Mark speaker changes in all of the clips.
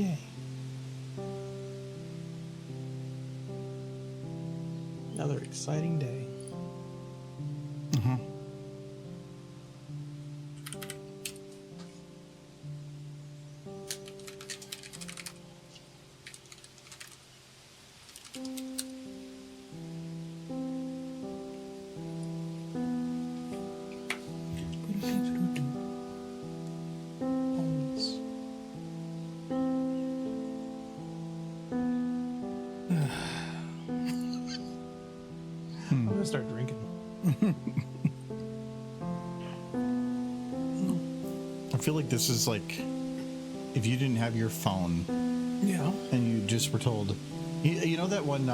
Speaker 1: Yay. Another exciting day.
Speaker 2: Mm-hmm.
Speaker 1: I'm gonna start drinking.
Speaker 2: I feel like this is like if you didn't have your phone,
Speaker 1: Yeah.
Speaker 2: and you just were told, you know that one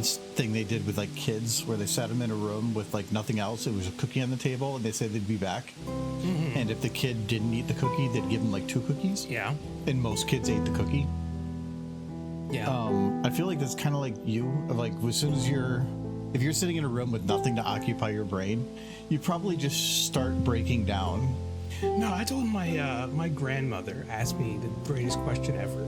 Speaker 2: thing they did with like kids where they sat them in a room with like nothing else. It was a cookie on the table, and they said they'd be back. Mm-hmm. And if the kid didn't eat the cookie, they'd give him like 2 cookies.
Speaker 1: Yeah.
Speaker 2: And most kids ate the cookie.
Speaker 1: Yeah.
Speaker 2: I feel like that's kind of like you. Like as soon as if you're sitting in a room with nothing to occupy your brain, you probably just start breaking down.
Speaker 1: No, I told my grandmother asked me the greatest question ever.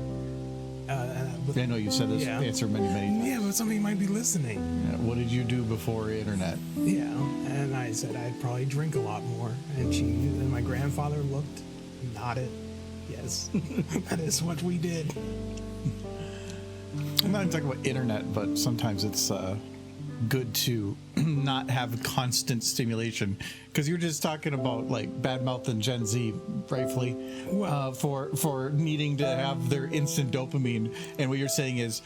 Speaker 2: I know you said this answer many times.
Speaker 1: Yeah, but somebody might be listening.
Speaker 2: Yeah, what did you do before internet?
Speaker 1: Yeah, and I said I'd probably drink a lot more. And my grandfather looked, nodded, yes, that is what we did.
Speaker 2: I'm not talking about internet, but sometimes it's good to not have constant stimulation, because you're just talking about like bad mouth and Gen Z, rightfully, for needing to have their instant dopamine. And what you're saying is,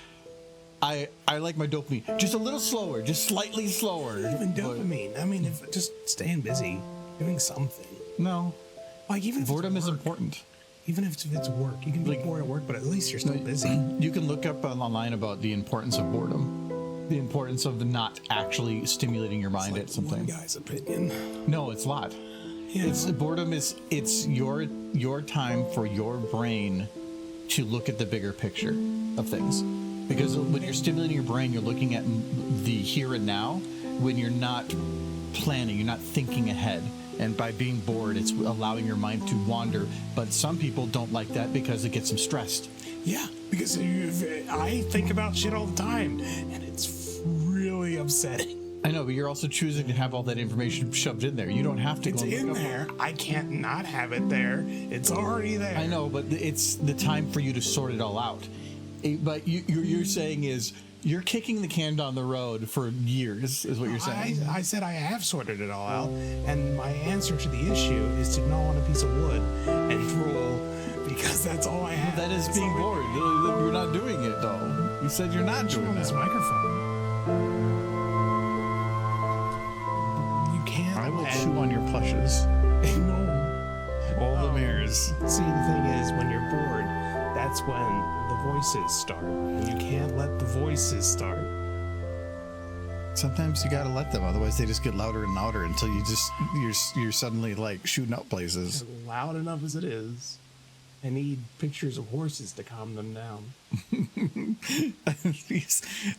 Speaker 2: I like my dopamine just a little slower, just slightly slower.
Speaker 1: Even dopamine. I mean, if just staying busy, doing something.
Speaker 2: No,
Speaker 1: like even if
Speaker 2: boredom is important.
Speaker 1: Even if it's work, you can be bored at work, but at least you're still busy.
Speaker 2: You can look up online about the importance of boredom, the importance of not actually stimulating your mind at something.
Speaker 1: One guy's opinion.
Speaker 2: No, it's a lot.
Speaker 1: Yeah.
Speaker 2: Boredom is your time for your brain to look at the bigger picture of things. Because when you're stimulating your brain, you're looking at the here and now. When you're not planning, you're not thinking ahead. And by being bored, it's allowing your mind to wander. But some people don't like that because it gets them stressed.
Speaker 1: Yeah, because I think about shit all the time, and it's really upsetting.
Speaker 2: I know, but you're also choosing to have all that information shoved in there. You don't have to.
Speaker 1: It's in there. I can't not have it there. It's already there.
Speaker 2: I know, but it's the time for you to sort it all out. But you're saying is you're kicking the can down the road for years, is what you're saying.
Speaker 1: I said I have sorted it all out, and my answer to the issue is to gnaw on a piece of wood and drool, because that's all I have.
Speaker 2: That is being bored. You're not doing it, though. You said you're not doing
Speaker 1: this microphone. You can't.
Speaker 2: I will chew on your plushes.
Speaker 1: No.
Speaker 2: All the mirrors.
Speaker 1: See, the thing is, when you're bored, that's when the voices start. And you can't let the voices start.
Speaker 2: Sometimes you gotta let them, otherwise they just get louder and louder until you're suddenly like shooting out places.
Speaker 1: As loud enough as it is, I need pictures of horses to calm them down.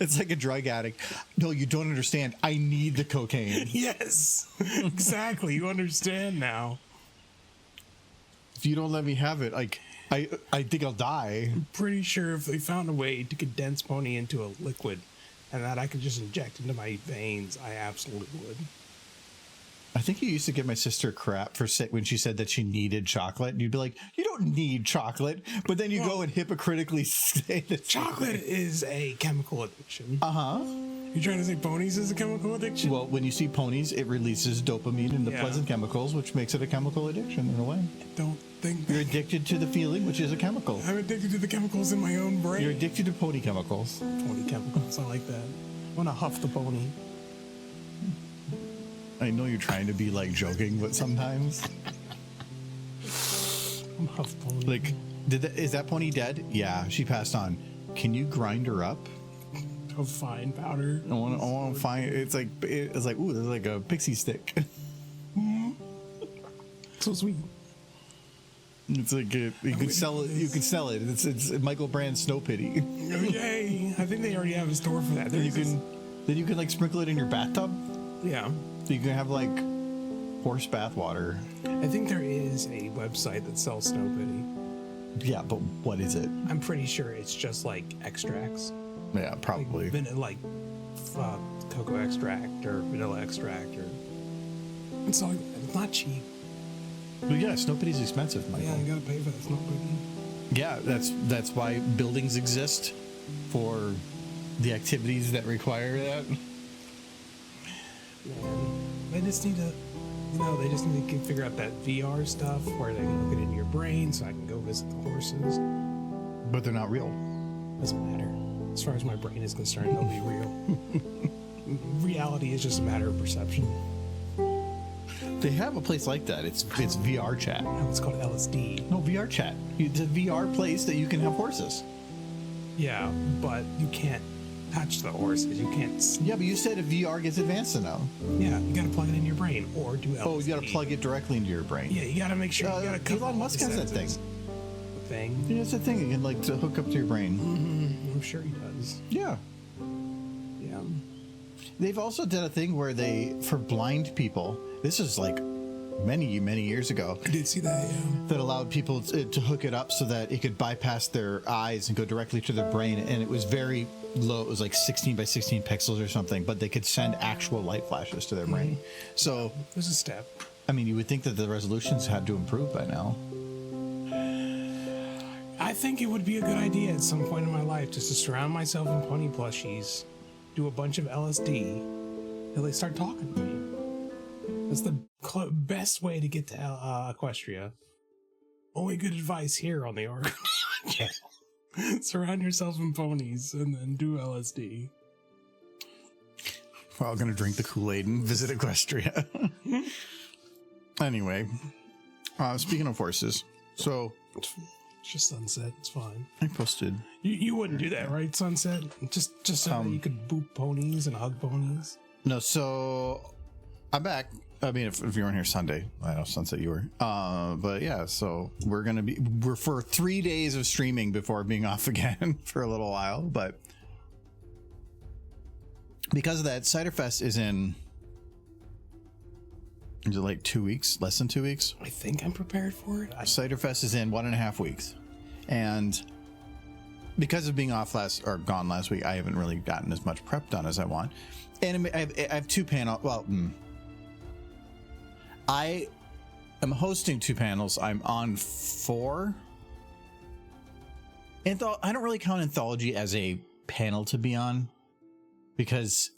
Speaker 2: It's like a drug addict. No, you don't understand. I need the cocaine.
Speaker 1: Yes, exactly. You understand now.
Speaker 2: If you don't let me have it, like I think I'll die.
Speaker 1: I'm pretty sure if they found a way to condense pony into a liquid and that I could just inject into my veins, I absolutely would.
Speaker 2: I think you used to give my sister crap for when she said that she needed chocolate. And you'd be like, you don't need chocolate. But then you go and hypocritically say that
Speaker 1: chocolate is a chemical addiction.
Speaker 2: Uh-huh.
Speaker 1: You're trying to say ponies is a chemical addiction?
Speaker 2: Well, when you see ponies, it releases dopamine and the pleasant chemicals, which makes it a chemical addiction in a way.
Speaker 1: I don't think
Speaker 2: you're addicted to the feeling, which is a chemical.
Speaker 1: I'm addicted to the chemicals in my own brain.
Speaker 2: You're addicted to pony chemicals.
Speaker 1: Pony chemicals, I like that. I want to huff the pony.
Speaker 2: I know you're trying to be like joking, but sometimes
Speaker 1: I'm huff pony.
Speaker 2: Like, is that pony dead? Yeah, she passed on. Can you grind her up?
Speaker 1: A fine powder.
Speaker 2: I want to find. It's like ooh, there's like a pixie stick.
Speaker 1: Mm-hmm. So sweet.
Speaker 2: It's like you can sell it. You can sell it. It's Michael Brand's Snow Pity.
Speaker 1: Oh, yay! I think they already have a store for that.
Speaker 2: Then you can like sprinkle it in your bathtub.
Speaker 1: Yeah.
Speaker 2: So you can have like horse bath water.
Speaker 1: I think there is a website that sells Snow Pity.
Speaker 2: Yeah, but what is it?
Speaker 1: I'm pretty sure it's just like extracts.
Speaker 2: Yeah, probably.
Speaker 1: Like cocoa extract or vanilla extract, or it's not cheap.
Speaker 2: But yeah, Snow Pitty's expensive, Michael.
Speaker 1: Yeah, you gotta pay for that Snow Pitty.
Speaker 2: Yeah, that's why buildings exist, for the activities that require that.
Speaker 1: Man, they just need to, they just need to figure out that VR stuff where they can look it in your brain, so I can go visit the horses.
Speaker 2: But they're not real.
Speaker 1: Doesn't matter. As far as my brain is concerned, they'll be real. Reality is just a matter of perception.
Speaker 2: They have a place like that. It's VR chat.
Speaker 1: No, it's called LSD.
Speaker 2: No, VR chat. It's a VR place that you can have horses.
Speaker 1: Yeah, but you can't touch the horses. You can't.
Speaker 2: Yeah, but you said if VR gets advanced enough.
Speaker 1: Yeah, you gotta plug it in your brain or do LSD.
Speaker 2: Oh, you gotta plug it directly into your brain.
Speaker 1: Yeah, you gotta make sure you gotta cover
Speaker 2: Elon Musk has that thing.
Speaker 1: Yeah,
Speaker 2: it's a thing. You can like to hook up to your brain.
Speaker 1: Mm-hmm. I'm sure he does.
Speaker 2: Yeah.
Speaker 1: Yeah.
Speaker 2: They've also done a thing where for blind people, this is like many years ago.
Speaker 1: I did see that, yeah.
Speaker 2: That allowed people to hook it up so that it could bypass their eyes and go directly to their brain. And it was very low. It was like 16 by 16 pixels or something, but they could send actual light flashes to their brain. So
Speaker 1: there's a step.
Speaker 2: I mean, you would think that the resolutions had to improve by now.
Speaker 1: I think it would be a good idea at some point in my life just to surround myself in pony plushies, do a bunch of LSD, till they start talking to me. That's the best way to get to Equestria. Only good advice here on the Oregon channel. Surround yourself in ponies and then do LSD.
Speaker 2: We're all going to drink the Kool-Aid and visit Equestria. Anyway, speaking of horses, so...
Speaker 1: It's just Sunset. It's fine.
Speaker 2: I posted.
Speaker 1: You wouldn't do that, right, Sunset? Just so that you could boop ponies and hug ponies?
Speaker 2: No, so I'm back. I mean, if you weren't here Sunday, I know Sunset you were. But yeah, so we're for 3 days of streaming before being off again for a little while. But because of that, Ciderfest is it like 2 weeks? Less than 2 weeks?
Speaker 1: I think I'm prepared for it.
Speaker 2: Ciderfest is in 1.5 weeks. And because of being gone last week, I haven't really gotten as much prep done as I want. And I have two panels. Well, I am hosting 2 panels. I'm on 4. I don't really count Anthology as a panel to be on, because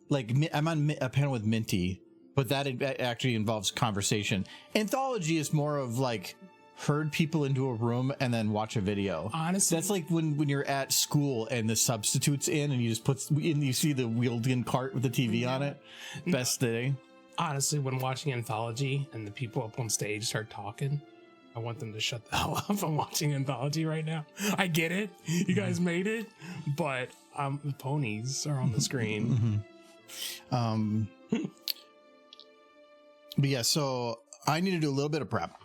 Speaker 2: like I'm on a panel with Minty, but that actually involves conversation. Anthology is more of like herd people into a room and then watch a video.
Speaker 1: Honestly,
Speaker 2: that's like when you're at school and the substitute's in and you just put in, you see the wheeled-in cart with the TV on it. Best thing.
Speaker 1: Honestly, when watching Anthology and the people up on stage start talking, I want them to shut the hell up. I'm watching Anthology right now. I get it. You guys made it, but the ponies are on the screen.
Speaker 2: But yeah, so I need to do a little bit of prep.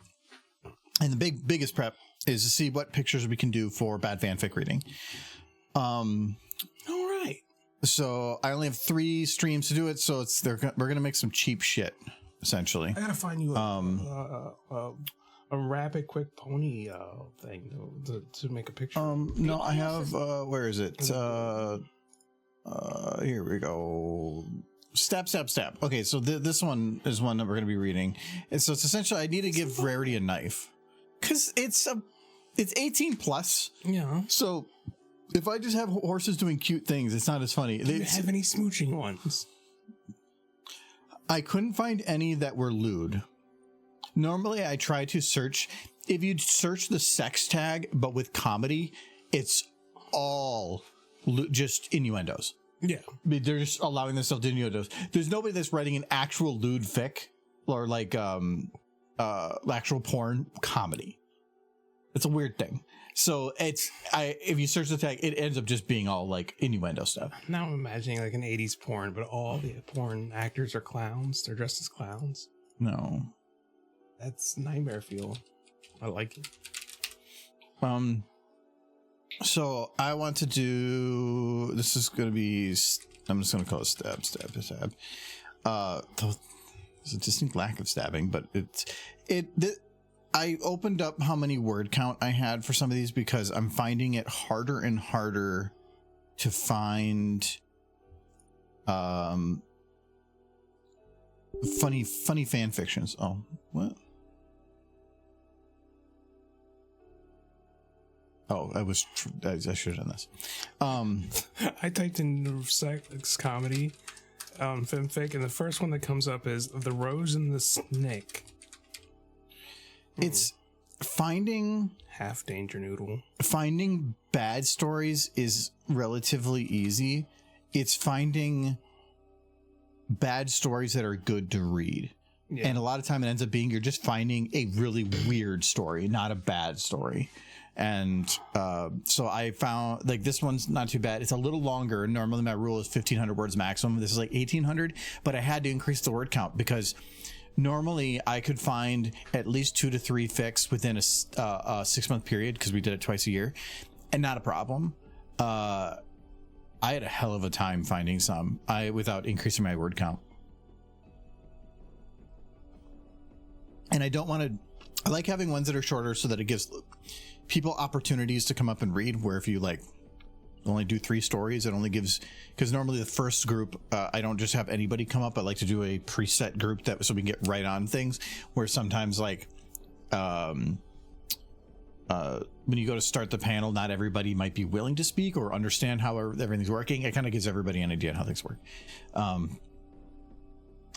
Speaker 2: And the biggest prep is to see what pictures we can do for bad fanfic reading.
Speaker 1: All right.
Speaker 2: So I only have 3 streams to do it, so we're gonna make some cheap shit, essentially.
Speaker 1: I gotta find you a rapid quick pony thing to make a picture.
Speaker 2: No, I have where is it? Here we go. Stab. Okay, so this one is one that we're gonna be reading, and so it's essentially I need to give Rarity a knife because it's 18 plus.
Speaker 1: Yeah.
Speaker 2: So if I just have horses doing cute things, it's not as funny.
Speaker 1: Do you have any smooching ones?
Speaker 2: I couldn't find any that were lewd. Normally, I try to search. If you search the sex tag, but with comedy, it's all just innuendos.
Speaker 1: Yeah.
Speaker 2: They're just allowing themselves to innuendos. There's nobody that's writing an actual lewd fic or like actual porn comedy. It's a weird thing. So if you search the tag, it ends up just being all like innuendo stuff.
Speaker 1: Now I'm imagining like an 80s porn, but all the porn actors are clowns. They're dressed as clowns.
Speaker 2: No.
Speaker 1: That's nightmare fuel. I like it.
Speaker 2: So I want to do, this is going to be, I'm just going to call it stab. There's a distinct lack of stabbing, but I opened up how many word count I had for some of these because I'm finding it harder and harder to find funny fan fictions. Oh, what? Oh, I should have done this.
Speaker 1: I typed in sex comedy fanfic, and the first one that comes up is The Rose and the Snake.
Speaker 2: It's finding
Speaker 1: half danger noodle.
Speaker 2: Finding bad stories is relatively easy. It's finding bad stories that are good to read. Yeah. And a lot of time it ends up being you're just finding a really weird story, not a bad story. And so I found like this one's not too bad. It's a little longer. Normally my rule is 1,500 words maximum. This is like 1,800, but I had to increase the word count because normally I could find at least 2 to 3 fics within a 6-month period because we did it twice a year, and not a problem. I had a hell of a time finding some without increasing my word count. And I don't want to. I like having ones that are shorter so that it gives people opportunities to come up and read, where if you like only do 3 stories, it only gives, because normally the first group I don't just have anybody come up. I like to do a preset group that so we can get right on things, where sometimes like when you go to start the panel, not everybody might be willing to speak or understand how everything's working. It kind of gives everybody an idea on how things work.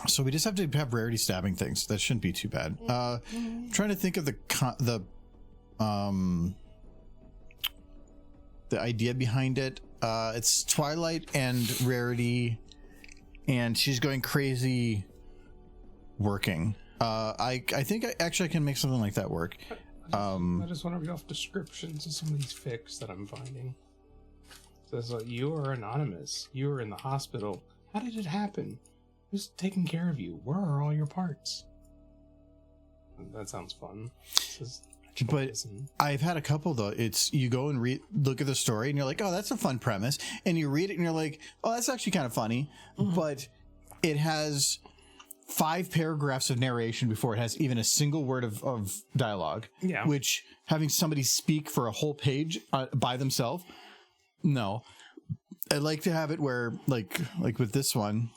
Speaker 2: So we just have to have rarity stabbing things. That shouldn't be too bad. I'm trying to think of the idea behind it. It's Twilight and Rarity, and she's going crazy working. I think I can make something like that work.
Speaker 1: I just want to read off descriptions of some of these fics that I'm finding. It says, you are anonymous. You are in the hospital. How did it happen? Who's taking care of you? Where are all your parts? That sounds fun.
Speaker 2: But I've had a couple though. It's you go and look at the story and you're like, oh, that's a fun premise, and you read it and you're like, oh, that's actually kind of funny. But it has 5 paragraphs of narration before it has even a single word of dialogue. Yeah. Which having somebody speak for a whole page by themselves, no. I like to have it where like with this one.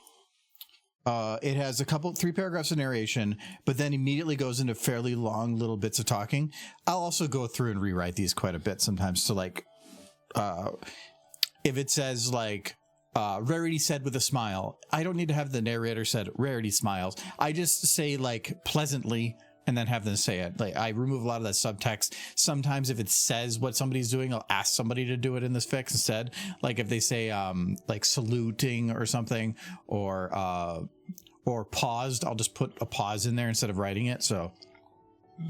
Speaker 2: It has 3 paragraphs of narration, but then immediately goes into fairly long little bits of talking. I'll also go through and rewrite these quite a bit sometimes. So like, if it says like, Rarity said with a smile, I don't need to have the narrator said Rarity smiles. I just say like pleasantly and then have them say it. Like I remove a lot of that subtext. Sometimes if it says what somebody's doing, I'll ask somebody to do it in this fic instead. Like if they say like saluting or something, or paused, I'll just put a pause in there instead of writing it. So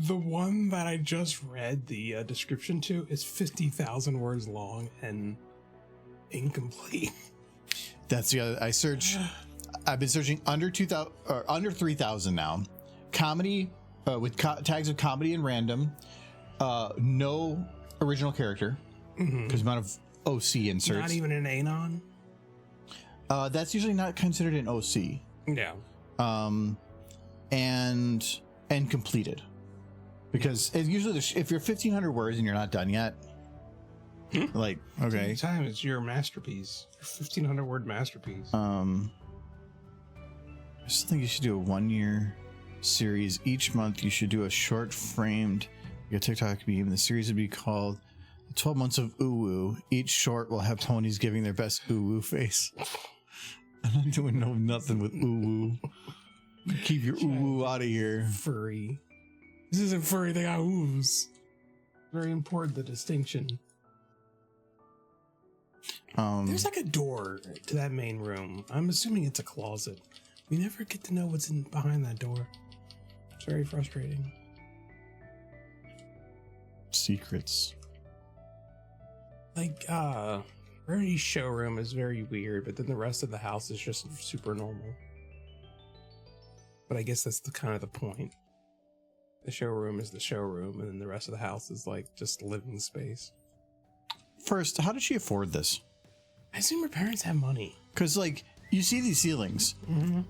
Speaker 1: the one that I just read the description to is 50,000 words long and incomplete.
Speaker 2: That's the other. I've been searching under 2,000 or under 3,000 now. Comedy. With tags of comedy and random, no original character, because amount of OC inserts.
Speaker 1: Not even an anon.
Speaker 2: That's usually not considered an OC.
Speaker 1: Yeah.
Speaker 2: And completed, because it's usually if you're 1,500 words and you're not done yet, like okay,
Speaker 1: time it's your masterpiece, your 1,500 word masterpiece.
Speaker 2: I just think you should do a 1-year series. Each month you should do a short framed TikTok meme. The series would be called 12 Months of Uwu. Each short will have ponies giving their best uwu face. I'm not doing nothing with uwu. Keep your uwu out of here.
Speaker 1: Furry. This isn't furry, they got oos. Very important, the distinction. There's like a door to that main room. I'm assuming it's a closet. We never get to know what's behind that door. It's very frustrating.
Speaker 2: Secrets.
Speaker 1: Like, Rarity's showroom is very weird, but then the rest of the house is just super normal. But I guess that's kind of the point. The showroom is the showroom, and then the rest of the house is like just living space.
Speaker 2: First, how did she afford this?
Speaker 1: I assume her parents have money.
Speaker 2: Because, like, you see these ceilings. Mm-hmm.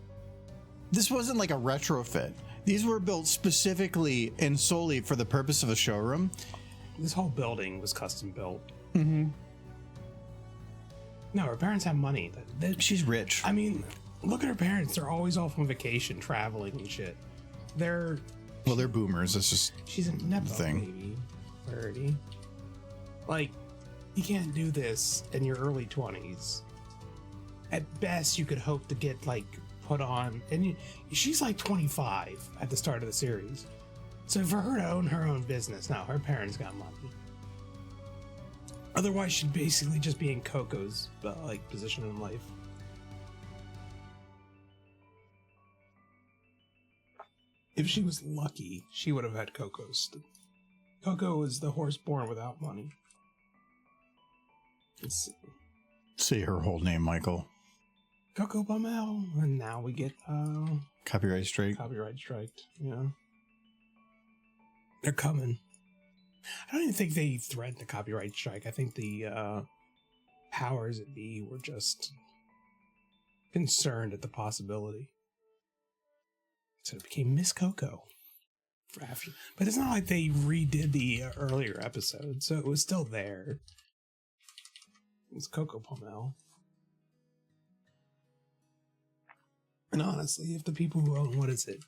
Speaker 2: This wasn't like a retrofit. These were built specifically and solely for the purpose of a showroom.
Speaker 1: This whole building was custom built.
Speaker 2: Mm-hmm.
Speaker 1: No, her parents have money.
Speaker 2: She's rich.
Speaker 1: I mean, look at her parents. They're always off on vacation, traveling and shit. They're
Speaker 2: boomers. That's just
Speaker 1: she's a nepo
Speaker 2: thing.
Speaker 1: baby. Already. Like, you can't do this in your early 20s. At best, you could hope to get like put on, and she's like 25 at the start of the series. So for her to own her own business, now her parents got money. Otherwise, she'd basically just be in Coco's like position in life. If she was lucky, she would have had Coco's. Coco was the horse born without money. Let's see.
Speaker 2: Say her whole name, Michael.
Speaker 1: Coco Bummel, and now we get
Speaker 2: Copyright strike.
Speaker 1: Copyright striked. Yeah, they're coming. I don't even think they threatened a copyright strike. I think the powers that be were just concerned at the possibility. So it became Miss Coco. After, but it's not like they redid the earlier episode, so it was still there. It's Coco Pommel. And honestly, if the people who own, what is it?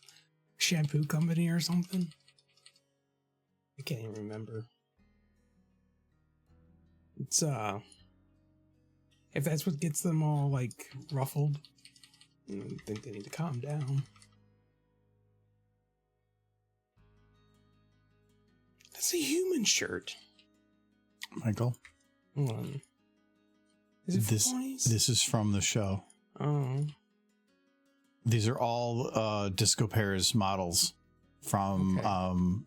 Speaker 1: Shampoo company or something? I can't even remember. It's, if that's what gets them all, like, ruffled, I think they need to calm down. That's a human shirt.
Speaker 2: Michael?
Speaker 1: Hold on. Is it
Speaker 2: this, this is from the show.
Speaker 1: Oh.
Speaker 2: These are all Disco Pear's models from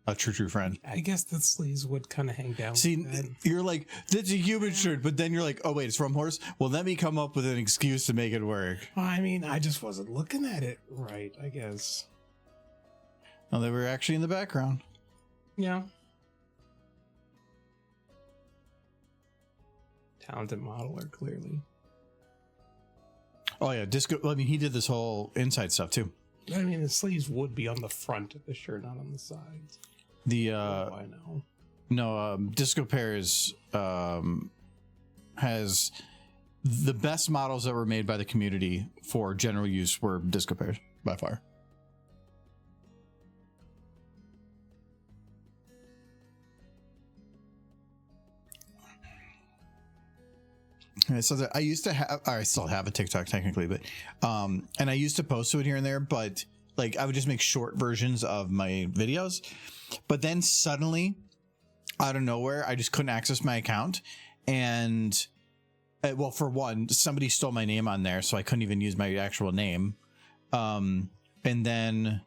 Speaker 2: A True Friend.
Speaker 1: I guess the sleeves would kind of hang down.
Speaker 2: See, you're like, that's a human shirt, but then you're like, oh, wait, it's from Horse? Well, let me come up with an excuse to make it work.
Speaker 1: Well, I mean, I just wasn't looking at it right, I guess.
Speaker 2: No, they were actually in the background.
Speaker 1: Yeah. Talented modeler, clearly.
Speaker 2: Oh, yeah, Disco. I mean, he did this whole inside stuff, too.
Speaker 1: I mean, the sleeves would be on the front of the shirt, not on the sides.
Speaker 2: The,
Speaker 1: I know.
Speaker 2: No, Disco Pears has the best models that were made by the community for general use were Disco Pears, by far. So I used to have, I still have a TikTok technically, but, and I used to post to it here and there, but like I would just make short versions of my videos. But then suddenly, out of nowhere, I just couldn't access my account. And, well, for one, somebody stole my name on there, so I couldn't even use my actual name. And then,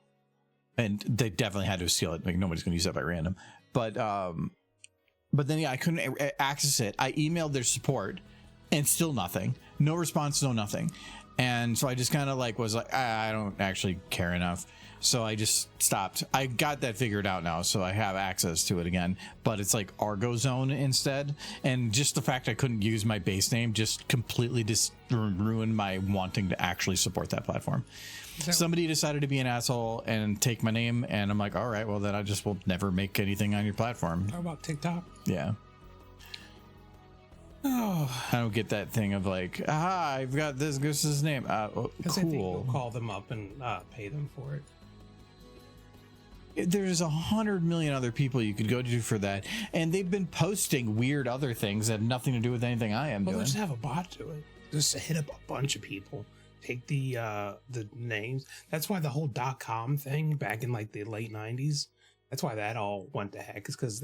Speaker 2: and they definitely had to steal it. Like nobody's going to use that by random. But then, yeah, I couldn't access it. I emailed their support. And still nothing. No response, no nothing. And so I just kind of like was like, I don't actually care enough. So I just stopped. I got that figured out now, so I have access to it again. But it's like Argo Zone instead. And just the fact I couldn't use my base name just completely ruined my wanting to actually support that platform. Somebody decided to be an asshole and take my name. And I'm like, all right, well, then I just will never make anything on your platform.
Speaker 1: How about TikTok?
Speaker 2: Yeah.
Speaker 1: Oh,
Speaker 2: I don't get that thing of like, aha, I've got this is name. Cool.
Speaker 1: I think you'll call them up and pay them for it.
Speaker 2: There's 100 million other people you could go to for that, and they've been posting weird other things that have nothing to do with anything I am doing.
Speaker 1: Just have a bot do it. Just hit up a bunch of people. Take the names. That's why the whole .com thing back in like the late 90s. That's why that all went to heck. Is because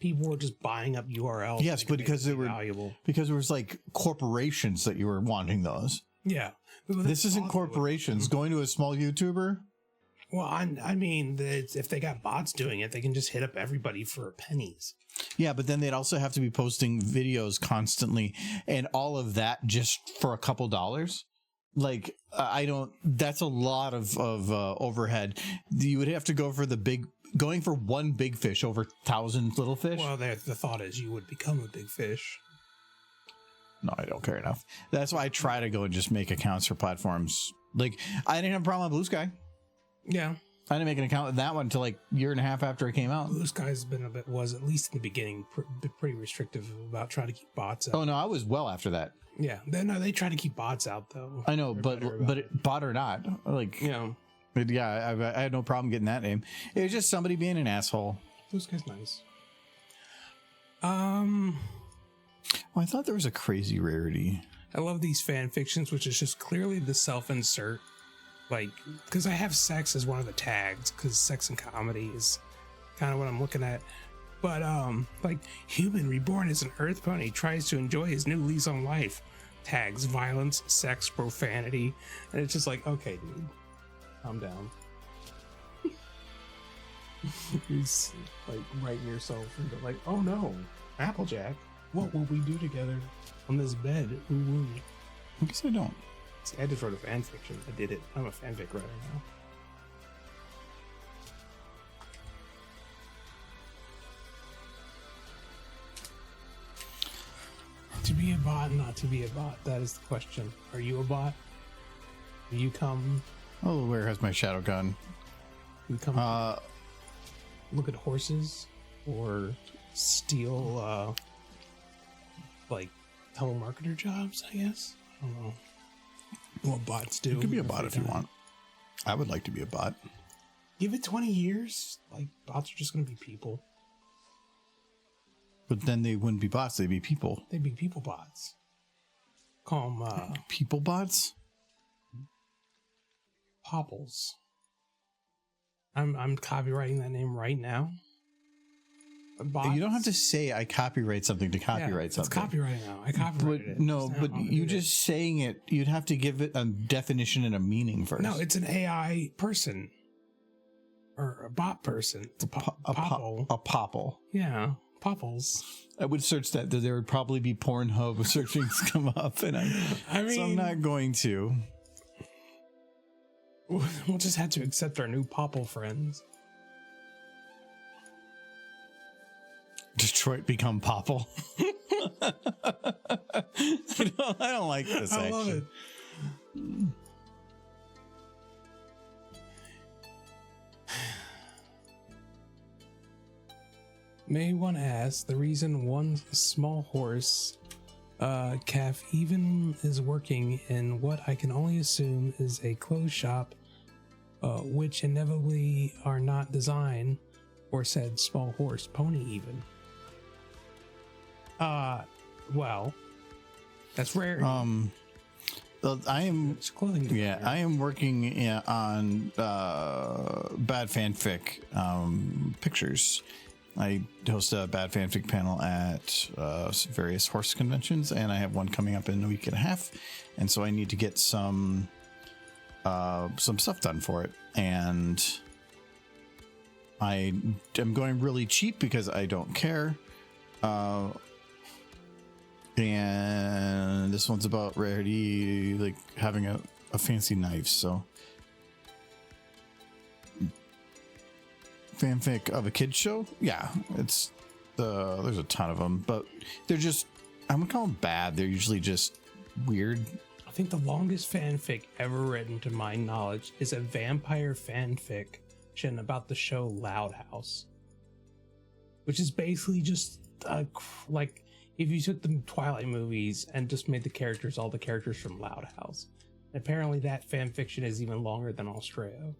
Speaker 1: people were just buying up URLs.
Speaker 2: Yes, but because they were
Speaker 1: valuable.
Speaker 2: Because there was like corporations that you were wanting those.
Speaker 1: Yeah,
Speaker 2: this isn't corporations going to a small YouTuber.
Speaker 1: Well, I mean, if they got bots doing it, they can just hit up everybody for pennies.
Speaker 2: Yeah, but then they'd also have to be posting videos constantly, and all of that just for a couple dollars. Like I don't. That's a lot of overhead. You would have to go for going for one big fish over 1,000 little fish.
Speaker 1: Well, the thought is you would become a big fish.
Speaker 2: No, I don't care enough. That's why I try to go and just make accounts for platforms. Like I didn't have a problem on Blue Sky.
Speaker 1: Yeah.
Speaker 2: I didn't make an account of that one until like a year and a half after it came out.
Speaker 1: Blue Sky's been was at least in the beginning pretty restrictive about trying to keep bots out.
Speaker 2: Oh no, I was well after that.
Speaker 1: Yeah, they try to keep bots out though.
Speaker 2: I know, but bot or not, like
Speaker 1: yeah,
Speaker 2: I had no problem getting that name. It was just somebody being an asshole.
Speaker 1: Blue Sky's nice.
Speaker 2: Well, I thought there was a crazy rarity.
Speaker 1: I love these fan fictions, which is just clearly the self-insert. Like, because I have sex as one of the tags, because sex and comedy is kind of what I'm looking at. But, like, human reborn as an earth pony tries to enjoy his new lease on life. Tags violence, sex, profanity. And it's just like, okay, dude, calm down. He's, like, writing yourself into, like, oh no, Applejack, what will we do together on this bed? Ooh, ooh.
Speaker 2: I guess I don't.
Speaker 1: See, I just wrote a fan fiction. I did it. I'm a fanfic writer now. To be a bot, not to be a bot. That is the question. Are you a bot? Do you come?
Speaker 2: Oh, where has my shadow gun?
Speaker 1: You come look at horses or steal like telemarketer jobs, I guess. I don't know what bots do.
Speaker 2: You could be a bot if you want. I would like to be a bot.
Speaker 1: Give it 20 years, like bots are just going to be people.
Speaker 2: But then they wouldn't be bots; they'd be people.
Speaker 1: They'd be people bots. Call them
Speaker 2: people bots.
Speaker 1: Popples. I'm copywriting that name right now. Bots.
Speaker 2: You don't have to say I copyright something to copyright something.
Speaker 1: It's copyrighted now. I copyrighted it.
Speaker 2: No, but you just saying it, you'd have to give it a definition and a meaning first.
Speaker 1: No, it's an AI person. Or a bot person. It's a popple.
Speaker 2: A popple.
Speaker 1: Yeah, popples.
Speaker 2: I would search that. There would probably be Pornhub searchings come up, and I mean, so I'm not going to.
Speaker 1: We'll just have to accept our new popple friends.
Speaker 2: Detroit become popple. I don't like this.
Speaker 1: I love it. May one ask the reason one small horse calf even is working in what I can only assume is a clothes shop, which inevitably are not designed or said small horse pony even. Well, that's rare.
Speaker 2: I am.
Speaker 1: It's clothing.
Speaker 2: Yeah, I am working on bad fanfic pictures. I host a bad fanfic panel at various horse conventions, and I have one coming up in a week and a half. And so I need to get some stuff done for it. And I am going really cheap because I don't care. And this one's about Rarity, like having a fancy knife. So fanfic of a kid's show, yeah, it's there's a ton of them, but they're just, I would call them bad. They're usually just weird.
Speaker 1: I think the longest fanfic ever written to my knowledge is a vampire fanfiction about the show Loud House, which is basically just like if you took the Twilight movies and just made all the characters from Loud House. Apparently that fanfiction is even longer than Australia.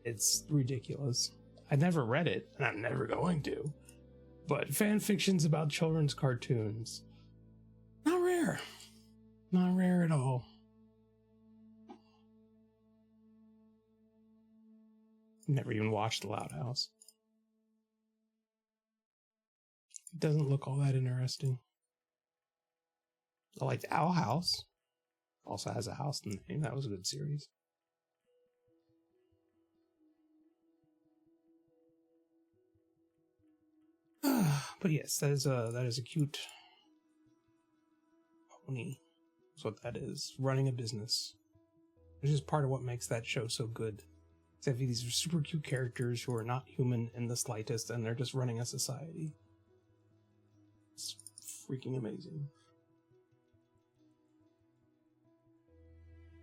Speaker 1: It's ridiculous. I never read it, and I'm never going to. But fan fictions about children's cartoons, not rare. Not rare at all. Never even watched The Loud House. It doesn't look all that interesting. I liked Owl House. Also has a house in the name. That was a good series. But yes, that is a cute pony. That's what that is. Running a business. Which is part of what makes that show so good. Except these are super cute characters who are not human in the slightest, and they're just running a society. It's freaking amazing.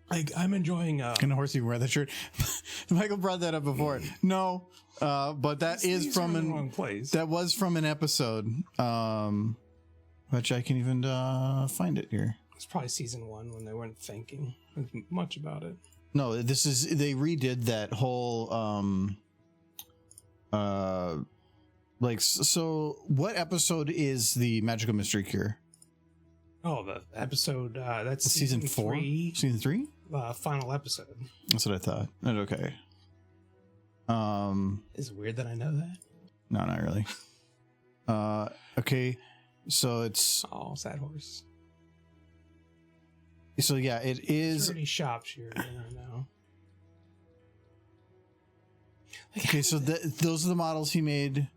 Speaker 1: Like, I'm enjoying
Speaker 2: Can a horse even wear that shirt? Michael brought that up before. No, but that is from
Speaker 1: the wrong place.
Speaker 2: That was from an episode, which I can even find it here.
Speaker 1: It's probably season 1 when they weren't thinking much about it.
Speaker 2: No, this is they redid that whole so what episode is the Magical Mystery Cure?
Speaker 1: Oh, the episode that's
Speaker 2: season 4, season 3,
Speaker 1: final episode.
Speaker 2: That's what I thought. Okay.
Speaker 1: Is it weird that I know that?
Speaker 2: No, not really. Okay, so it's
Speaker 1: sad horse.
Speaker 2: So yeah, it is.
Speaker 1: Pretty shops you're in right now.
Speaker 2: Okay, so those are the models he made.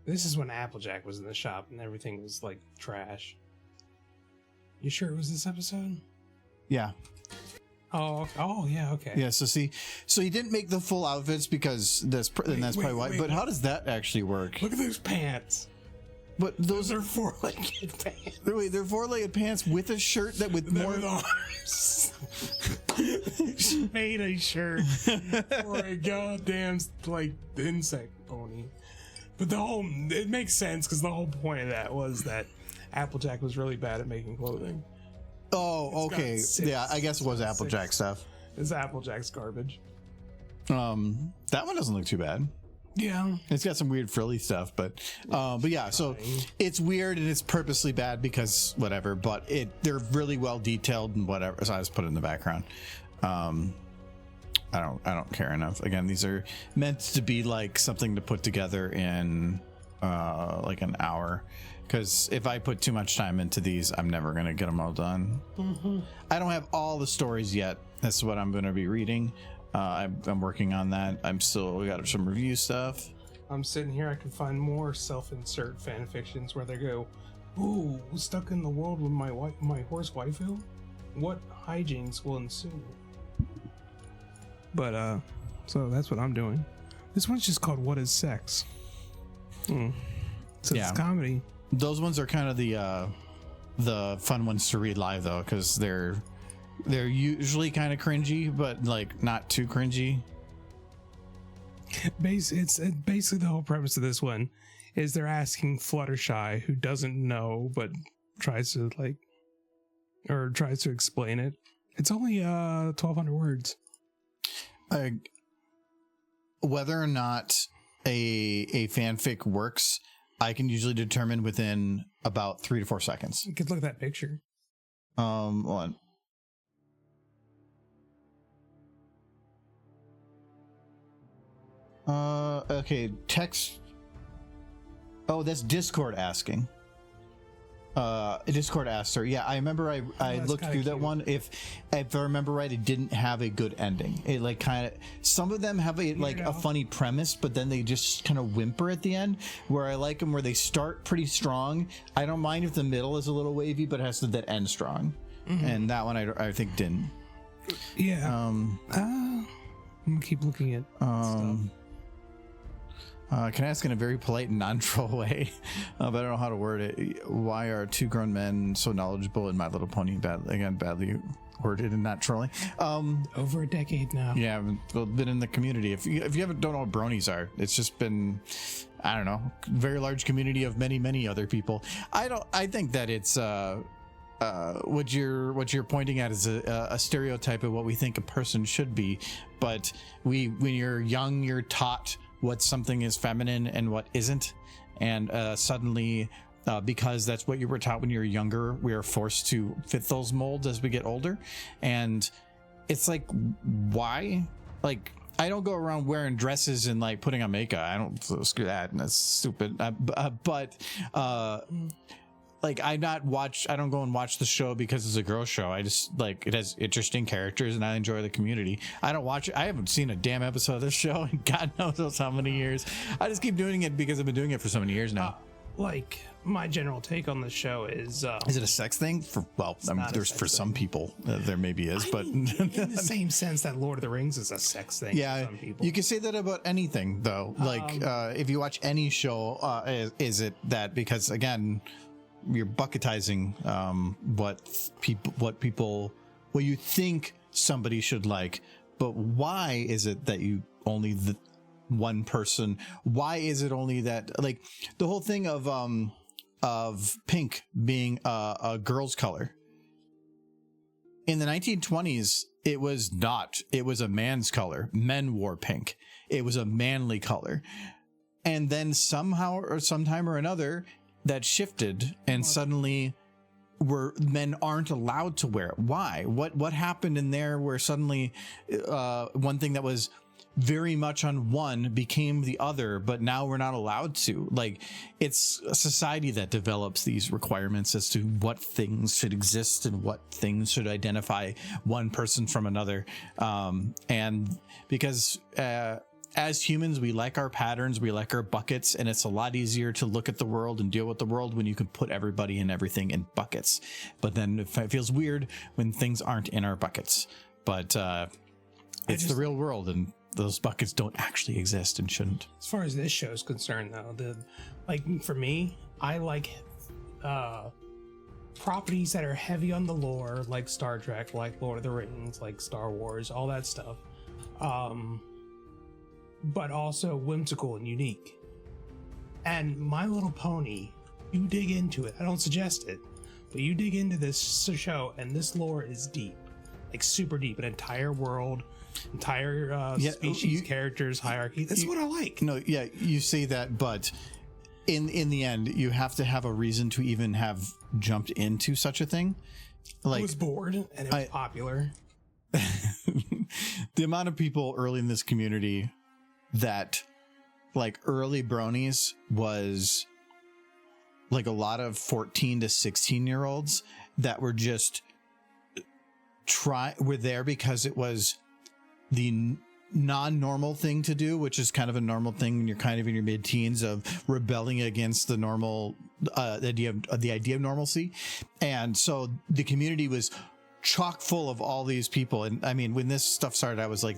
Speaker 1: This is when Applejack was in the shop and everything was like trash. You sure it was this episode?
Speaker 2: Yeah.
Speaker 1: Oh yeah, okay.
Speaker 2: Yeah, so see, so he didn't make the full outfits because that's probably why. But how does that actually work?
Speaker 1: Look at those pants.
Speaker 2: But those
Speaker 1: are 4-legged pants.
Speaker 2: Wait, they're 4-legged pants with a shirt that with more
Speaker 1: arms. She made a shirt for a goddamn insect pony. But it makes sense because the whole point of that was that Applejack was really bad at making clothing.
Speaker 2: Oh, okay. Yeah, I guess it was Applejack stuff.
Speaker 1: It's Applejack's garbage.
Speaker 2: That one doesn't look too bad.
Speaker 1: Yeah,
Speaker 2: it's got some weird frilly stuff, but yeah, so it's weird and it's purposely bad because whatever. But they're really well detailed and whatever. So I just put it in the background. I don't care enough. Again, these are meant to be like something to put together in like an hour. Because if I put too much time into these, I'm never gonna get them all done. Mm-hmm. I don't have all the stories yet. That's what I'm gonna be reading. I'm working on that. We got some review stuff.
Speaker 1: I'm sitting here. I can find more self-insert fan fictions where they go, "Ooh, stuck in the world with my horse waifu. What hijinks will ensue?" But so that's what I'm doing. This one's just called "What Is Sex?" So it's comedy.
Speaker 2: Those ones are kind of the fun ones to read live though, because they're usually kind of cringy, but like not too cringy.
Speaker 1: It's basically the whole premise of this one is they're asking Fluttershy, who doesn't know but tries to explain it. It's only 1,200 words.
Speaker 2: Whether or not a fanfic works, I can usually determine within about 3 to 4 seconds.
Speaker 1: You could look at that picture.
Speaker 2: Hold on. Okay, text. Oh, that's Discord asking. Discord asked her. Yeah, I remember I looked through that one. If I remember right, it didn't have a good ending. It like kind of, some of them have a funny premise, but then they just kind of whimper at the end, where I like them where they start pretty strong. I don't mind if the middle is a little wavy, but it has to that end strong. Mm-hmm. And that one I think didn't.
Speaker 1: Yeah. I'm gonna keep looking at stuff.
Speaker 2: Can I ask in a very polite and non-troll way, but I don't know how to word it. Why are 2 grown men so knowledgeable in My Little Pony? Badly worded and not trolling.
Speaker 1: Over a decade now.
Speaker 2: Yeah, I've been in the community. If you don't know what bronies are, it's just been, I don't know, very large community of many other people. I think that it's what you're pointing at is a stereotype of what we think a person should be, but when you're young, you're taught what something is feminine and what isn't, and suddenly because that's what you were taught when you were younger, we are forced to fit those molds as we get older. And it's like, why? Like, I don't go around wearing dresses and like putting on makeup. I don't, screw that, and that's stupid. Like, I don't go and watch the show because it's a girl show. I just like, it has interesting characters and I enjoy the community. I don't watch it. I haven't seen a damn episode of this show in God knows how many years. I just keep doing it because I've been doing it for so many years now.
Speaker 1: Like, my general take on the show is
Speaker 2: it a sex thing? There's for some people there maybe is, but
Speaker 1: in the same sense that Lord of the Rings is a sex thing.
Speaker 2: Yeah,
Speaker 1: for some people.
Speaker 2: You can say that about anything though. Like if you watch any show, is it that? Because again, you're bucketizing what you think somebody should like, but why is it that you only the one person? Why is it only that, like, the whole thing of pink being a girl's color in the 1920s? It was not. It was a man's color. Men wore pink. It was a manly color. And then somehow or sometime or another that shifted, and suddenly men aren't allowed to wear it. Why? What happened in there where suddenly one thing that was very much on one became the other, but now we're not allowed to? Like, it's a society that develops these requirements as to what things should exist and what things should identify one person from another. And because as humans, we like our patterns, we like our buckets, and it's a lot easier to look at the world and deal with the world when you can put everybody and everything in buckets. But then it feels weird when things aren't in our buckets. But it's the real world, and those buckets don't actually exist and shouldn't.
Speaker 1: As far as this show is concerned, though, for me, I like properties that are heavy on the lore, like Star Trek, like Lord of the Rings, like Star Wars, all that stuff. But also whimsical and unique. And My Little Pony, you dig into it. I don't suggest it, but you dig into this show, and this lore is deep, like super deep. An entire world, entire species, characters, hierarchy. That's what I like.
Speaker 2: No, yeah, you say that, but in the end, you have to have a reason to even have jumped into such a thing. Like,
Speaker 1: I was bored, and it was popular.
Speaker 2: The amount of people early in this community that like early bronies was like a lot of 14 to 16-year-olds that were just were there because it was the non-normal thing to do, which is kind of a normal thing when you're kind of in your mid-teens, of rebelling against the normal the idea of normalcy. And so the community was chock full of all these people. And I mean, when this stuff started, I was like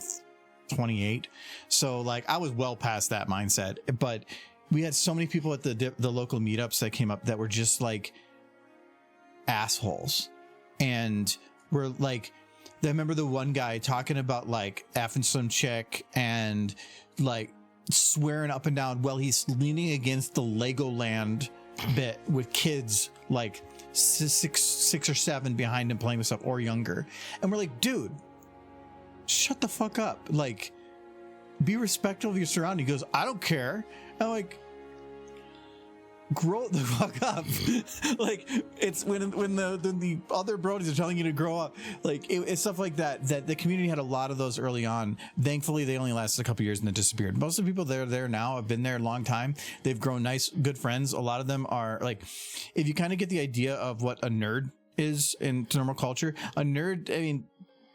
Speaker 2: 28, so like I was well past that mindset. But we had so many people at the local meetups that came up that were just like assholes, and we're like, I remember the one guy talking about like effing some chick and like swearing up and down while he's leaning against the Legoland bit with kids like six or seven behind him playing with stuff or younger. And we're like, dude, shut the fuck up. Like, be respectful of your surroundings. He goes, I don't care. I'm like, grow the fuck up. Like, it's when the other brodies are telling you to grow up. Like, it's stuff like that the community had a lot of those early on. Thankfully, they only lasted a couple years and then disappeared. Most of the people that are there now have been there a long time. They've grown nice, good friends. A lot of them are like, if you kind of get the idea of what a nerd is in normal culture, a nerd, I mean,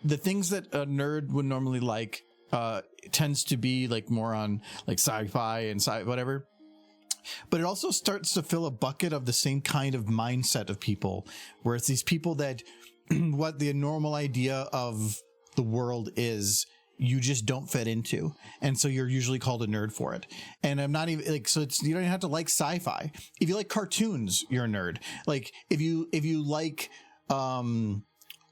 Speaker 2: the things that a nerd would normally like tends to be like more on like sci-fi and whatever. But it also starts to fill a bucket of the same kind of mindset of people, where it's these people that what the normal idea of the world is, you just don't fit into. And so you're usually called a nerd for it. And I'm not even like, so it's, you don't even have to like sci-fi. If you like cartoons, you're a nerd. Like if you like,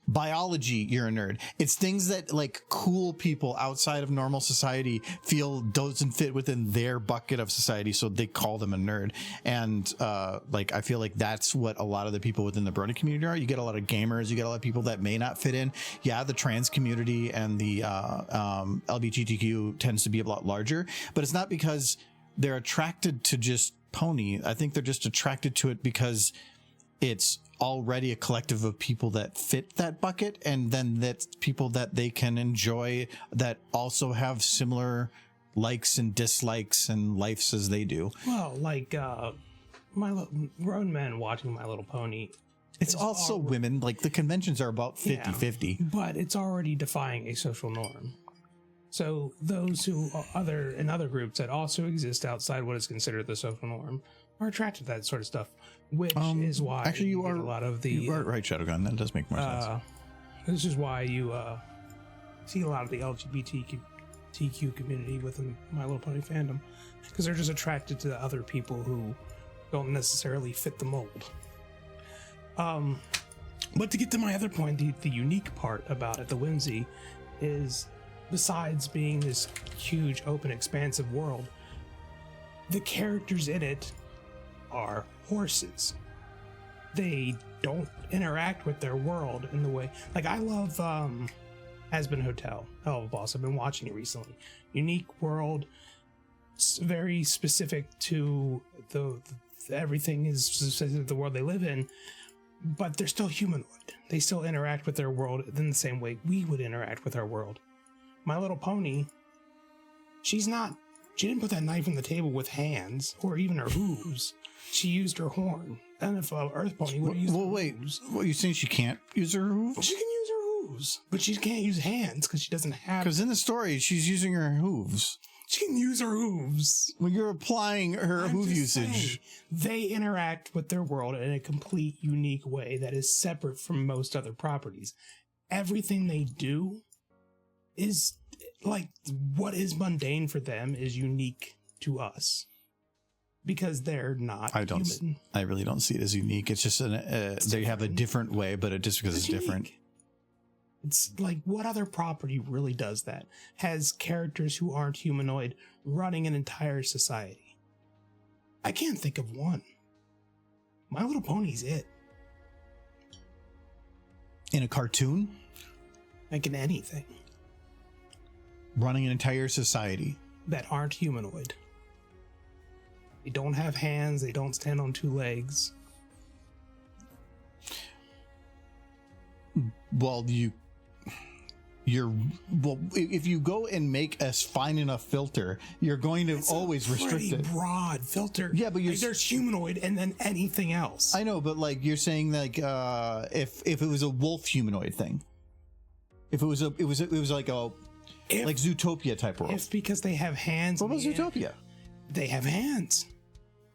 Speaker 2: biology, you're a nerd. It's things that like cool people outside of normal society feel doesn't fit within their bucket of society, so they call them a nerd. And like I feel like that's what a lot of the people within the Brony community are. You get a lot of gamers, you get a lot of people that may not fit in. Yeah, the trans community and the LGBTQ tends to be a lot larger, but it's not because they're attracted to just pony. I think they're just attracted to it because it's already a collective of people that fit that bucket, and then that's people that they can enjoy that also have similar likes and dislikes and lives as they do.
Speaker 1: Well, like grown men watching My Little Pony.
Speaker 2: It's also women. Like the conventions are about 50-50.
Speaker 1: But it's already defying a social norm. So those who in other groups that also exist outside what is considered the social norm are attracted to that sort of stuff, which is why
Speaker 2: actually you are
Speaker 1: a lot of the
Speaker 2: you are right, Shadowgun. That does make more sense.
Speaker 1: This is why you see a lot of the LGBTQ community within My Little Pony fandom, because they're just attracted to other people who don't necessarily fit the mold. But to get to my other point, the unique part about it, the whimsy, is besides being this huge, open, expansive world, the characters in it are horses. They don't interact with their world in the way... Like, I love Has-Been Hotel, Hell of a Boss. I've been watching it recently. Unique world, very specific to the everything is specific to the world they live in, but they're still humanoid. They still interact with their world in the same way we would interact with our world. My Little Pony, she didn't put that knife on the table with hands or even her hooves. She used her horn. And if Earth Pony would have used her hooves.
Speaker 2: What, you saying she can't use her hooves?
Speaker 1: She can use her hooves, but she can't use hands because she doesn't have...
Speaker 2: Because in the story, she's using her hooves.
Speaker 1: She can use her hooves.
Speaker 2: When you're applying her hoof usage...
Speaker 1: They interact with their world in a complete, unique way that is separate from most other properties. Everything they do is... Like, what is mundane for them is unique to us. Because they're not human.
Speaker 2: I really don't see it as unique. It's just they have a different way, but just because it's different.
Speaker 1: It's like, what other property really does that? Has characters who aren't humanoid running an entire society? I can't think of one. My Little Pony's it.
Speaker 2: In a cartoon?
Speaker 1: Like in anything.
Speaker 2: Running an entire society.
Speaker 1: That aren't humanoid. They don't have hands. They don't stand on two legs.
Speaker 2: Well, if you go and make a fine enough filter, you're going to always restrict it.
Speaker 1: Broad filter.
Speaker 2: Yeah, but
Speaker 1: like, there's humanoid and then anything else.
Speaker 2: I know, but like you're saying, like if it was a wolf humanoid thing, if it was like a like Zootopia type world.
Speaker 1: If because they have hands.
Speaker 2: What was Zootopia?
Speaker 1: They have hands.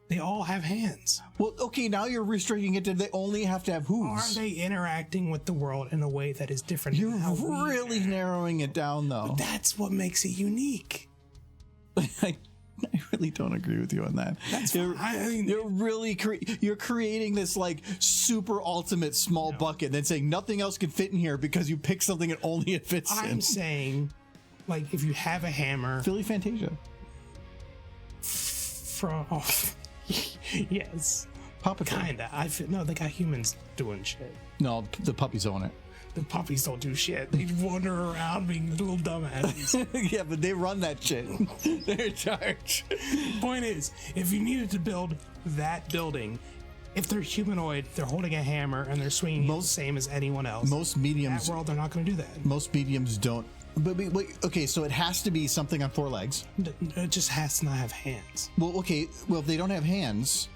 Speaker 1: They all have hands.
Speaker 2: Well, okay, now you're restricting it to they only have to have hooves.
Speaker 1: Are they interacting with the world in a way that is different?
Speaker 2: You're really narrowing it down, though.
Speaker 1: But that's what makes it unique.
Speaker 2: I really don't agree with you on that.
Speaker 1: That's
Speaker 2: you're really you're creating this like super ultimate small bucket, and then saying nothing else can fit in here because you pick something and only it fits in.
Speaker 1: I'm saying, like, if you have a hammer,
Speaker 2: Philly Fantasia.
Speaker 1: Yes.
Speaker 2: Paw Patrol.
Speaker 1: Kinda. No, they got humans doing shit.
Speaker 2: No, the puppies own it.
Speaker 1: The puppies don't do shit. They wander around being little dumbasses.
Speaker 2: Yeah, but they run that shit. They're in charge.
Speaker 1: Point is, if you needed to build that building, if they're humanoid, they're holding a hammer and they're swinging the same as anyone else.
Speaker 2: Most mediums.
Speaker 1: In that world, they're not going to do that.
Speaker 2: Most mediums don't. But wait, okay, so it has to be something on four legs.
Speaker 1: It just has to not have hands.
Speaker 2: Well, okay, well, if they don't have hands,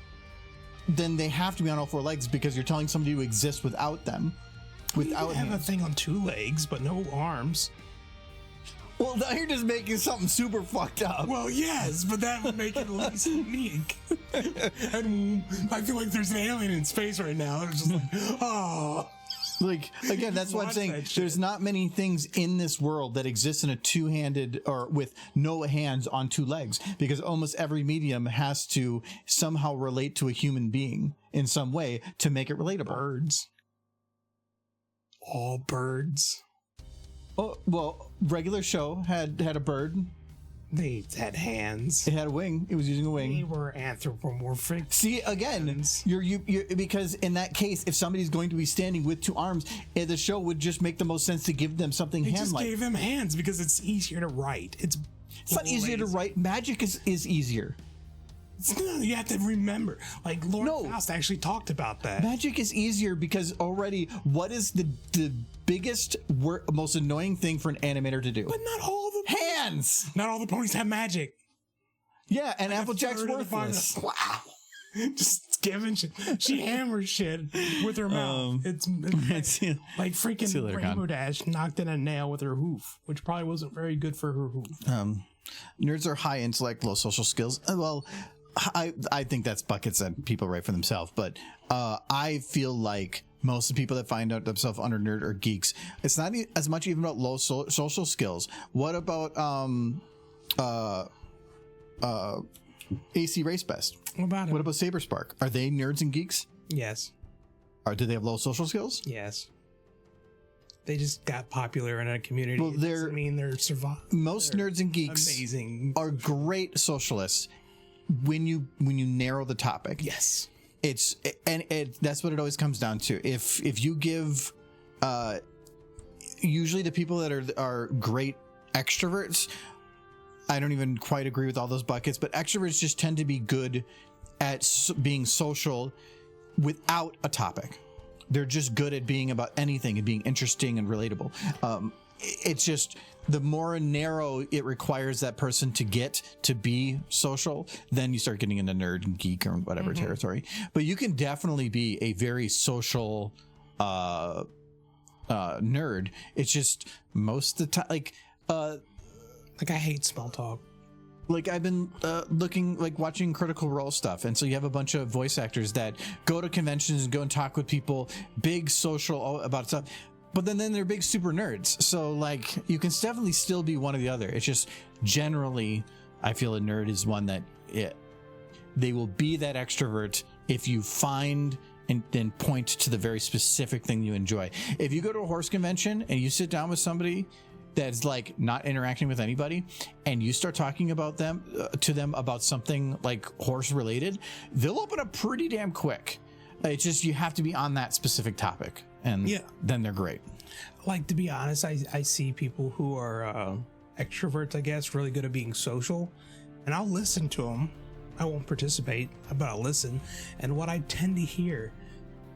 Speaker 2: then they have to be on all four legs because you're telling somebody to exist without them. Without
Speaker 1: you can have a thing on two legs, but no arms.
Speaker 2: Well, now you're just making something super fucked up.
Speaker 1: Well, yes, but that would make it at least unique. And I feel like there's an alien in space right now. It's just like, oh.
Speaker 2: Like, again, that's what I'm saying. There's not many things in this world that exist in a two-handed or with no hands on two legs because almost every medium has to somehow relate to a human being in some way to make it relatable.
Speaker 1: Birds. All birds.
Speaker 2: Oh, well, regular show had a bird.
Speaker 1: They had hands.
Speaker 2: It had a wing. It was using a wing.
Speaker 1: They were anthropomorphic.
Speaker 2: See, again, you're because in that case, if somebody's going to be standing with two arms, the show would just make the most sense to give them something hand-like.
Speaker 1: They just gave them hands because it's easier to write. It's
Speaker 2: not easier to write. Magic is easier.
Speaker 1: You have to remember. Like, Lord Faust actually talked about that.
Speaker 2: Magic is easier because already, what is the biggest, most annoying thing for an animator to do?
Speaker 1: But not all the
Speaker 2: hands.
Speaker 1: Not all the ponies have magic.
Speaker 2: Yeah, and like Applejack's worthless.
Speaker 1: Wow. Just giving shit. She hammers shit with her mouth. It's like freaking Rainbow Dash knocked in a nail with her hoof, which probably wasn't very good for her hoof.
Speaker 2: Nerds are high intellect, low social skills. Well, I think that's buckets that people write for themselves, but I feel like most of the people that find out themselves under nerd are geeks. It's not as much even about low social skills. What about AC Race Best?
Speaker 1: What about it?
Speaker 2: What about Saberspark? Are they nerds and geeks?
Speaker 1: Yes.
Speaker 2: Or do they have low social skills?
Speaker 1: Yes. They just got popular in a community.
Speaker 2: Well,
Speaker 1: Doesn't mean they're surviving.
Speaker 2: Most nerds and geeks are great socialists when you narrow the topic.
Speaker 1: Yes.
Speaker 2: That's what it always comes down to. If you give usually the people that are great extroverts, I don't even quite agree with all those buckets, but extroverts just tend to be good at being social without a topic. They're just good at being about anything and being interesting and relatable. It's just the more narrow it requires that person to get to be social, then you start getting into nerd and geek or whatever territory. But you can definitely be a very social nerd. It's just most of the time, like
Speaker 1: I hate small talk.
Speaker 2: Like I've been watching Critical Role stuff, and so you have a bunch of voice actors that go to conventions and go and talk with people, big social about stuff, but then they're big super nerds. So like you can definitely still be one or the other. It's just generally I feel a nerd is one that they will be that extrovert if you find and then point to the very specific thing you enjoy. If you go to a horse convention and you sit down with somebody that's like not interacting with anybody and you start talking about them to them about something like horse related, they'll open up pretty damn quick. It's just you have to be on that specific topic, and then they're great.
Speaker 1: Like, to be honest, I see people who are extroverts, I guess, really good at being social, and I'll listen to them. I won't participate, but I'll listen. And what I tend to hear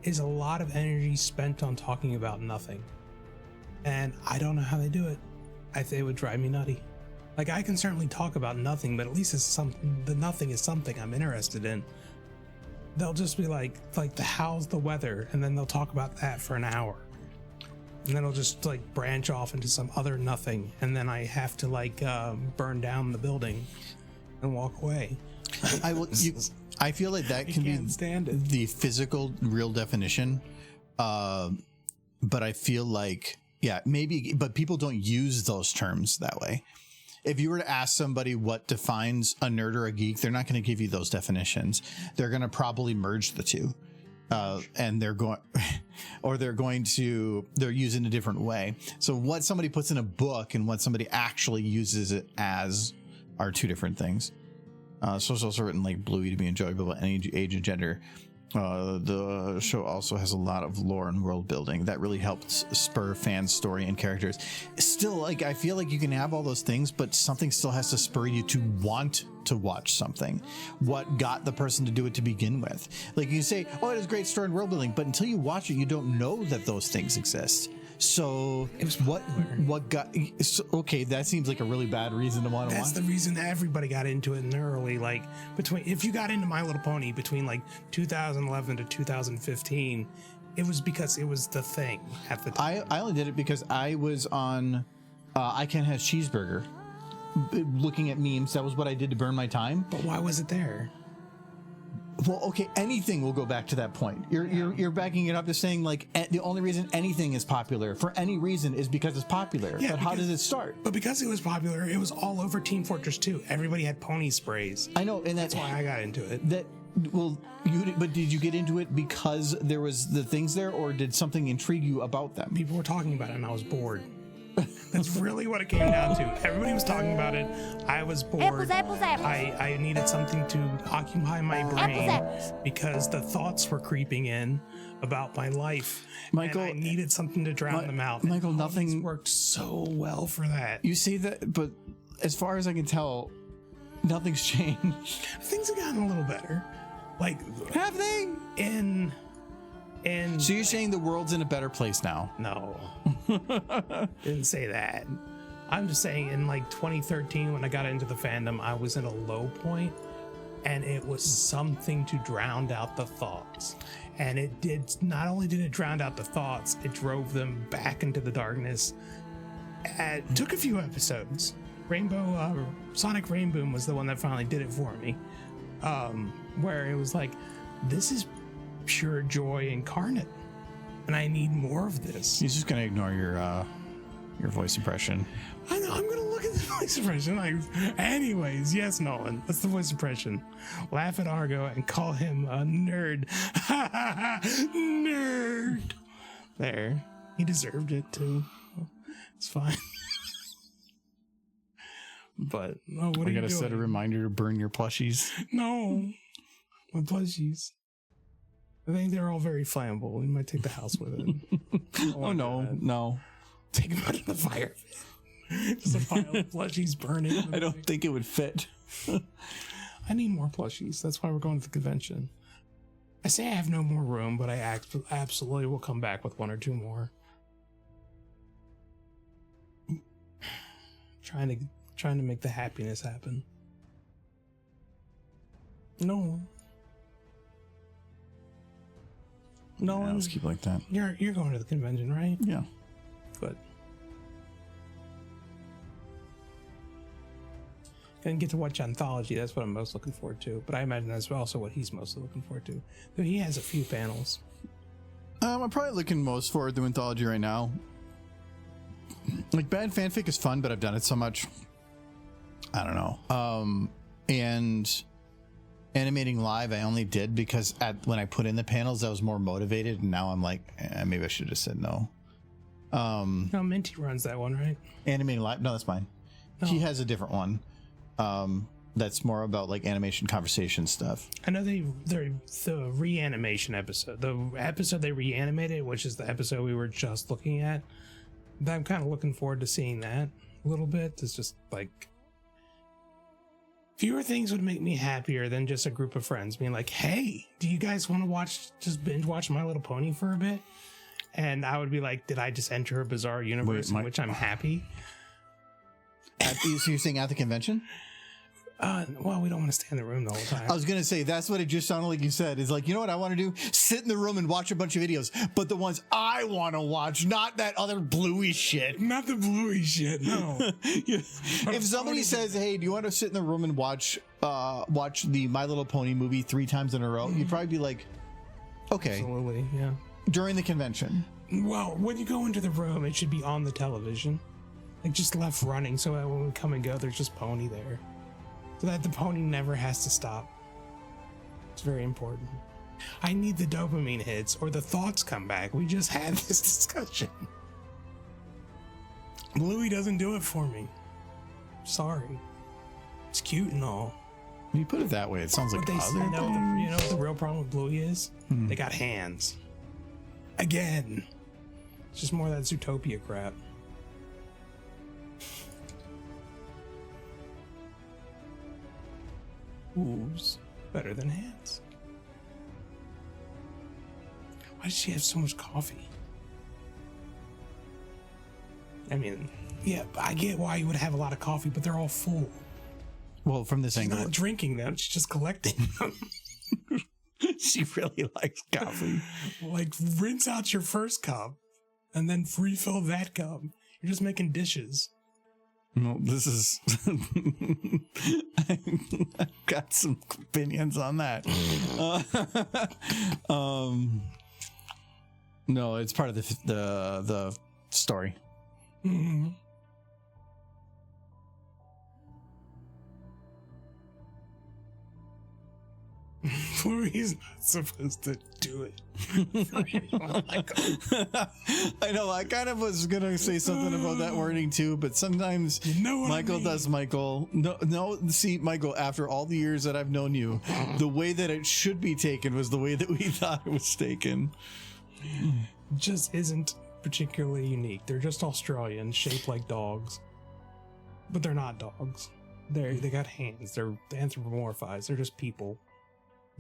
Speaker 1: is a lot of energy spent on talking about nothing. And I don't know how they do it. I think it would drive me nutty. Like, I can certainly talk about nothing, but at least it's something. The nothing is something I'm interested in. They'll just be like how's the weather, and then they'll talk about that for an hour, and then it'll just like branch off into some other nothing, and then I have to burn down the building and walk away.
Speaker 2: I feel like that can be the physical, real definition, but I feel like. Yeah, maybe, but people don't use those terms that way. If you were to ask somebody what defines a nerd or a geek, they're not going to give you those definitions. They're going to probably merge the two, and they're using a different way. So what somebody puts in a book and what somebody actually uses it as are two different things. So it's also written like Bluey to be enjoyable at any age and gender. The show also has a lot of lore and world building that really helps spur fans' story and characters. Still, like, I feel like you can have all those things, but something still has to spur you to want to watch something. What got the person to do it to begin with? Like, you say, oh, it has great story and world building, but until you watch it, you don't know that those things exist. So it was what got okay, that seems like a really bad reason to want to watch.
Speaker 1: That's the reason everybody got into it in the early, like, if you got into My Little Pony between like 2011 to 2015, it was because it was the thing at the time.
Speaker 2: I only did it because I was on I Can't Have Cheeseburger looking at memes. That was what I did to burn my time.
Speaker 1: But why was it there?
Speaker 2: Well, okay, anything will go back to that point. You're backing it up to saying like the only reason anything is popular for any reason is because it's popular. Yeah, but how does it start?
Speaker 1: But because it was popular, it was all over Team Fortress 2. Everybody had pony sprays.
Speaker 2: I know, and that's
Speaker 1: why I got into it.
Speaker 2: But did you get into it because there was the things there, or did something intrigue you about them?
Speaker 1: People were talking about it, and I was bored. That's really what it came down to. Everybody was talking about it. I was bored.
Speaker 3: Apples.
Speaker 1: I needed something to occupy my brain because the thoughts were creeping in about my life. Michael, and I needed something to drown them out.
Speaker 2: Michael, nothing
Speaker 1: worked so well for that.
Speaker 2: You say that, but as far as I can tell, nothing's changed.
Speaker 1: Things have gotten a little better. Like,
Speaker 2: have they? So you're saying the world's in a better place now?
Speaker 1: No. Didn't say that. I'm just saying in like 2013 when I got into the fandom, I was in a low point, and it was something to drown out the thoughts. And it did, not only did it drown out the thoughts, it drove them back into the darkness. It took a few episodes. Sonic Rainboom was the one that finally did it for me. Where it was like, this is pure joy incarnate, and I need more of this.
Speaker 2: He's just gonna ignore your voice impression.
Speaker 1: I'm gonna look at the voice impression. Like, anyways, yes, Nolan, that's the voice impression. Laugh at Argo and call him a nerd. Nerd. There, he deserved it too. It's fine. But no, what are you doing?
Speaker 2: I gotta set a reminder to burn your plushies.
Speaker 1: No, my plushies. I think they're all very flammable. We might take the house with it.
Speaker 2: Oh no.
Speaker 1: Take them out of the fire. Just a pile of plushies burning.
Speaker 2: I don't think it would fit.
Speaker 1: I need more plushies. That's why we're going to the convention. I say I have no more room, but I absolutely will come back with one or two more. Trying to make the happiness happen. No. No,
Speaker 2: yeah, let's keep like that.
Speaker 1: You're going to the convention, right?
Speaker 2: Yeah.
Speaker 1: Good. Gonna get to watch Anthology. That's what I'm most looking forward to. But I imagine that's also what he's mostly looking forward to. Though he has a few panels.
Speaker 2: I'm probably looking most forward to Anthology right now. Like, bad fanfic is fun, but I've done it so much. I don't know. And animating live, I only did because when I put in the panels, I was more motivated, and now I'm like, maybe I should have said no.
Speaker 1: No, Minty runs that one, right?
Speaker 2: Animating live? No, that's mine. No. He has a different one. That's more about like animation conversation stuff.
Speaker 1: I know they're the reanimation episode, the episode they reanimated, which is the episode we were just looking at. I'm kind of looking forward to seeing that a little bit. It's just like fewer things would make me happier than just a group of friends being like, hey, do you guys want to just binge watch My Little Pony for a bit? And I would be like, did I just enter a bizarre universe in which I'm happy?
Speaker 2: So you're saying at the convention?
Speaker 1: Well, we don't want to stay in the room the whole time.
Speaker 2: I was going to say, that's what it just sounded like you said. Is like, you know what I want to do? Sit in the room and watch a bunch of videos. But the ones I want to watch, not that other bluey shit.
Speaker 1: Not the bluey shit, no.
Speaker 2: If somebody says, hey, do you want to sit in the room and watch the My Little Pony movie 3 times in a row? You'd probably be like, okay.
Speaker 1: Absolutely, yeah.
Speaker 2: During the convention.
Speaker 1: Well, when you go into the room, it should be on the television. Like, just left running so that when we come and go, there's just Pony there. So that the pony never has to stop. It's very important. I need the dopamine hits or the thoughts come back. We just had this discussion. Bluey doesn't do it for me. Sorry. It's cute and all.
Speaker 2: When you put it that way, it sounds like
Speaker 1: you know what the real problem with Bluey is? They got hands. Again. It's just more of that Zootopia crap. Hooves better than hands. Why does she have so much coffee? I mean, yeah, I get why you would have a lot of coffee, but they're all full.
Speaker 2: Well, from this angle,
Speaker 1: she's not drinking them; she's just collecting them.
Speaker 2: She really likes coffee.
Speaker 1: Like, rinse out your first cup, and then refill that cup. You're just making dishes.
Speaker 2: No, this is. I've got some opinions on that. No, it's part of the story.
Speaker 1: Mm-hmm. Bluey's not supposed to do it.
Speaker 2: I know, I kind of was gonna say something about that wording too, but sometimes Michael does Michael. No, see, Michael, after all the years that I've known you, the way that it should be taken was the way that we thought it was taken.
Speaker 1: Just isn't particularly unique. They're just Australian, shaped like dogs. But they're not dogs. They got hands. They're anthropomorphized. They're just people.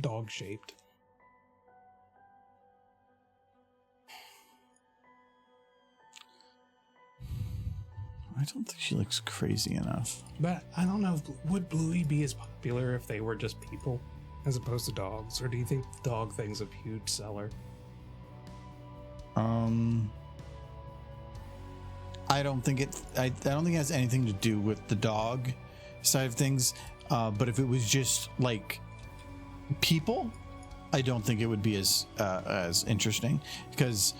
Speaker 1: Dog shaped.
Speaker 2: I don't think she looks crazy enough.
Speaker 1: But I don't know, would Bluey be as popular if they were just people as opposed to dogs? Or do you think the dog thing's a huge seller?
Speaker 2: I don't think it has anything to do with the dog side of things. But if it was just like people, I don't think it would be as interesting, because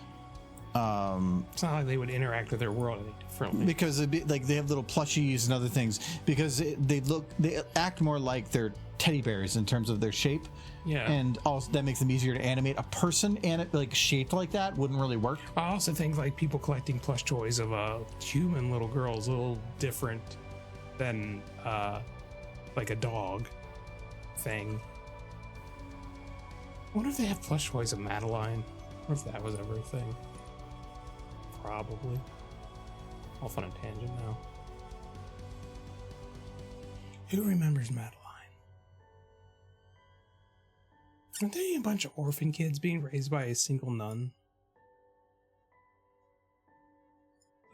Speaker 1: It's not like they would interact with their world any differently.
Speaker 2: Because it'd be, like they have little plushies and other things. Because they act more like they're teddy bears in terms of their shape.
Speaker 1: Yeah.
Speaker 2: And also that makes them easier to animate. A person like shaped like that wouldn't really work.
Speaker 1: I also think like people collecting plush toys of a human little girl is a little different than like a dog thing. I wonder if they have plush toys of Madeline. I wonder if that was ever a thing. Probably. Off on a tangent now. Who remembers Madeline? Aren't they a bunch of orphan kids being raised by a single nun?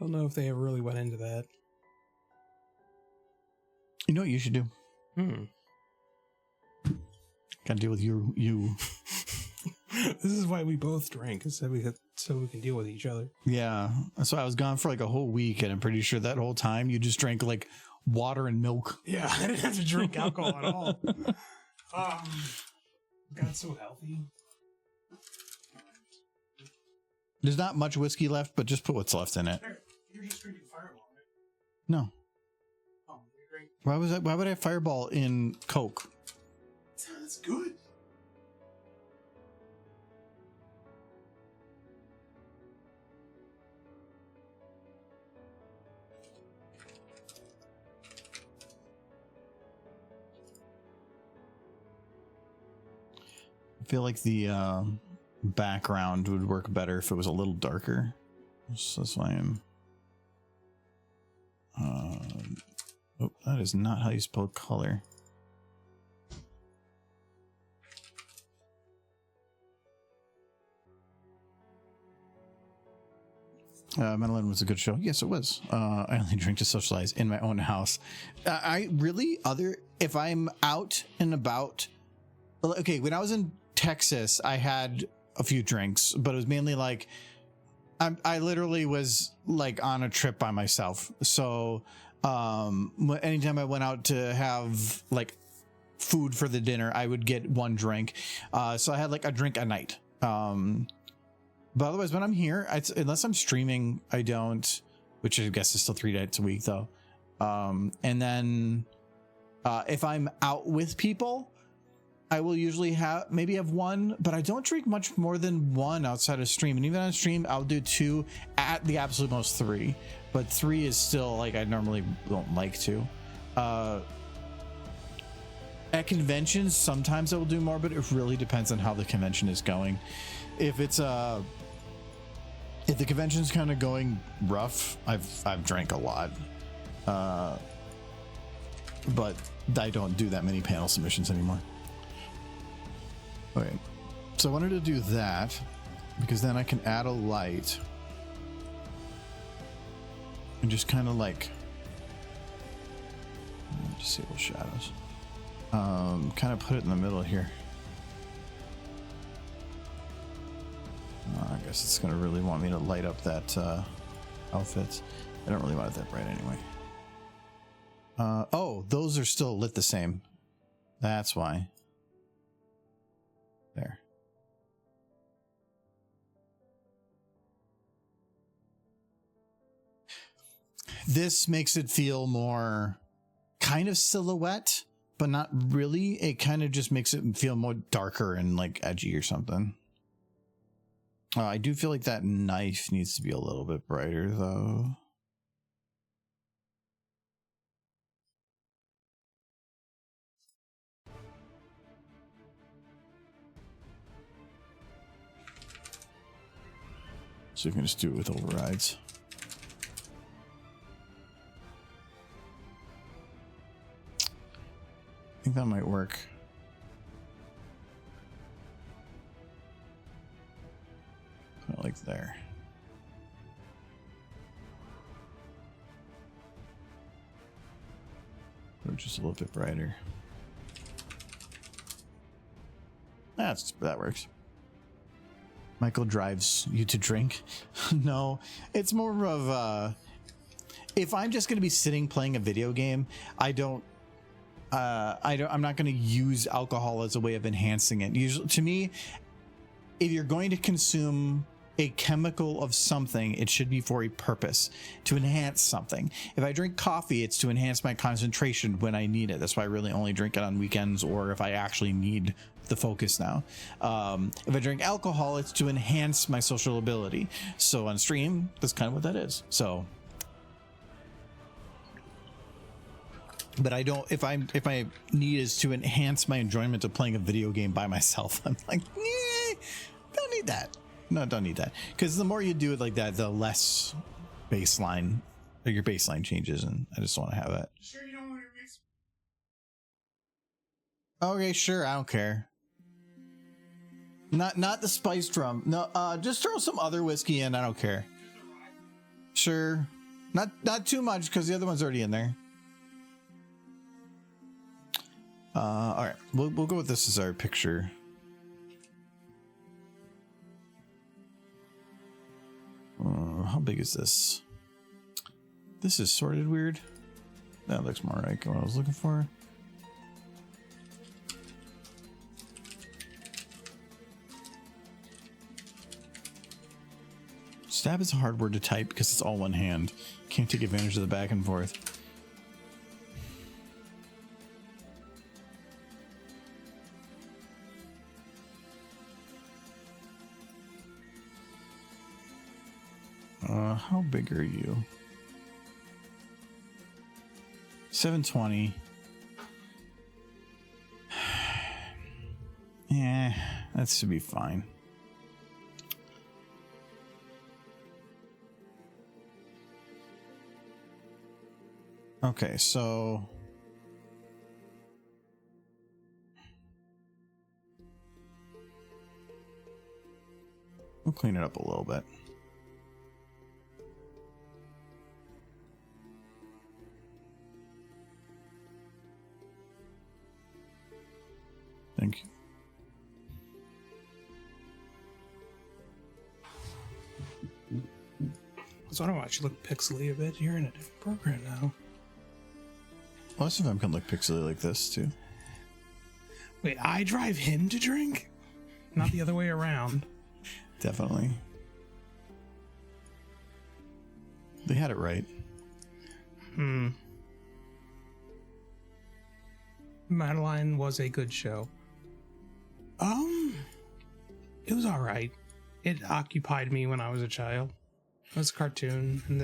Speaker 1: I don't know if they ever really went into that.
Speaker 2: You know what you should do? Gotta deal with you.
Speaker 1: This is why we both drank, so we can deal with each other.
Speaker 2: Yeah. So I was gone for like a whole week, and I'm pretty sure that whole time you just drank like water and milk.
Speaker 1: Yeah, I didn't have to drink alcohol at all. Got so healthy.
Speaker 2: There's not much whiskey left, but just put what's left in it.
Speaker 1: You're just drinking Fireball, right?
Speaker 2: No.
Speaker 1: Oh, you're drinking.
Speaker 2: Why would I have Fireball in Coke?
Speaker 1: That's good.
Speaker 2: I feel like the background would work better if it was a little darker. So that's why I'm... oh, that is not how you spell color. Madeline was a good show. Yes, it was. I only drink to socialize in my own house. I really if I'm out and about. Okay, when I was in Texas, I had a few drinks, but it was mainly like I literally was like on a trip by myself. So anytime I went out to have like food for the dinner, I would get one drink. So I had like a drink a night. But otherwise, when I'm here, unless I'm streaming, I don't, which I guess is still 3 nights a week though. And then if I'm out with people, I will usually maybe have one, but I don't drink much more than one outside of stream. And even on stream, I'll do 2, at the absolute most 3. But 3 is still like I normally don't like to. At conventions, sometimes I will do more, but it really depends on how the convention is going. If the convention's kind of going rough, I've drank a lot. But I don't do that many panel submissions anymore. Okay, so I wanted to do that because then I can add a light and just kind of like disable shadows. Kind of put it in the middle here. I guess it's gonna really want me to light up that outfit. I don't really want it that bright anyway. Oh, those are still lit the same. That's why. There. This makes it feel more kind of silhouette, but not really. It kind of just makes it feel more darker and like edgy or something. I do feel like that knife needs to be a little bit brighter though. So we can just do it with overrides. I think that might work. Kind of like there. Or just a little bit brighter. That works. Michael drives you to drink. No, it's more of if I'm just going to be sitting playing a video game, I'm not going to use alcohol as a way of enhancing it. Usually, to me, if you're going to consume a chemical of something, it should be for a purpose, to enhance something. If I drink coffee, it's to enhance my concentration when I need it. That's why I really only drink it on weekends or if I actually need the focus now. If I drink alcohol, it's to enhance my social ability. So on stream, that's kind of what that is. So, but I don't, if my need is to enhance my enjoyment of playing a video game by myself, I'm like, don't need that. No, don't need that. Because the more you do it like that, the less baseline, or your baseline changes, and I just want to have that.
Speaker 1: Sure, you don't want to mix.
Speaker 2: Okay, sure, I don't care. Not the spiced rum. No, just throw some other whiskey in. I don't care. Sure, not too much because the other one's already in there. All right, we'll go with this as our picture. How big is this? This is sorted weird. That looks more like what I was looking for. Stab is a hard word to type because it's all one hand. Can't take advantage of the back and forth. How big are you? 720. Yeah, that should be fine. Okay, so we'll clean it up a little bit. Thank you.
Speaker 1: I was wondering why you look pixely a bit. You're in a different program now.
Speaker 2: Most of them can look pixely like this too.
Speaker 1: Wait, I drive him to drink? Not the other way around.
Speaker 2: Definitely. They had it right.
Speaker 1: Madeline was a good show. It was alright. It occupied me when I was a child. It was a cartoon, and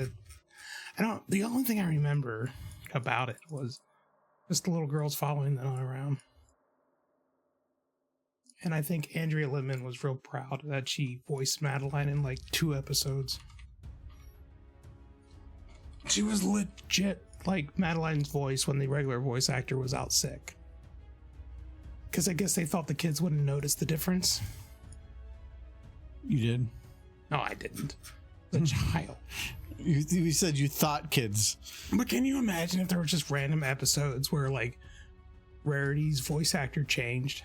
Speaker 1: the only thing I remember about it was just the little girls following them around. And I think Andrea Littman was real proud that she voiced Madeline in like 2 episodes. She was legit like Madeline's voice when the regular voice actor was out sick. Because I guess they thought the kids wouldn't notice the difference.
Speaker 2: You did?
Speaker 1: No, I didn't. The child.
Speaker 2: You said you thought kids.
Speaker 1: But can you imagine if there were just random episodes where like Rarity's voice actor changed?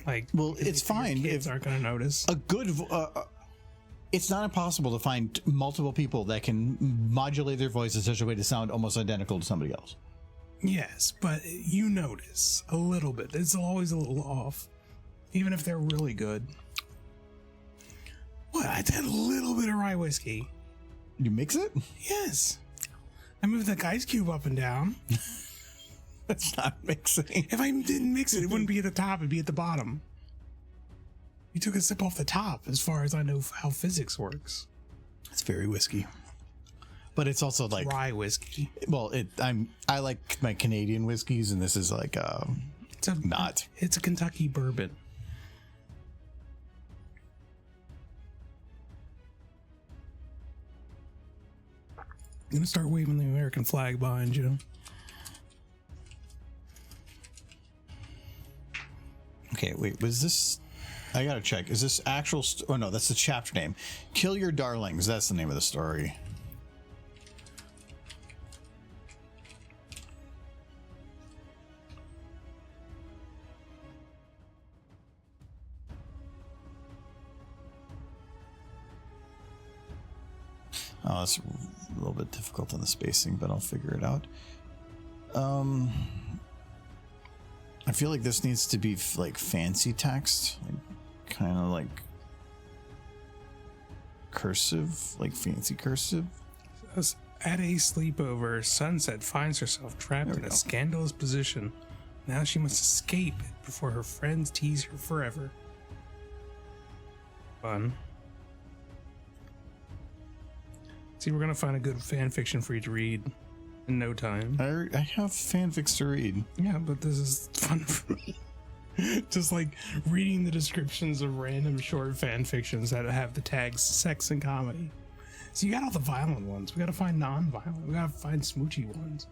Speaker 1: Like,
Speaker 2: well, it's fine.
Speaker 1: Kids aren't going to notice.
Speaker 2: A good. It's not impossible to find multiple people that can modulate their voice in such a way to sound almost identical to somebody else.
Speaker 1: Yes, but you notice a little bit. It's always a little off, even if they're really good. What? I did a little bit of rye whiskey.
Speaker 2: You mix it?
Speaker 1: Yes. I moved the ice cube up and down.
Speaker 2: That's not mixing.
Speaker 1: If I didn't mix it, it wouldn't be at the top, it'd be at the bottom. You took a sip off the top, as far as I know how physics works.
Speaker 2: It's very whiskey. But it's also like
Speaker 1: rye whiskey.
Speaker 2: Well, I like my Canadian whiskeys, and this is like
Speaker 1: It's a Kentucky bourbon. I'm gonna start waving the American flag behind you.
Speaker 2: Okay, wait, was this... I gotta check. Is this actual... Oh, no, that's the chapter name. Kill Your Darlings. That's the name of the story. Oh, that's a little bit difficult on the spacing, but I'll figure it out. I feel like this needs to be like fancy text, like, kind of like cursive, like fancy cursive.
Speaker 1: At a sleepover, Sunset finds herself trapped in a scandalous position. Now she must escape before her friends tease her forever. Fun. See, we're gonna find a good fan fiction for you to read in no time.
Speaker 2: I have fanfics to read.
Speaker 1: Yeah, but this is fun for me. Just like reading the descriptions of random short fan fictions that have the tags sex and comedy. So you got all the violent ones. We gotta find non-violent. We gotta find smoochy ones.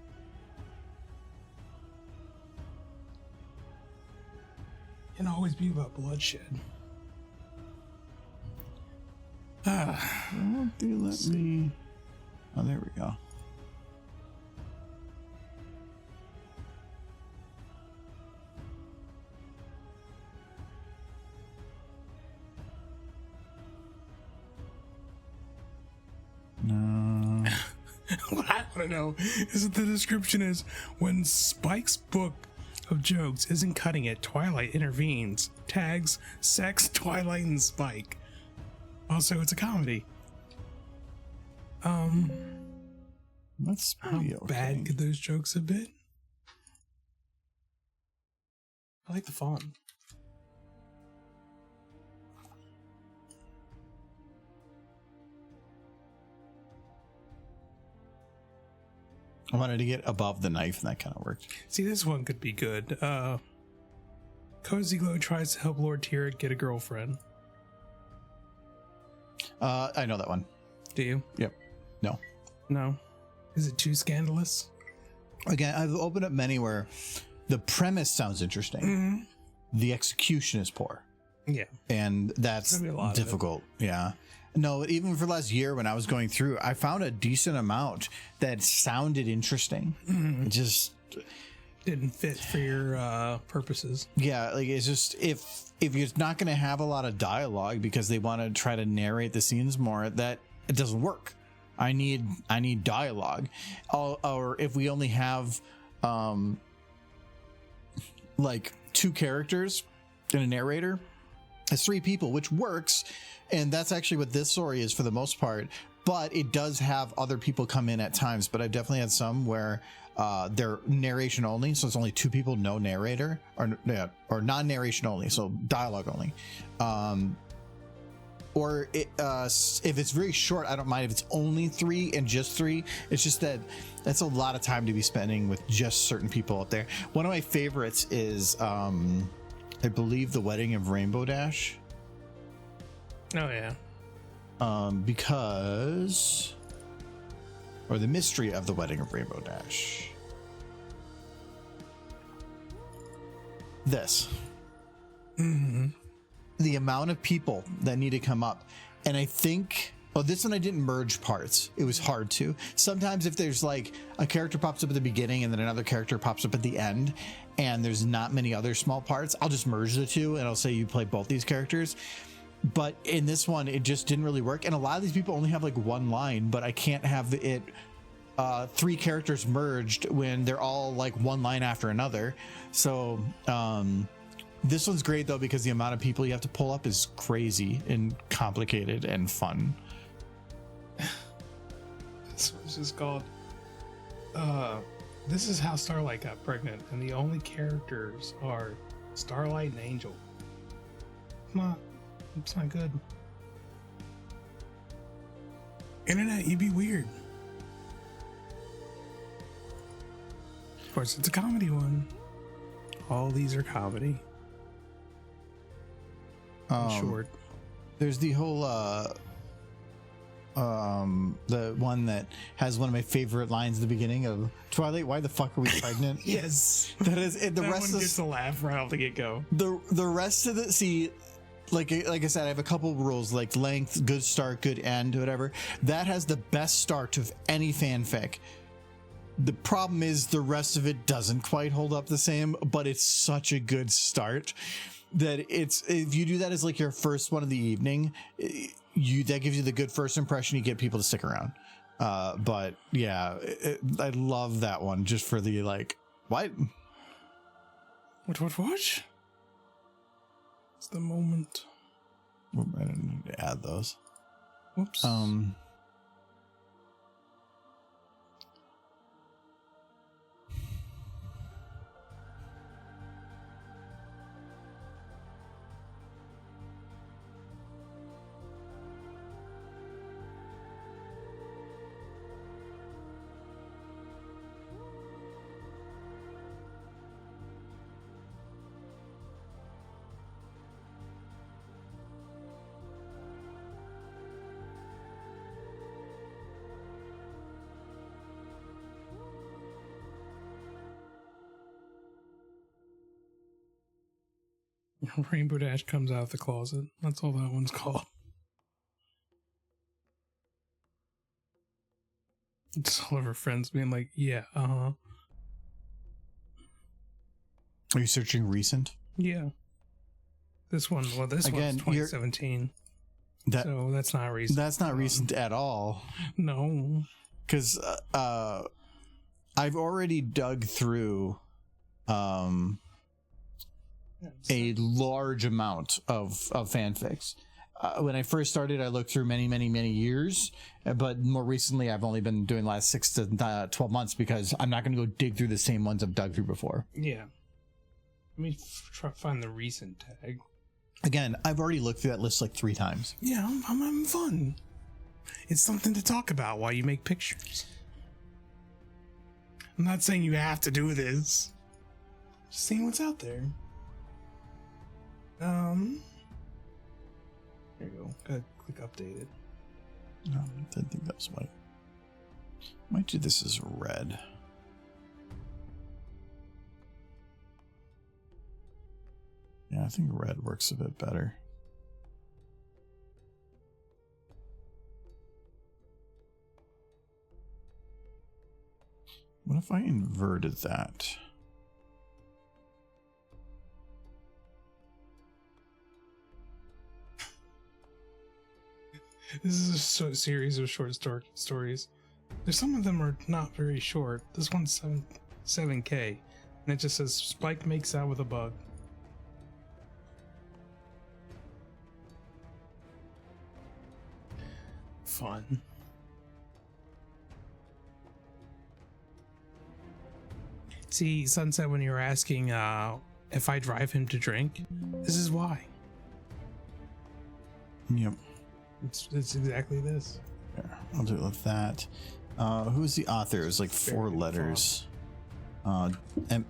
Speaker 1: Can always be about bloodshed.
Speaker 2: Won't they let me? Oh, there we go. No.
Speaker 1: What I want to know is that the description is when Spike's book of jokes isn't cutting it, Twilight intervenes. Tags sex, Twilight, and Spike. Also, it's a comedy.
Speaker 2: That's
Speaker 1: How
Speaker 2: pretty okay.
Speaker 1: bad could those jokes have been? I like the font.
Speaker 2: I wanted to get above the knife, and that kind of worked.
Speaker 1: See, this one could be good. Cozy Glow tries to help Lord Tyrant get a girlfriend.
Speaker 2: I know that one.
Speaker 1: Do you?
Speaker 2: Yep. No.
Speaker 1: No. Is it too scandalous?
Speaker 2: Again, I've opened up many where the premise sounds interesting.
Speaker 1: Mm-hmm.
Speaker 2: The execution is poor.
Speaker 1: Yeah.
Speaker 2: And that's difficult. Yeah. No, even for the last year when I was going through, I found a decent amount that sounded interesting.
Speaker 1: Mm-hmm.
Speaker 2: It just
Speaker 1: didn't fit for your purposes.
Speaker 2: Yeah, like it's just if you're not going to have a lot of dialogue because they want to try to narrate the scenes more, that it doesn't work. I need dialogue. Or if we only have like two characters and a narrator, it's three people, which works. And that's actually what this story is for the most part, but it does have other people come in at times. But I've definitely had some where they're narration only, so it's only two people, no narrator, or non-narration only, so dialogue only. Or if it's very short, I don't mind if it's only three and just three. It's just that that's a lot of time to be spending with just certain people out there. One of my favorites is I believe The Wedding of Rainbow Dash.
Speaker 1: Oh yeah.
Speaker 2: Because, or The Mystery of the Wedding of Rainbow Dash. This.
Speaker 1: Mm-hmm.
Speaker 2: The amount of people that need to come up. And I think, this one I didn't merge parts. It was hard to. Sometimes if there's like a character pops up at the beginning and then another character pops up at the end and there's not many other small parts, I'll just merge the two and I'll say you play both these characters. But in this one, it just didn't really work. And a lot of these people only have like one line, but I can't have it three characters merged when they're all like one line after another. So this one's great though, because the amount of people you have to pull up is crazy and complicated and fun.
Speaker 1: This one's just called This Is How Starlight Got Pregnant, and the only characters are Starlight and Angel. It's not good. Internet, you'd be weird. Of course, it's a comedy one. All these are comedy. Short.
Speaker 2: There's the whole the one that has one of my favorite lines at the beginning of Twilight. Why the fuck are we pregnant?
Speaker 1: Yes,
Speaker 2: that is it. The
Speaker 1: that
Speaker 2: rest
Speaker 1: one
Speaker 2: of
Speaker 1: gets a laugh right off the get go.
Speaker 2: The rest of the like I said, I have a couple rules like length, good start, good end, whatever. That has the best start of any fanfic. The problem is the rest of it doesn't quite hold up the same, but it's such a good start that if you do that as like your first one of the evening, that gives you the good first impression. You get people to stick around. But yeah, I love that one just for the like what?
Speaker 1: It's the moment.
Speaker 2: I don't need to add those.
Speaker 1: Whoops. Rainbow Dash comes out of the closet. That's all that one's called. It's all of her friends being like, yeah,
Speaker 2: Are you searching recent?
Speaker 1: yeah. This one, well, this
Speaker 2: Again,
Speaker 1: one's 2017. So that's not recent.
Speaker 2: That's not recent at all.
Speaker 1: No.
Speaker 2: Because I've already dug through a large amount of fanfics. When I first started, I looked through many, many, many years, but more recently, I've only been doing the last 6 to 12 months because I'm not going to go dig through the same ones I've dug through before.
Speaker 1: Yeah. Let me try to find the recent tag.
Speaker 2: Again, I've already looked through that list like 3 times.
Speaker 1: Yeah, I'm having fun. It's something to talk about while you make pictures. I'm not saying you have to do this. Just seeing what's out there. There you go. Gotta click updated.
Speaker 2: No, I didn't think that was white. Might do this as red. Yeah, I think red works a bit better. What if I inverted that?
Speaker 1: This is a series of short stories. There's some of them are not very short. This one's 7K, and it just says Spike makes out with a bug. Fun. See, Sunset, when you were asking if I drive him to drink, this is why.
Speaker 2: Yep.
Speaker 1: It's exactly this.
Speaker 2: Here, I'll do it with that. Who's the author? It was like 4 letters.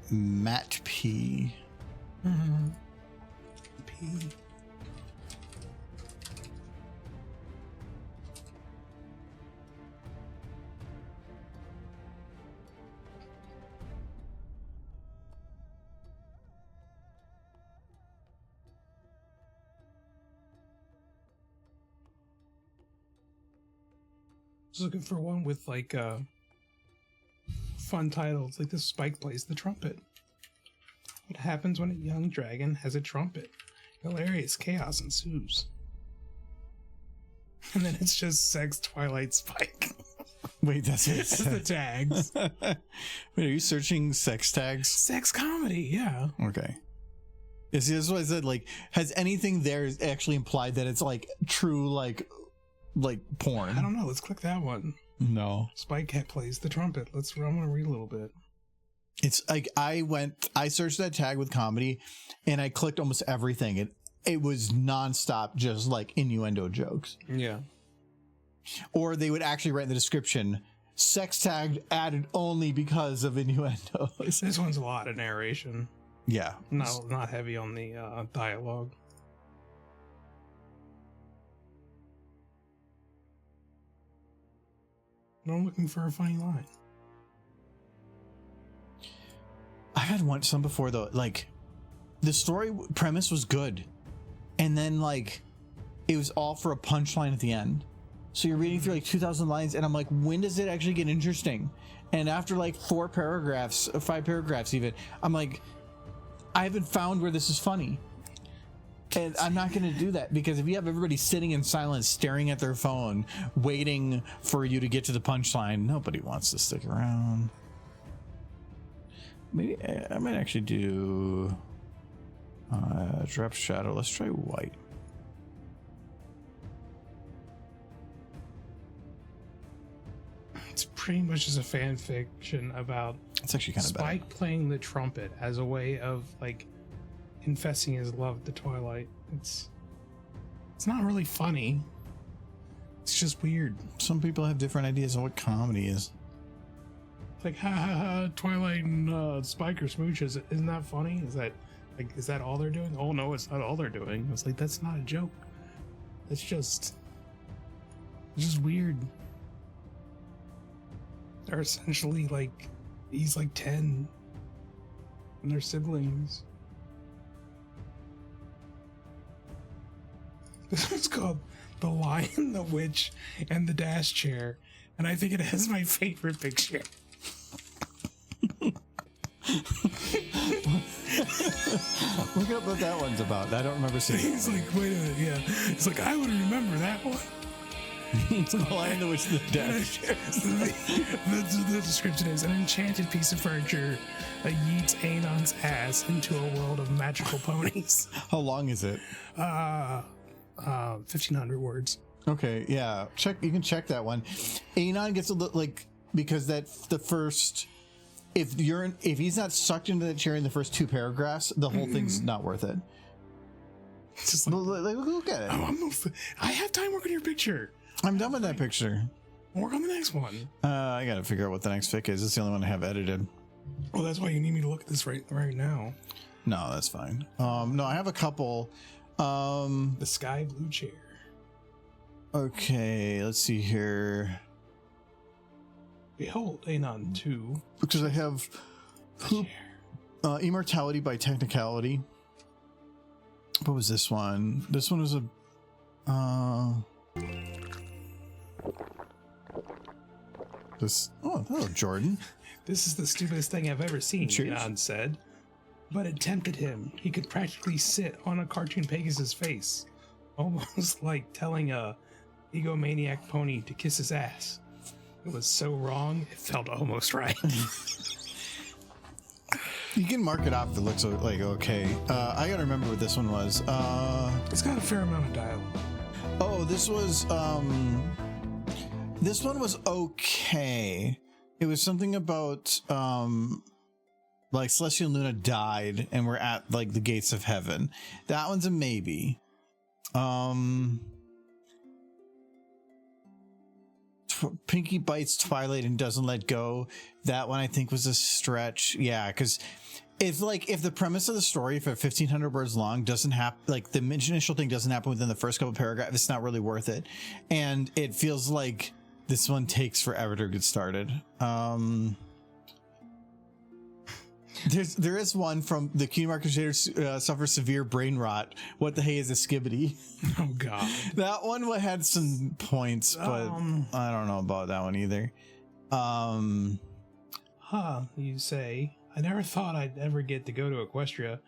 Speaker 2: Matt P.
Speaker 1: Mm-hmm. P. Just looking for one with like fun titles, like this Spike plays the trumpet. What happens when a young dragon has a trumpet? Hilarious chaos ensues. And then it's just sex Twilight Spike.
Speaker 2: Wait, that's it.
Speaker 1: That's the tags.
Speaker 2: Wait, are you searching sex tags?
Speaker 1: Sex comedy, yeah.
Speaker 2: Okay. Yeah, see, that's what I said. Like, has anything there actually implied that it's like true, like porn?
Speaker 1: I don't know. Let's click that one.
Speaker 2: No.
Speaker 1: Spike Cat plays the trumpet. I'm gonna read a little bit.
Speaker 2: It's like I searched that tag with comedy, and I clicked almost everything. It was nonstop, just like innuendo jokes.
Speaker 1: Yeah.
Speaker 2: Or they would actually write in the description, sex tag added only because of innuendos.
Speaker 1: This one's a lot of narration.
Speaker 2: Yeah.
Speaker 1: Not heavy on the dialogue. No, I'm looking for a funny line.
Speaker 2: I've had some before though. Like, the story premise was good, and then like it was all for a punchline at the end. So you're reading through like 2,000 lines, and I'm like, when does it actually get interesting? And after like 5 paragraphs even, I'm like, I haven't found where this is funny. And I'm not going to do that, because if you have everybody sitting in silence, staring at their phone, waiting for you to get to the punchline, nobody wants to stick around. Maybe I might actually do drop shadow. Let's try white.
Speaker 1: pretty much just a fan fiction about
Speaker 2: It's actually kind of bad.
Speaker 1: Spike playing the trumpet as a way of like confessing his love to Twilight. It's not really funny. It's just weird.
Speaker 2: Some people have different ideas on what comedy is.
Speaker 1: It's like, ha ha ha, Twilight and Spike are smooches. Isn't that funny? Is that all they're doing? Oh no, it's not all they're doing. It's like, that's not a joke. It's just weird. They're essentially like, he's like 10 and they're siblings. This one's called The Lion, the Witch, and the Dash Chair, and I think it has my favorite picture.
Speaker 2: Look up what that one's about. I don't remember seeing it.
Speaker 1: He's like, wait a minute, yeah. He's like, I would remember that one.
Speaker 2: The Lion, the Witch, and the Dash Chair.
Speaker 1: The description is an enchanted piece of furniture that yeets Anon's ass into a world of magical ponies.
Speaker 2: How long is it?
Speaker 1: 1,500 words.
Speaker 2: Okay, yeah. You can check that one. Anon gets a little like, because that's the first. If he's not sucked into that chair in the first 2 paragraphs, the whole thing's not worth it.
Speaker 1: It's just like,
Speaker 2: Look at it.
Speaker 1: I have time working on your picture.
Speaker 2: I'm done with that picture.
Speaker 1: Work on the next one.
Speaker 2: I gotta figure out what the next fic is. It's the only one I have edited.
Speaker 1: Well, that's why you need me to look at this right now.
Speaker 2: No, that's fine. No, I have a couple.
Speaker 1: The sky blue chair.
Speaker 2: Okay, let's see here.
Speaker 1: Behold, Anon 2.
Speaker 2: Because I have Immortality by Technicality. What was this one? This one was a hello, Jordan.
Speaker 1: This is the stupidest thing I've ever seen, Anon said. But it tempted him. He could practically sit on a cartoon Pegasus face. Almost like telling a egomaniac pony to kiss his ass. It was so wrong, it felt almost right.
Speaker 2: You can mark it off if it looks like okay. I gotta remember what this one was.
Speaker 1: It's got a fair amount of dialogue.
Speaker 2: Oh, this one was okay. It was something about like Celestial Luna died and we're at like the gates of heaven. That one's a maybe. Pinky bites Twilight and doesn't let go. That one I think was a stretch. Yeah, because if the premise of the story, if 1,500 words long, doesn't happen, like the initial thing doesn't happen within the first couple paragraphs, it's not really worth it. And it feels like this one takes forever to get started. There is one from the Cutie Mark Crusader suffers severe brain rot. What the hey is a skibbity?
Speaker 1: Oh god.
Speaker 2: That one had some points, but I don't know about that one either.
Speaker 1: You say. I never thought I'd ever get to go to Equestria.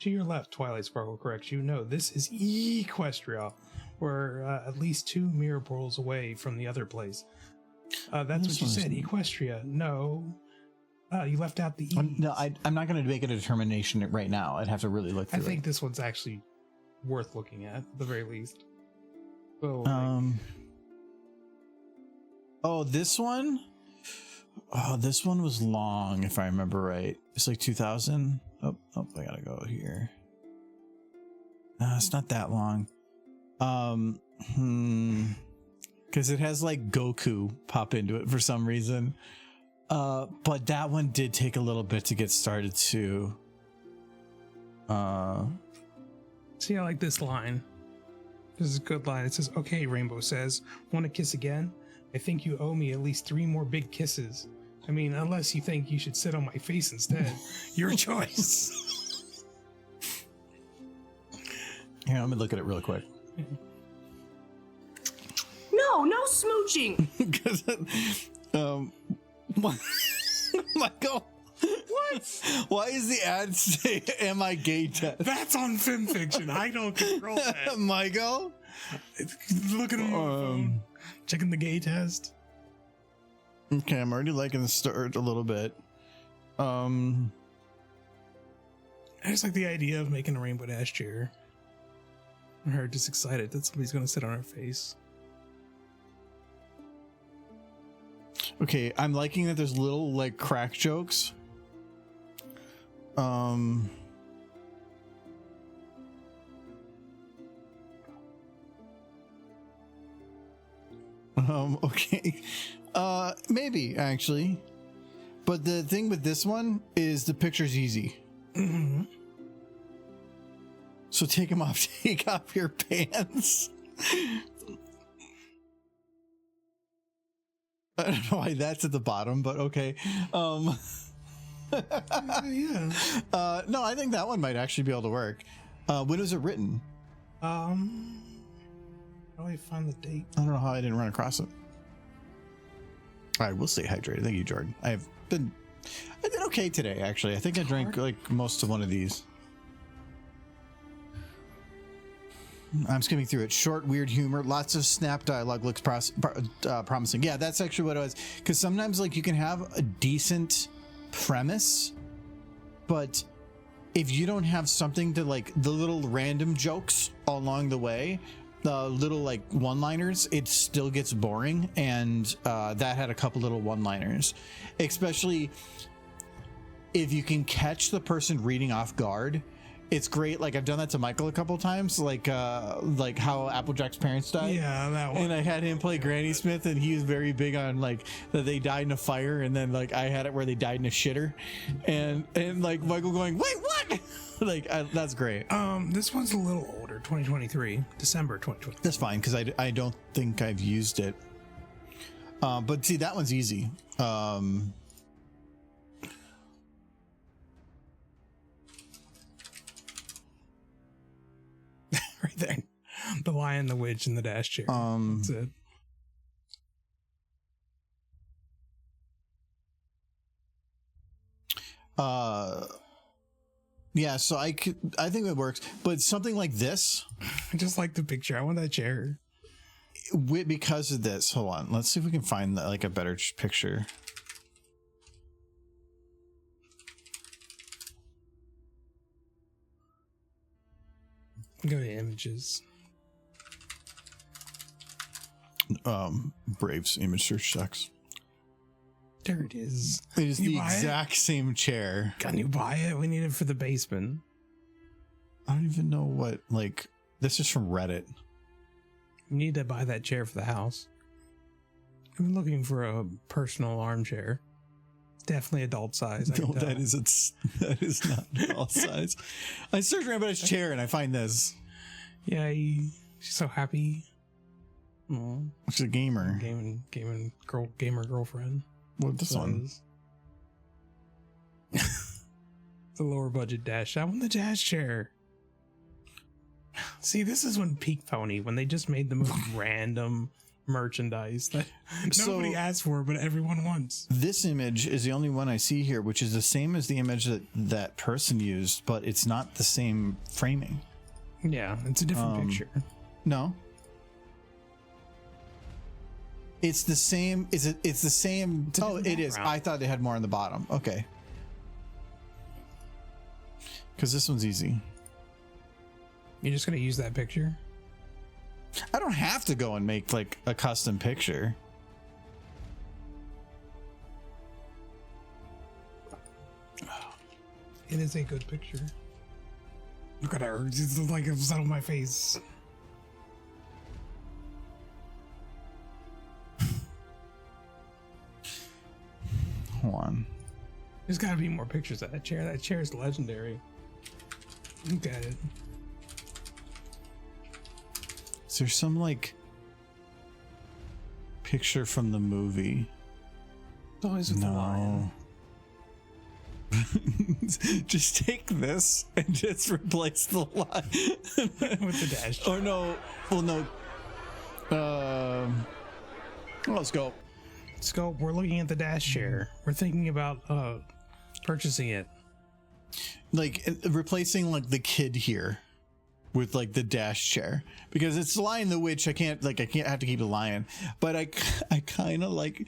Speaker 1: To your left, Twilight Sparkle corrects you. No, this is Equestria. We're at least 2 mirror portals away from the other place. That's what you said, Equestria. No. You left out the E.
Speaker 2: No, I'm not going to make a determination right now. I'd have to really look through it.
Speaker 1: I think this one's actually worth looking at the very least. So,
Speaker 2: this one? Oh, this one was long, if I remember right. It's like 2,000. Oh, I gotta go here. It's not that long. Because it has like Goku pop into it for some reason. But that one did take a little bit to get started too.
Speaker 1: See, I like this line. This is a good line. It says, okay, Rainbow says, want to kiss again? I think you owe me at least 3 more big kisses. I mean, unless you think you should sit on my face instead. Your choice.
Speaker 2: Here, let me look at it real quick.
Speaker 3: No smooching.
Speaker 2: Michael, what? Why is the ad say "Am I gay?" test?
Speaker 1: That's on Fanfiction. I don't control that.
Speaker 2: Michael,
Speaker 1: looking at my phone, checking the gay test.
Speaker 2: Okay, I'm already liking the start a little bit. I
Speaker 1: just like the idea of making a rainbow dash chair. Her just excited that somebody's gonna sit on her face.
Speaker 2: Okay, I'm liking that there's little like crack jokes. Okay. Maybe actually. But the thing with this one is the picture's easy.
Speaker 1: Mm-hmm.
Speaker 2: So take them off. Take off your pants. I don't know why that's at the bottom, but okay.
Speaker 1: Yeah.
Speaker 2: No, I think that one might actually be able to work. When was it written?
Speaker 1: How do I find the date?
Speaker 2: I don't know how I didn't run across it. All right, we'll stay hydrated. Thank you, Jordan. I did okay today, actually. I think I drank like most of one of these. I'm skimming through it. Short, weird humor, lots of snap dialogue, looks promising. Yeah, that's actually what it was. Because sometimes like you can have a decent premise, but if you don't have something to like the little random jokes along the way, the little like one-liners, it still gets boring. And that had a couple little one-liners, especially if you can catch the person reading off guard. It's great. Like I've done that to Michael a couple times, like how Applejack's parents died.
Speaker 1: Yeah, that one.
Speaker 2: And I had him play Granny Smith, and he was very big on like that they died in a fire, and then like I had it where they died in a shitter, and like Michael going, "Wait, what?" Like that's great.
Speaker 1: This one's a little older, 2023, December 2023.
Speaker 2: That's fine because I don't think I've used it. But see, that one's easy.
Speaker 1: Right there, the Lion, the Witch, and the Dash Chair. That's it.
Speaker 2: Yeah, so I think it works, but something like this,
Speaker 1: I just like the picture. I want that chair.
Speaker 2: because of this. Hold on, let's see if we can find like a better picture.
Speaker 1: Go to images.
Speaker 2: Brave's image search sucks.
Speaker 1: There it is.
Speaker 2: It is
Speaker 1: You
Speaker 2: the
Speaker 1: buy it?
Speaker 2: exact same chair.
Speaker 1: Can you buy it? We need it for the basement.
Speaker 2: I don't even know what, like, this is from Reddit.
Speaker 1: You need to buy that chair for the house. I'm looking for a personal armchair. Definitely adult size. I
Speaker 2: No,
Speaker 1: can tell.
Speaker 2: that is not adult size. I searched around about his chair and I find this.
Speaker 1: Yeah, she's so happy. Aww.
Speaker 2: Which is a gamer.
Speaker 1: Gamer girlfriend.
Speaker 2: What this one?
Speaker 1: The lower budget dash. I want the dash chair. See, this is when peak pony, when they just made the most random merchandise that nobody asked for, but everyone wants.
Speaker 2: This image is the only one I see here, which is the same as the image that person used, but it's not the same framing.
Speaker 1: Yeah, it's a different picture.
Speaker 2: No. It's the same. Is it? It's the same. Oh, it is. I thought they had more on the bottom. Okay. Because this one's easy.
Speaker 1: You're just going to use that picture?
Speaker 2: I don't have to go and make like a custom picture.
Speaker 1: It is a good picture. Look at her. It's like it's on my face.
Speaker 2: Hold on.
Speaker 1: There's got to be more pictures of that chair. That chair is legendary. Look at it.
Speaker 2: Is there some like picture from the movie?
Speaker 1: It's always with the lion.
Speaker 2: Just take this and just replace the line
Speaker 1: With the dash chair.
Speaker 2: Oh no! Well, no. Let's go.
Speaker 1: Scope, we're looking at the dash chair. We're thinking about purchasing it.
Speaker 2: Like replacing like the kid here with like the dash chair, because it's Lion the Witch. I can't have to keep the lion, but I kind of like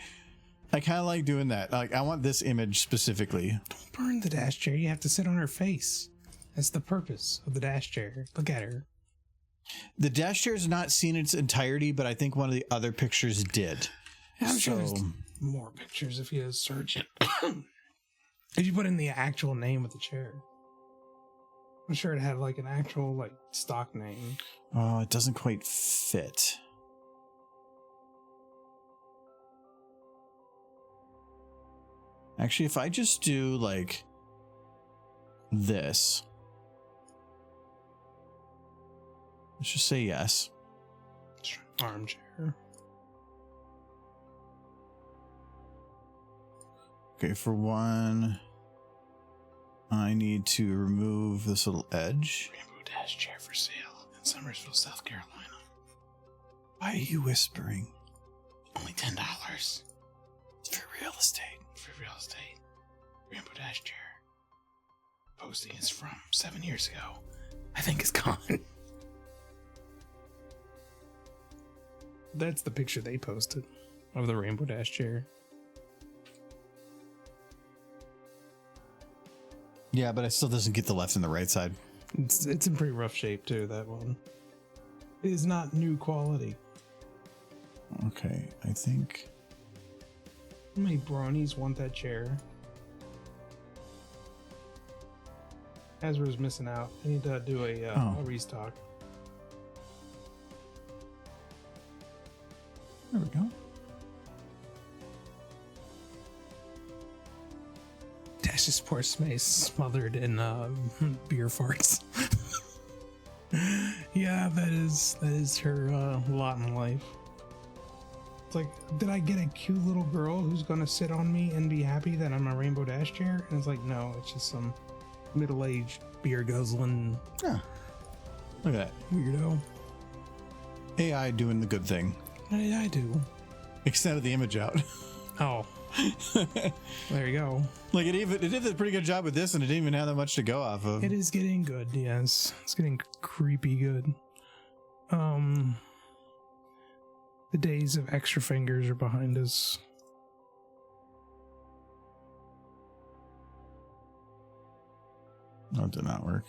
Speaker 2: doing that. Like I want this image specifically.
Speaker 1: Don't burn the dash chair. You have to sit on her face. That's the purpose of the dash chair. Look at her.
Speaker 2: The dash chair is not seen in its entirety, but I think one of the other pictures did.
Speaker 1: I'm sure more pictures if you search it. If you put in the actual name of the chair. I'm sure it had like an actual like stock name.
Speaker 2: Oh, it doesn't quite fit. Actually, if I just do like this, let's just say yes.
Speaker 1: Armchair.
Speaker 2: Okay, for one, I need to remove this little edge.
Speaker 1: Rainbow Dash chair for sale in Summersville, South Carolina.
Speaker 2: Why are you whispering?
Speaker 1: Only $10
Speaker 2: It's for real estate.
Speaker 1: for real estate. Rainbow Dash chair. Posting is from 7 years ago. I think it's gone. That's the picture they posted of the Rainbow Dash chair.
Speaker 2: Yeah, but it still doesn't get the left and the right side.
Speaker 1: It's in pretty rough shape too, that one. It is not new quality.
Speaker 2: Okay, I think...
Speaker 1: How many bronies want that chair? Hasbro's missing out. I need to do a restock.
Speaker 2: There we go.
Speaker 1: Dash's poor Smace smothered in beer farts. Yeah, that is her lot in life. It's like, did I get a cute little girl who's gonna sit on me and be happy that I'm a Rainbow Dash chair? And it's like, no, it's just some middle-aged beer guzzling
Speaker 2: Yeah. Look at that.
Speaker 1: weirdo.
Speaker 2: AI doing the good thing.
Speaker 1: What did I do?
Speaker 2: Extended the image out.
Speaker 1: Oh, there you go.
Speaker 2: Like it did a pretty good job with this, and it didn't even have that much to go off of.
Speaker 1: It is getting good, yes. It's getting creepy good. The days of extra fingers are behind us.
Speaker 2: No, it did not work.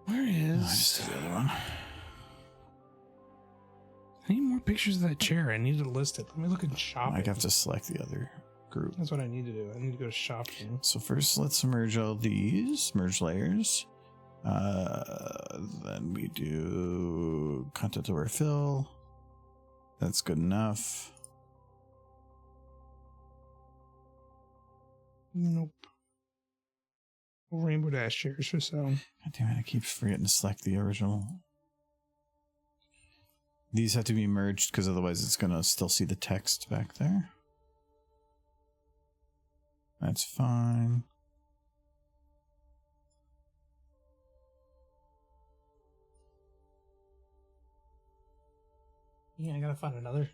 Speaker 1: Where
Speaker 2: I
Speaker 1: is...
Speaker 2: just did the other one.
Speaker 1: I need more pictures of that chair. I need to list it. Let me look at shopping.
Speaker 2: I have to select the other group.
Speaker 1: That's what I need to do. I need to go to shopping.
Speaker 2: So first, let's merge all these, merge layers. Then we do content over fill. That's good enough.
Speaker 1: Nope. Rainbow Dash chairs for sale.
Speaker 2: God damn it, I keep forgetting to select the original. These have to be merged because otherwise it's going to still see the text back there. That's fine.
Speaker 1: Yeah, I gotta find another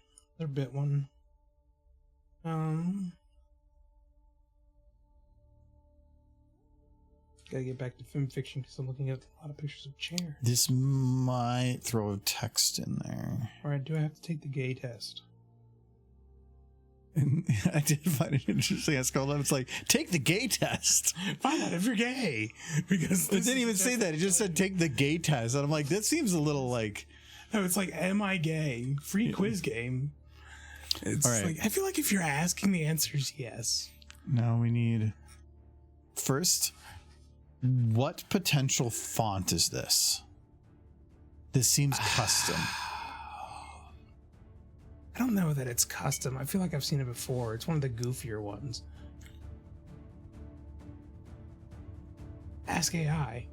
Speaker 1: bit one. Gotta get back to Fanfiction because I'm looking at a lot of pictures of chairs.
Speaker 2: This might throw text in there.
Speaker 1: Alright, do I have to take the gay test?
Speaker 2: And I did find it interesting. I scrolled up. It's like, take the gay test.
Speaker 1: Find out if you're gay. Because
Speaker 2: It didn't even say that. It just said, take the gay test. And I'm like, that seems a little like...
Speaker 1: No, it's like, am I gay? Free quiz game. It's
Speaker 2: All right.
Speaker 1: like, I feel like if you're asking, the answer is yes.
Speaker 2: Now we need... First, what potential font is this? This seems custom.
Speaker 1: I don't know that it's custom. I feel like I've seen it before. It's one of the goofier ones. Ask AI.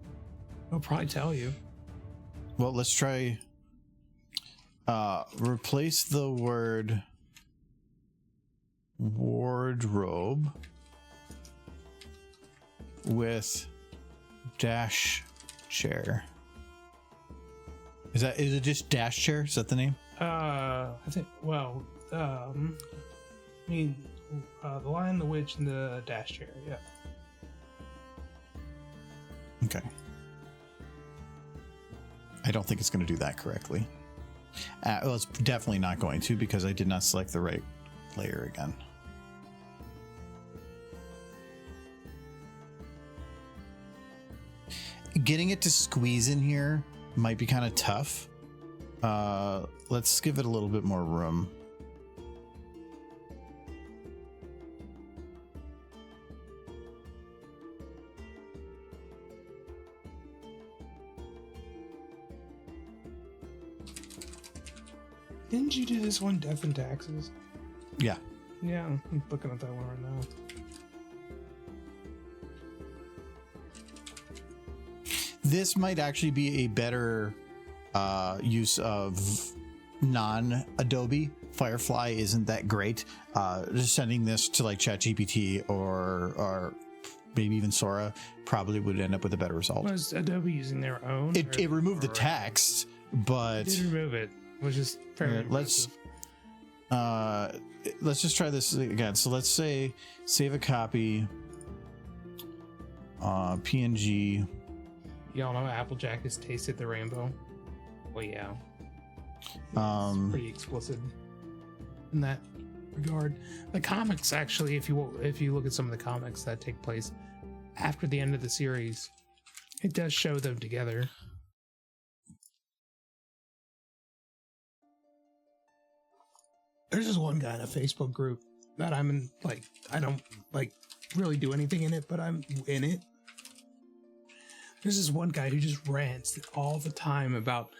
Speaker 1: It'll probably tell you.
Speaker 2: Well, let's try... replace the word wardrobe with dash chair. Is it just dash chair? Is that the name?
Speaker 1: I think, well, I mean, the Lion, the Witch, and the Dash Chair, yeah.
Speaker 2: Okay. I don't think it's going to do that correctly. Well, it's definitely not going to because I did not select the right layer again. Getting it to squeeze in here might be kind of tough. Let's give it a little bit more room.
Speaker 1: Didn't you do this one, Death and Taxes?
Speaker 2: Yeah.
Speaker 1: Yeah, I'm looking at that one right now.
Speaker 2: This might actually be a better use of non-Adobe. Firefly isn't that great. Just sending this to like ChatGPT or maybe even Sora probably would end up with a better result.
Speaker 1: Was Adobe using their own?
Speaker 2: It removed the text, but
Speaker 1: It did remove it, which is fairly
Speaker 2: let's just try this again. So let's say save a copy, PNG.
Speaker 1: Y'all know Applejack has tasted the rainbow. Well, yeah. It's pretty explicit in that regard. The comics, actually, if you look at some of the comics that take place after the end of the series, it does show them together. There's this one guy in a Facebook group that I'm in, like, I don't like really do anything in it, but I'm in it. There's this one guy who just rants all the time about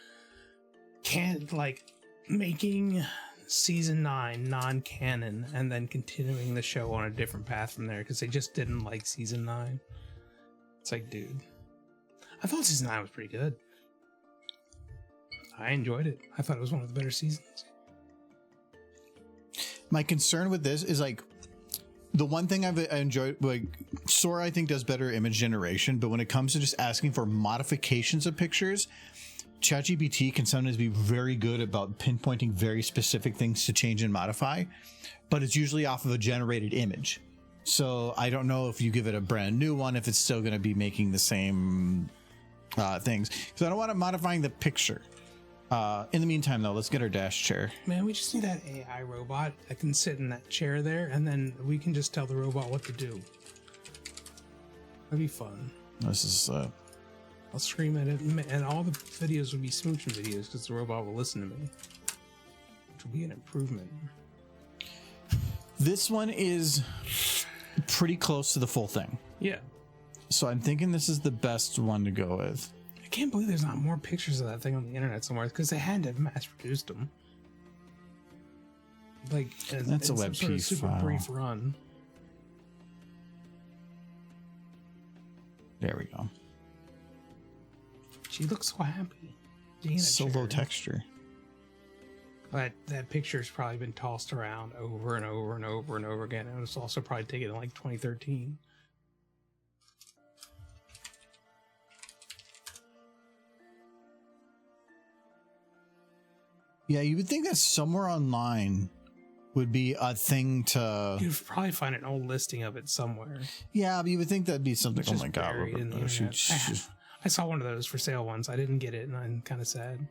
Speaker 1: making season 9 non-canon and then continuing the show on a different path from there because they just didn't like season 9. It's like, dude, I thought season 9 was pretty good. I enjoyed it. I thought it was one of the better seasons.
Speaker 2: My concern with this is like the one thing I enjoyed, like Sora, I think does better image generation, but when it comes to just asking for modifications of pictures, ChatGPT can sometimes be very good about pinpointing very specific things to change and modify, but it's usually off of a generated image. So I don't know if you give it a brand new one, if it's still going to be making the same things. Because I don't want it modifying the picture. In the meantime, though, let's get our dash chair.
Speaker 1: Man, we just need that AI robot that can sit in that chair there, and then we can just tell the robot what to do. That'd be fun.
Speaker 2: This is...
Speaker 1: I'll scream at it, and all the videos will be smooching videos because the robot will listen to me, which will be an improvement.
Speaker 2: This one is pretty close to the full thing.
Speaker 1: Yeah.
Speaker 2: So I'm thinking this is the best one to go with.
Speaker 1: I can't believe there's not more pictures of that thing on the internet somewhere because they had to have mass-produced them. Like,
Speaker 2: that's a WebP
Speaker 1: super
Speaker 2: file.
Speaker 1: brief run.
Speaker 2: There we go.
Speaker 1: She looks so happy.
Speaker 2: So low texture.
Speaker 1: But that picture's probably been tossed around over and over and over and over again. And it was also probably taken in like 2013.
Speaker 2: Yeah, you would think that somewhere online would be a thing to...
Speaker 1: You'd probably find an old listing of it somewhere.
Speaker 2: Yeah, but you would think that'd be something...
Speaker 1: It's
Speaker 2: Oh
Speaker 1: just
Speaker 2: my god.
Speaker 1: buried in the internet. I saw one of those for sale once. I didn't get it, and I'm kind of sad.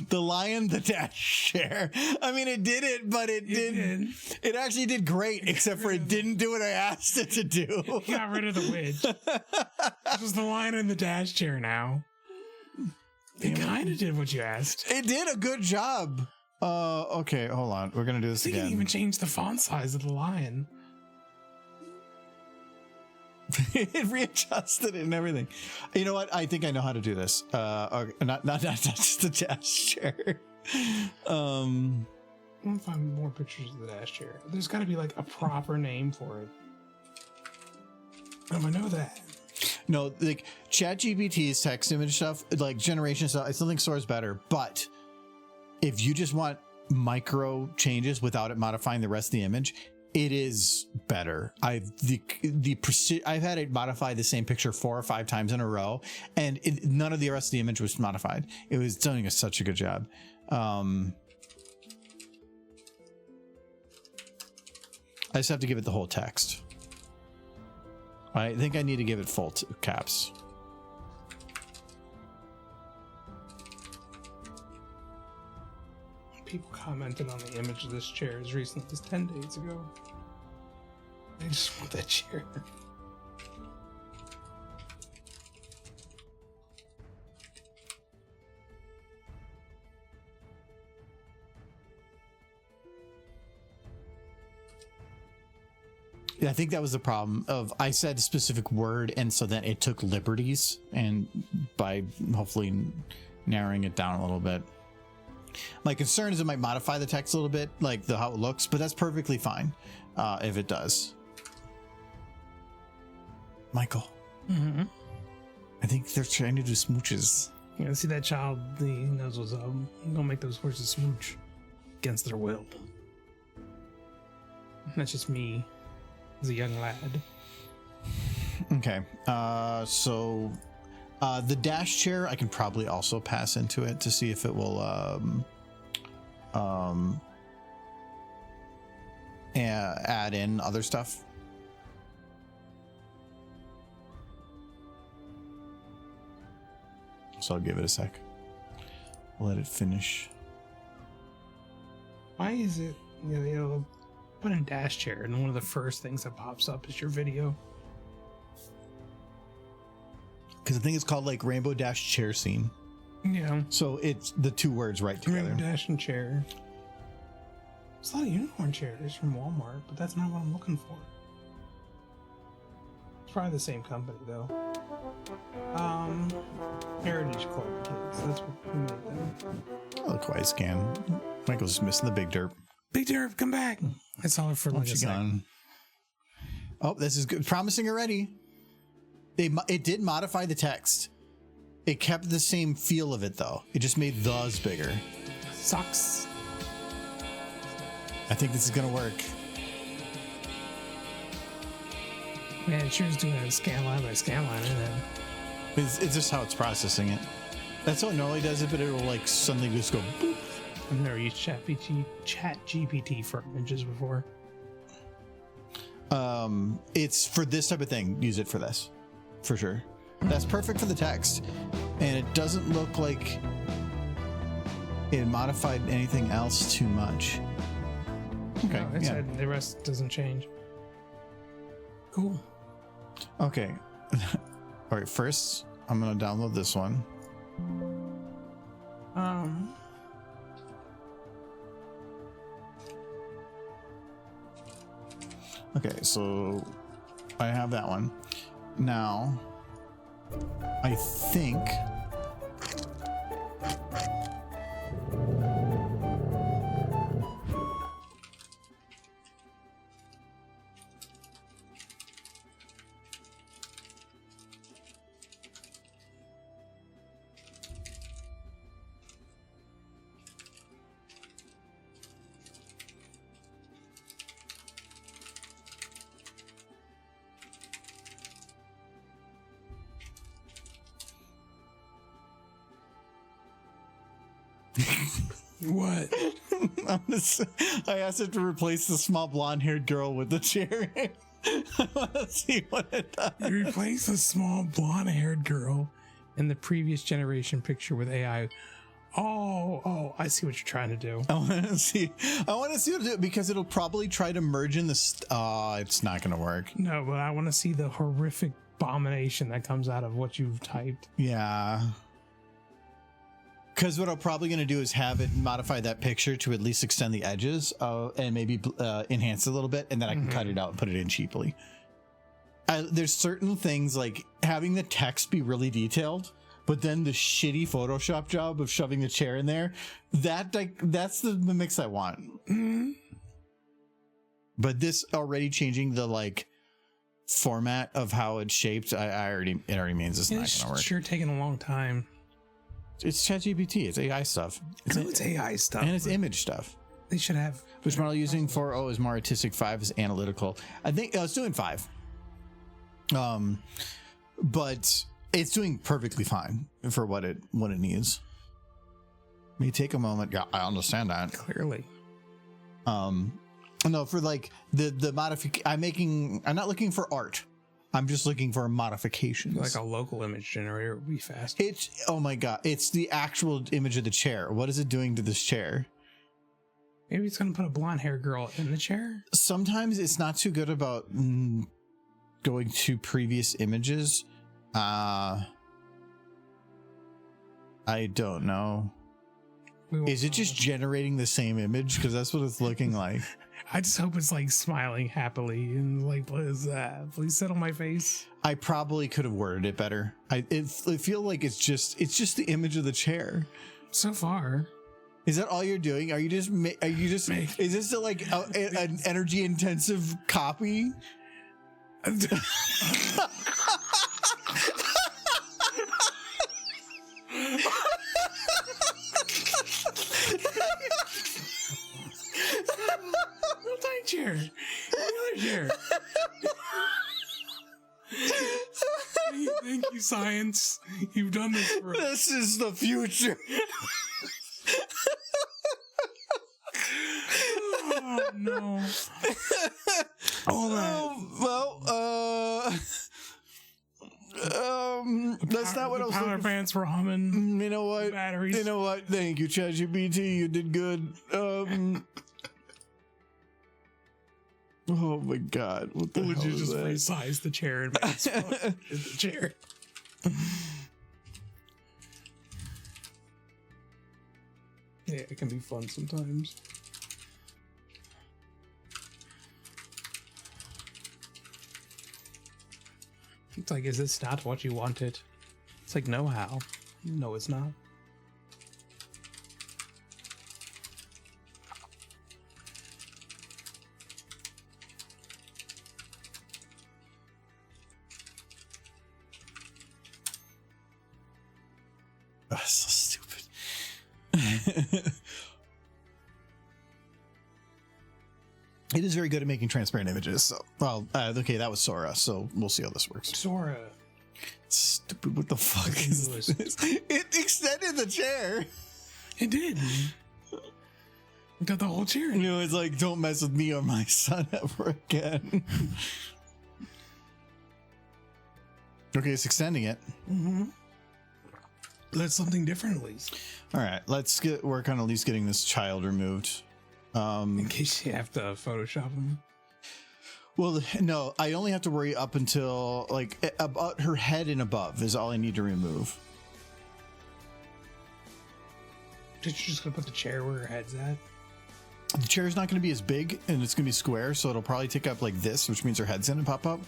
Speaker 2: The lion, the dash chair. I mean, it did it, but it didn't. It actually did great, except for it didn't do what I asked it to do.
Speaker 1: You got rid of the witch. This is the lion in the dash chair now. It kind of did what you asked.
Speaker 2: It did a good job. Okay, hold on. We're gonna do this again.
Speaker 1: You can even change the font size of the lion.
Speaker 2: It readjusted it and everything. You know what? I think I know how to do this. Okay, not just the dash chair.
Speaker 1: I want to find more pictures of the dash chair. There's got to be like a proper name for it. I know that.
Speaker 2: No, like ChatGPT's text image stuff, like generation stuff, I still think Sora's better. But if you just want micro changes without it modifying the rest of the image, it is better. I've had it modify the same picture 4 or 5 times in a row, and none of the rest of the image was modified. It was doing such a good job. I just have to give it the whole text. I think I need to give it full caps.
Speaker 1: People commented on the image of this chair as recently as 10 days ago. I just want that chair.
Speaker 2: Yeah, I think that was the problem of I said a specific word, and so then it took liberties, and by hopefully narrowing it down a little bit. My concern is it might modify the text a little bit, like how it looks, but that's perfectly fine if it does. Michael, I think they're trying to do smooches.
Speaker 1: Yeah, see that child, he knows what's up. I'm gonna make those horses smooch against their will. That's just me as a young lad.
Speaker 2: Okay, so the dash chair I can probably also pass into it to see if it will add in other stuff. So I'll give it a sec. Let it finish.
Speaker 1: Why is it, you know, put in dash chair and one of the first things that pops up is your video?
Speaker 2: Because I think it's called like Rainbow Dash Chair Scene.
Speaker 1: Yeah.
Speaker 2: So it's the two words right together.
Speaker 1: Rainbow Dash and chair. There's a lot of unicorn chairs from Walmart, but that's not what I'm looking for. It's probably the same company though. Heritage Club Kids. That's what we made them.
Speaker 2: Oh, look, I scan. Michael's just missing the big derp.
Speaker 1: Big Derp, come back! I saw her for like a second.
Speaker 2: Oh, this is good. Promising already. It did modify the text. It kept the same feel of it though. It just made those bigger.
Speaker 1: Sucks.
Speaker 2: I think this is gonna work.
Speaker 1: Man, it sure is doing it scan line by scan line, isn't it?
Speaker 2: It's just how it's processing it. That's how it normally does it, but it will like suddenly just go boop.
Speaker 1: I've never used Chat GPT for images before.
Speaker 2: It's for this type of thing. Use it for this, for sure. That's perfect for the text, and it doesn't look like it modified anything else too much. Okay,
Speaker 1: No, it said the rest doesn't change. Cool.
Speaker 2: Okay. All right. First, I'm gonna download this one. Okay, so I have that one. Now, I think
Speaker 1: What?
Speaker 2: I asked it to replace the small blonde-haired girl with the chair. I want to see what it does.
Speaker 1: You replace a small blonde-haired girl in the previous generation picture with AI. Oh, I see what you're trying to do.
Speaker 2: I want to see what it do because it'll probably try to merge in this. It's not going to work.
Speaker 1: No, but I want to see the horrific abomination that comes out of what you've typed.
Speaker 2: Yeah. Because what I'm probably going to do is have it modify that picture to at least extend the edges and maybe enhance it a little bit, and then I can cut it out and put it in cheaply. There's certain things like having the text be really detailed, but then the shitty Photoshop job of shoving the chair in there, that's the mix I want. Mm-hmm. But this already changing the format of how it's shaped, it already means it's not going to work.
Speaker 1: It's sure taking a long time.
Speaker 2: It's ChatGPT. It's AI stuff.
Speaker 1: It's AI stuff.
Speaker 2: And it's image stuff.
Speaker 1: They should have.
Speaker 2: Which model using for? Oh, is more artistic. 5 is analytical. I think it's doing 5. But it's doing perfectly fine for what it needs. May take a moment. Yeah, I understand that.
Speaker 1: Clearly.
Speaker 2: No, for the modification. I'm not looking for art. I'm just looking for modifications.
Speaker 1: Like a local image generator would be fast.
Speaker 2: Oh my god, it's the actual image of the chair. What is it doing to this chair?
Speaker 1: Maybe it's going to put a blonde hair girl in the chair.
Speaker 2: Sometimes it's not too good about going to previous images. I don't know. Is it just generating the same image? Because that's what it's looking like.
Speaker 1: I just hope it's like smiling happily and like, what is that? Please sit on my face.
Speaker 2: I probably could have worded it better. I feel like it's just the image of the chair.
Speaker 1: So far.
Speaker 2: Is that all you're doing? Are you just is this like an energy intensive copy?
Speaker 1: Chair. Another chair. Thank you, science. You've done this for us.
Speaker 2: This is the future.
Speaker 1: Oh no. All that.
Speaker 2: That's not what I was
Speaker 1: power
Speaker 2: looking for.
Speaker 1: pants were humming.
Speaker 2: You know what?
Speaker 1: Batteries.
Speaker 2: You know what? Thank you, ChatGPT. You did good. Oh my god! What the
Speaker 1: Would
Speaker 2: hell
Speaker 1: you
Speaker 2: is
Speaker 1: just
Speaker 2: that?
Speaker 1: resize the chair and make it in the chair? Yeah, it can be fun sometimes. It's like, is this not what you wanted? It's like, no, how? No, it's not.
Speaker 2: That's so stupid. It is very good at making transparent images. So, well, okay, that was Sora. So we'll see how this works.
Speaker 1: Sora.
Speaker 2: Stupid. What the fuck is this? It extended the chair.
Speaker 1: It did. It got the whole chair.
Speaker 2: You know, it's like, don't mess with me or my son ever again. Okay, it's extending it.
Speaker 1: Mm-hmm. That's something different, at least.
Speaker 2: All right, let's work on at least getting this child removed.
Speaker 1: In case you have to Photoshop him.
Speaker 2: Well, no, I only have to worry up until like about her head and above is all I need to remove.
Speaker 1: You're just gonna put the chair where her head's at?
Speaker 2: The chair is not going to be as big and it's going to be square, so it'll probably take up like this, which means her head's going to pop up.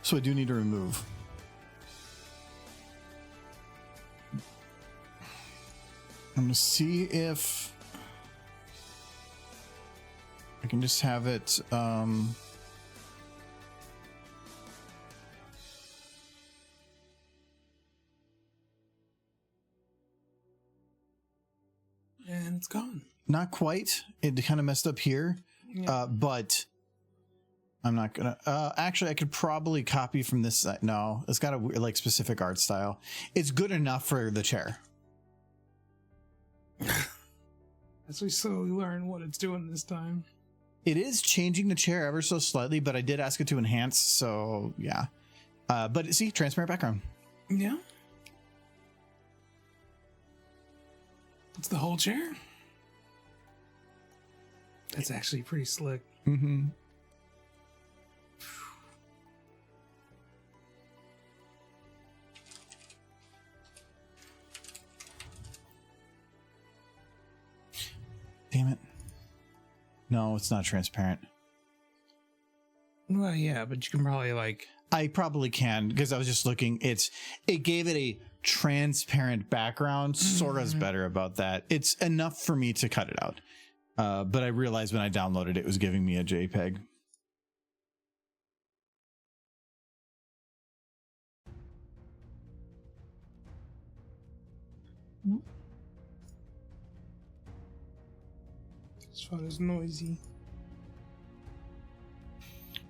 Speaker 2: So I do need to remove. I'm going to see if I can just have it.
Speaker 1: And it's gone.
Speaker 2: Not quite. It kind of messed up here,
Speaker 1: Yeah.
Speaker 2: but I'm not gonna. Actually, I could probably copy from this side. No, it's got a like specific art style. It's good enough for the chair.
Speaker 1: As we slowly learn what it's doing this time.
Speaker 2: It is changing the chair ever so slightly, but I did ask it to enhance, so yeah. But see, transparent background.
Speaker 1: Yeah. It's the whole chair. That's actually pretty slick.
Speaker 2: Mm-hmm. Damn it. No, it's not transparent.
Speaker 1: Well, yeah, but you can probably like...
Speaker 2: I probably can, because I was just looking. It gave it a transparent background. Sora's better about that. It's enough for me to cut it out. But I realized when I downloaded it was giving me a JPEG.
Speaker 1: This photo's noisy.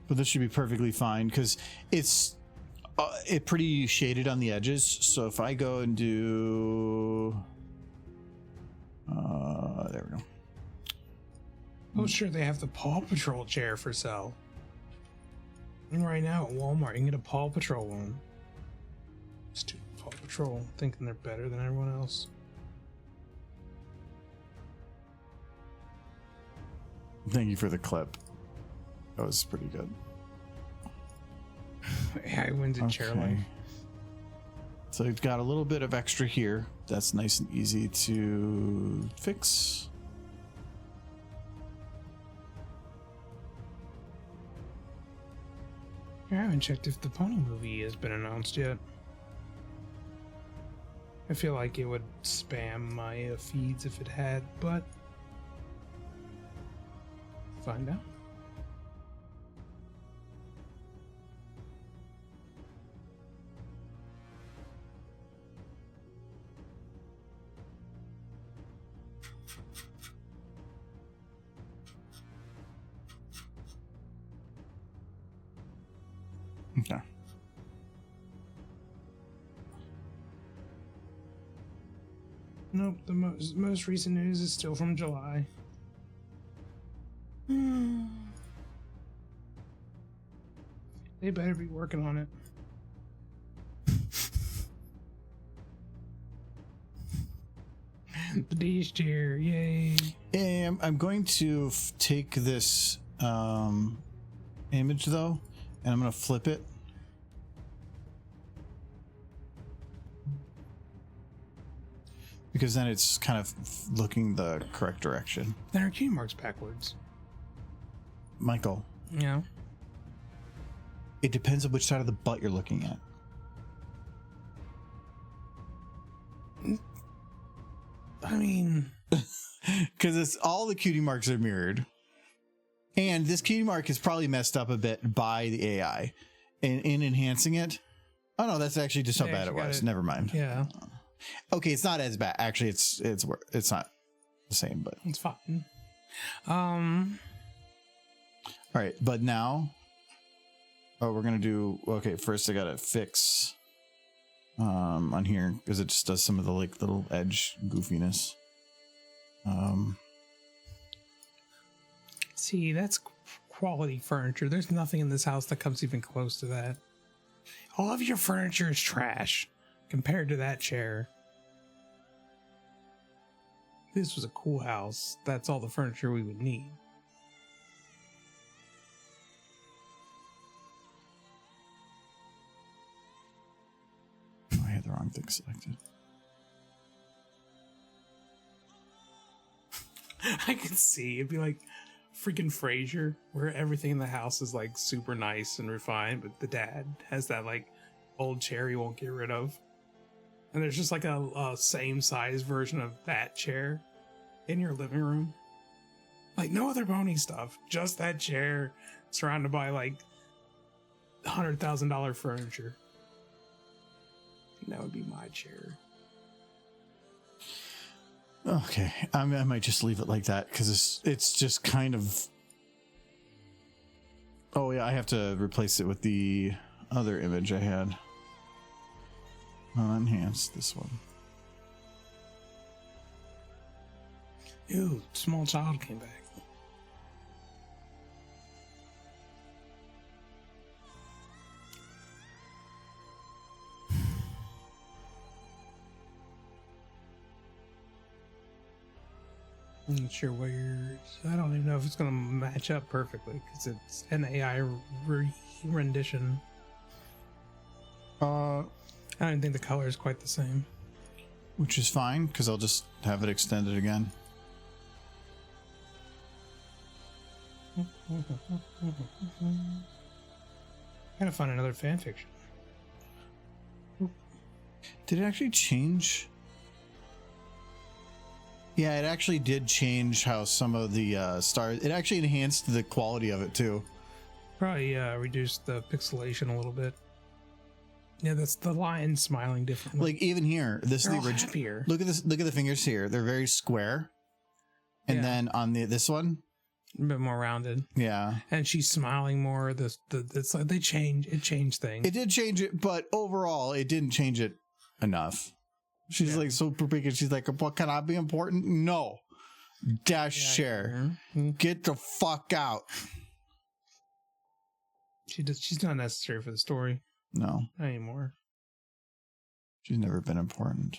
Speaker 2: But this should be perfectly fine because it's pretty shaded on the edges. So if I go and do, there we go.
Speaker 1: Oh, sure, they have the Paw Patrol chair for sale. And right now at Walmart, you can get a Paw Patrol one. Stupid Paw Patrol, thinking they're better than everyone else.
Speaker 2: Thank you for the clip. That was pretty good.
Speaker 1: Yeah, I went to chair life.
Speaker 2: So we've got a little bit of extra here. That's nice and easy to fix.
Speaker 1: I haven't checked if the pony movie has been announced yet. I feel like it would spam my feeds if it had, but find out.
Speaker 2: Okay.
Speaker 1: Nope, the most recent news is still from July. They better be working on it. The D's chair, yay.
Speaker 2: I'm going to take this image though, and I'm going to flip it. Because then it's kind of looking the correct direction.
Speaker 1: Then our key marks backwards.
Speaker 2: Michael.
Speaker 1: Yeah.
Speaker 2: It depends on which side of the butt you're looking at.
Speaker 1: I mean,
Speaker 2: because it's all the cutie marks are mirrored, and this cutie mark is probably messed up a bit by the AI in enhancing it. Oh no, that's actually just how bad it was. Never mind.
Speaker 1: Yeah.
Speaker 2: Okay, it's not as bad. Actually, it's not the same, but
Speaker 1: it's fine.
Speaker 2: All right, but now, we're gonna do. Okay, first I gotta fix on here because it just does some of the like little edge goofiness.
Speaker 1: See, that's quality furniture. There's nothing in this house that comes even close to that. All of your furniture is trash compared to that chair. This was a cool house. That's all the furniture we would need.
Speaker 2: Oh, I had the wrong thing selected.
Speaker 1: I could see it'd be like freaking Frasier, where everything in the house is like super nice and refined, but the dad has that like old chair he won't get rid of. And there's just like a same size version of that chair in your living room. Like no other pony stuff, just that chair surrounded by like $100,000 furniture. That would be my chair.
Speaker 2: Okay, I might just leave it like that because it's just kind of. Oh yeah, I have to replace it with the other image I had. I'll enhance this one.
Speaker 1: Ew, small child came back. I'm not sure where. I don't even know if it's going to match up perfectly because it's an AI rendition. I don't think the color is quite the same.
Speaker 2: Which is fine because I'll just have it extended again.
Speaker 1: Gotta find another fanfiction.
Speaker 2: Did it actually change? Yeah, it actually did change how some of the stars. It actually enhanced the quality of it too.
Speaker 1: Probably reduced the pixelation a little bit. Yeah, that's the lion smiling differently.
Speaker 2: Like even here, this
Speaker 1: They're
Speaker 2: is the
Speaker 1: all
Speaker 2: original.
Speaker 1: happier.
Speaker 2: Look at this. Look at the fingers here. They're very square. And then on this one,
Speaker 1: a bit more rounded.
Speaker 2: Yeah.
Speaker 1: And she's smiling more. It's like it changed things.
Speaker 2: It did change it, but overall, it didn't change it enough. She's like so big, and she's like, "What, can I be important?" No. Share. Get the fuck out.
Speaker 1: She's not necessary for the story.
Speaker 2: No.
Speaker 1: Not anymore.
Speaker 2: She's never been important.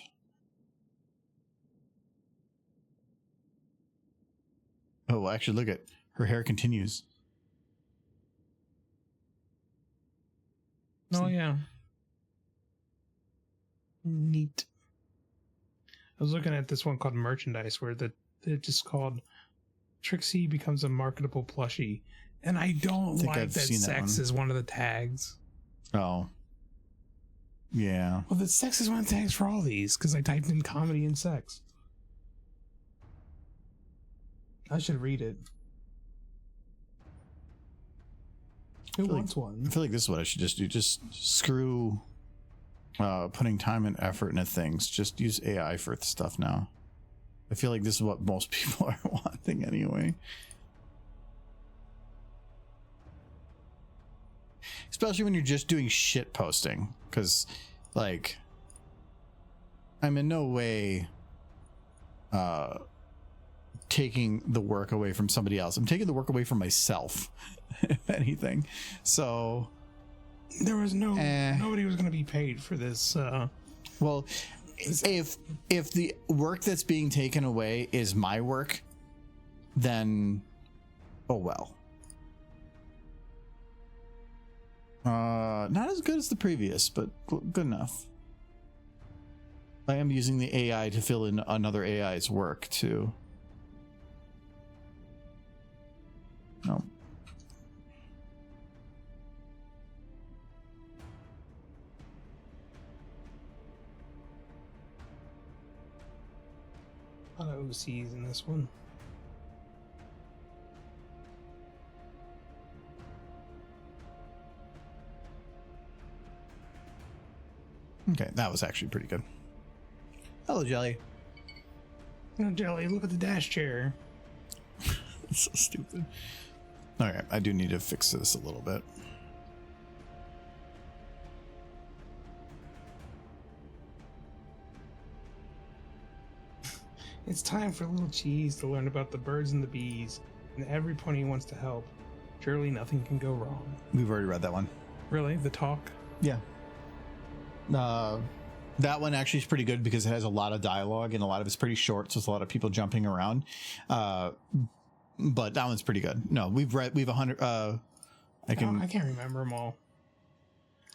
Speaker 2: Oh, actually, look at her hair continues.
Speaker 1: Oh, yeah. Neat. I was looking at this one called Merchandise where it's just called Trixie becomes a marketable plushie And I don't
Speaker 2: think
Speaker 1: like
Speaker 2: I've
Speaker 1: that
Speaker 2: seen that
Speaker 1: sex
Speaker 2: one.
Speaker 1: is one of the tags.
Speaker 2: Oh. Yeah.
Speaker 1: Well, the sex is one of the tags for all these because I typed in comedy and sex. I should read it. Who wants one?
Speaker 2: I feel like this is what I should just do. Just screw putting time and effort into things. Just use AI for stuff now. I feel like this is what most people are wanting anyway. Especially when you're just doing shit posting. Because, like, I'm in no way taking the work away from somebody else. I'm taking the work away from myself, if anything. So
Speaker 1: there was nobody was going to be paid for this.
Speaker 2: Well, if the work that's being taken away is my work, then oh well. Not as good as the previous, but good enough. I am using the AI to fill in another AI's work too. No.
Speaker 1: A lot of OCs in this one.
Speaker 2: Okay, that was actually pretty good. Hello, Jelly.
Speaker 1: No, Jelly, look at the dash chair.
Speaker 2: It's so stupid. Okay, I do need to fix this a little bit.
Speaker 1: It's time for little cheese to learn about the birds and the bees, and every pony wants to help. Surely nothing can go wrong.
Speaker 2: We've already read that one.
Speaker 1: Really? The talk?
Speaker 2: Yeah. That one actually is pretty good because it has a lot of dialogue and a lot of it's pretty short, so it's a lot of people jumping around. But that one's pretty good. No, we've 100. I
Speaker 1: can't remember them all.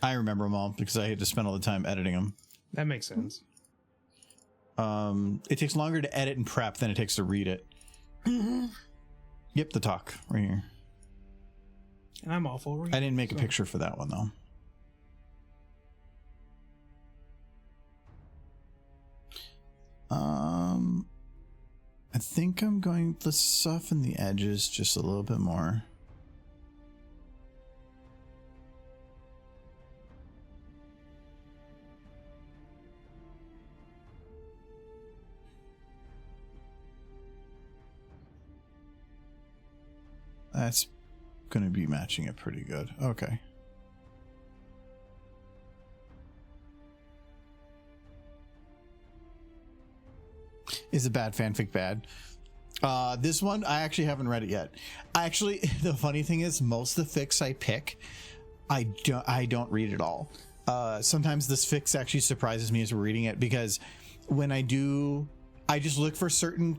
Speaker 2: I remember them all because I had to spend all the time editing them.
Speaker 1: That makes sense.
Speaker 2: It takes longer to edit and prep than it takes to read it.
Speaker 1: Mm-hmm.
Speaker 2: Yep, the talk right here.
Speaker 1: And I'm awful.
Speaker 2: I didn't make a picture for that one though. I think I'm going to soften the edges just a little bit more. That's going to be matching it pretty good. Okay. Is a bad fanfic bad? This one, I actually haven't read it yet. Actually, the funny thing is, most of the fics I pick, I don't read at all. Sometimes this fics actually surprises me as we're reading it because when I do, I just look for certain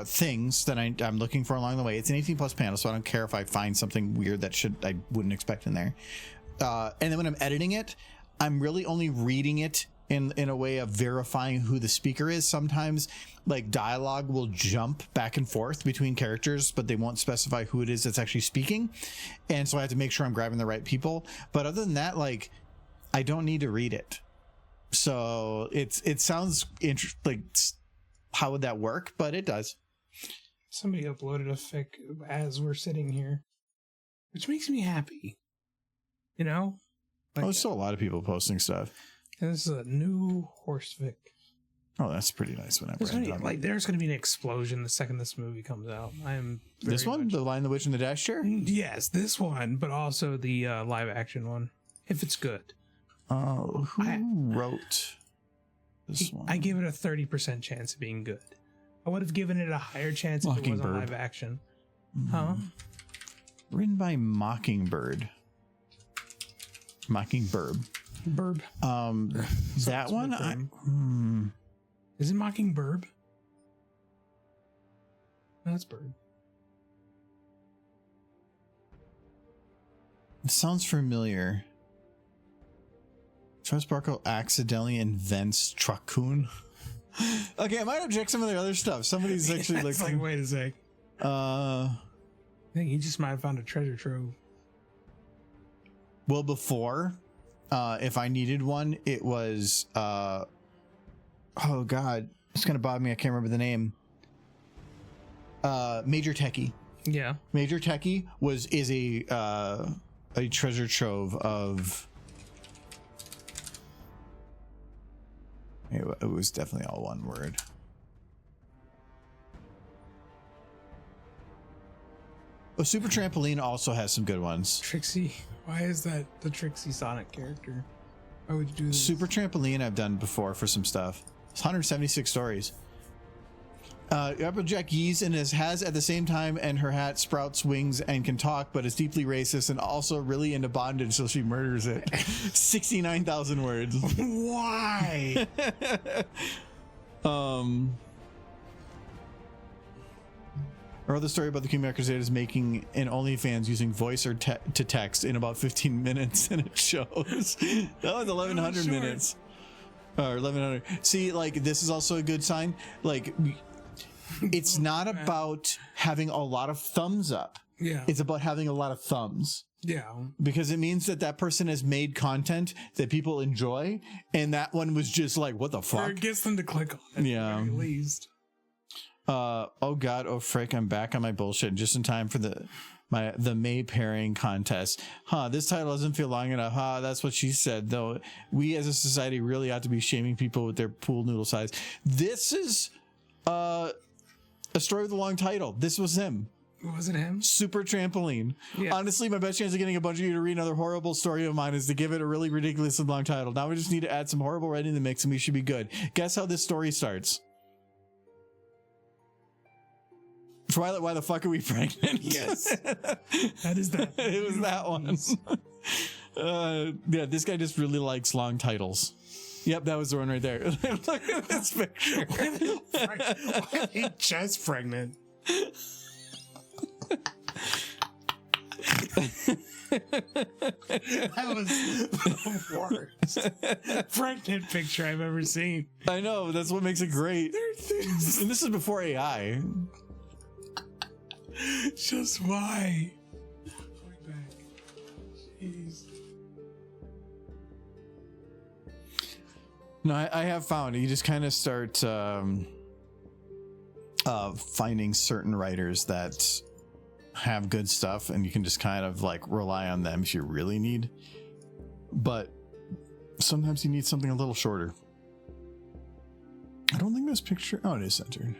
Speaker 2: things that I'm looking for along the way. It's an 18+ panel, so I don't care if I find something weird that I wouldn't expect in there. And then when I'm editing it, I'm really only reading it in a way of verifying who the speaker is. Sometimes like dialogue will jump back and forth between characters, but they won't specify who it is that's actually speaking. And so I have to make sure I'm grabbing the right people. But other than that, like, I don't need to read it. So it sounds like, how would that work? But it does.
Speaker 1: Somebody uploaded a fic as we're sitting here, which makes me happy. You know? Like,
Speaker 2: there's still a lot of people posting stuff.
Speaker 1: And this is a new horse fic.
Speaker 2: Oh, that's pretty nice. Whenever
Speaker 1: there's going to be an explosion the second this movie comes out.
Speaker 2: This one, The Lion, the Witch, and the Dash Chair.
Speaker 1: Yes, this one, but also the live action one, if it's good.
Speaker 2: Oh, who wrote this one?
Speaker 1: I give it a 30% chance of being good. I would have given it a higher chance if it was a live action. Huh?
Speaker 2: Written by Mockingbird.
Speaker 1: Burb.
Speaker 2: That one,
Speaker 1: Is it Mockingbird? No, that's Bird.
Speaker 2: It sounds familiar. Charles Barkley accidentally invents Truckoon. Okay, I might object some of the other stuff. Somebody's actually
Speaker 1: like, wait a sec. think he just might have found a treasure trove.
Speaker 2: Well, before, if I needed one, it was, oh God, it's going to bother me. I can't remember the name. Major Techie.
Speaker 1: Yeah.
Speaker 2: Major Techie is a treasure trove of, it was definitely all one word. Oh, Super Trampoline also has some good ones.
Speaker 1: Trixie. Why is that the Trixie Sonic character? Why would you do this?
Speaker 2: Super Trampoline I've done before for some stuff. It's 176 stories. Applejack Yeez and has at the same time, and her hat sprouts wings and can talk, but is deeply racist and also really into bondage, so she murders it. 69,000 words.
Speaker 1: Why?
Speaker 2: Or the story about the Cuban Crusaders making an OnlyFans using voice or to text in about 15 minutes, and it shows. That was 1,100 minutes. Or 1,100. See, like, this is also a good sign. Like, it's not about having a lot of thumbs up.
Speaker 1: Yeah.
Speaker 2: It's about having a lot of thumbs.
Speaker 1: Yeah.
Speaker 2: Because it means that that person has made content that people enjoy, and that one was just like, what the fuck?
Speaker 1: Or it gets them to click on it.
Speaker 2: Yeah.
Speaker 1: At least.
Speaker 2: Oh God, oh frick, I'm back on my bullshit just in time for the May pairing contest. This title doesn't feel long enough. That's what she said, though. We as a society really ought to be shaming people with their pool noodle size. This is a story with a long title. This was him.
Speaker 1: Was it him?
Speaker 2: Super Trampoline.
Speaker 1: Yeah.
Speaker 2: Honestly, my best chance of getting a bunch of you to read another horrible story of mine is to give it a really ridiculous and long title. Now we just need to add some horrible writing in the mix and we should be good. Guess how this story starts? Twilight, why the fuck are we pregnant?
Speaker 1: Yes. That is that.
Speaker 2: It was that one. Yeah, this guy just really likes long titles. Yep, that was the one right there. Look at this picture.
Speaker 1: Why are they just pregnant? That was the worst pregnant picture I've ever seen.
Speaker 2: I know, that's what makes it great. And this is before AI.
Speaker 1: Just why? Going back. Jeez.
Speaker 2: No, I have found you just kind of start finding certain writers that have good stuff, and you can just kind of like rely on them if you really need. But sometimes you need something a little shorter. I don't think this picture. Oh, it is centered.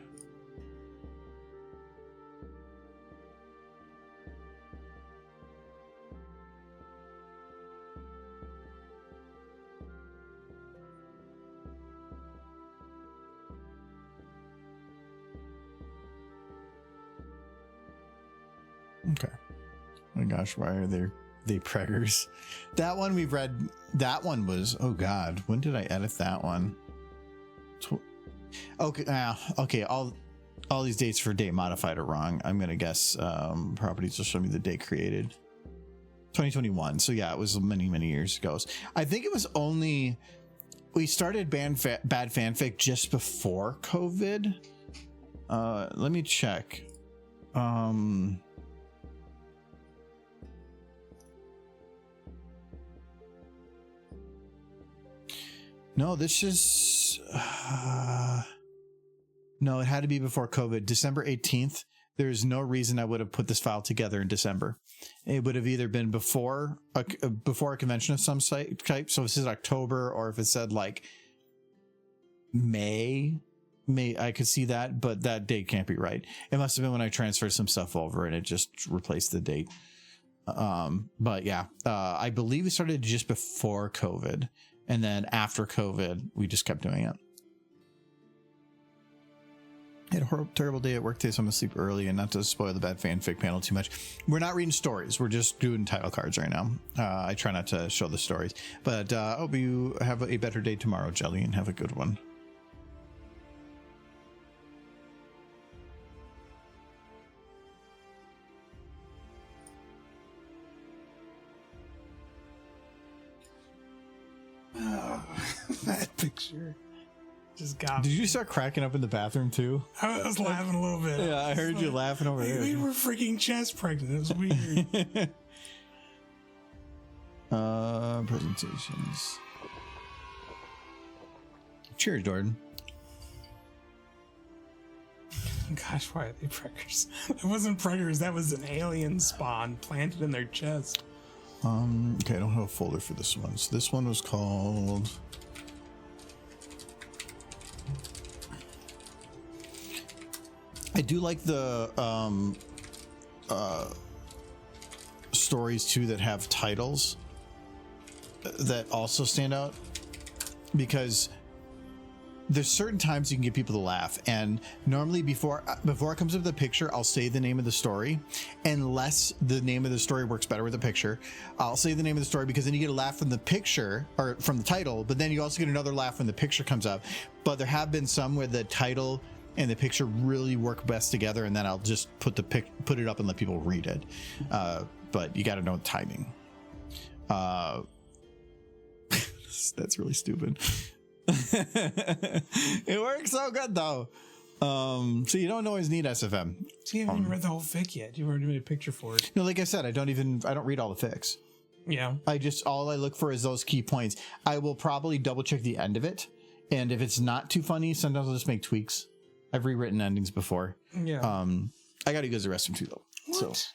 Speaker 2: Okay. Oh my gosh, why are they preggers? That one we've read. That one was, oh God, when did I edit that one? Okay, okay. All these dates for date modified are wrong. I'm gonna guess properties will show me the date created. 2021. So yeah, it was many years ago. I think it was only we started bad fanfic just before COVID. Let me check. No, this is no, it had to be before COVID. December 18th. There's no reason I would have put this file together in December. It would have either been before a convention of some type. So if it says October, or if it said like May, I could see that, but that date can't be right. It must have been when I transferred some stuff over and it just replaced the date. But yeah, I believe we started just before COVID. And then after COVID, we just kept doing it. I had a horrible, terrible day at work today, so I'm going to sleep early, and not to spoil the bad fanfic panel too much. We're not reading stories. We're just doing title cards right now. I try not to show the stories. But I hope you have a better day tomorrow, Jelly, and have a good one.
Speaker 1: That picture. Just got
Speaker 2: Did
Speaker 1: me.
Speaker 2: you start cracking up in the bathroom too?
Speaker 1: I was laughing a little bit.
Speaker 2: Yeah, I heard you laughing over
Speaker 1: We
Speaker 2: there.
Speaker 1: were freaking chest pregnant. It was weird.
Speaker 2: Presentations. Cheers, Jordan.
Speaker 1: Gosh, why are they preggers? That wasn't preggers. That was an alien spawn planted in their chest.
Speaker 2: Okay, I don't have a folder for this one. So this one was called... I do like the stories too that have titles that also stand out, because there's certain times you can get people to laugh, and normally before it comes up with the picture, I'll say the name of the story, unless the name of the story works better with the picture. I'll say the name of the story because then you get a laugh from the picture or from the title, but then you also get another laugh when the picture comes up. But there have been some where the title and the picture really work best together, and then I'll just put it up and let people read it. But you got to know the timing. That's really stupid. It works so good though. So you don't always need SFM.
Speaker 1: So you haven't even read the whole fic yet. You already made a picture for it.
Speaker 2: No, like I said, I don't read all the fics.
Speaker 1: Yeah.
Speaker 2: All I look for is those key points. I will probably double check the end of it, and if it's not too funny, sometimes I'll just make tweaks. I've rewritten endings before.
Speaker 1: Yeah.
Speaker 2: I gotta use the restroom too though.
Speaker 1: What?
Speaker 2: So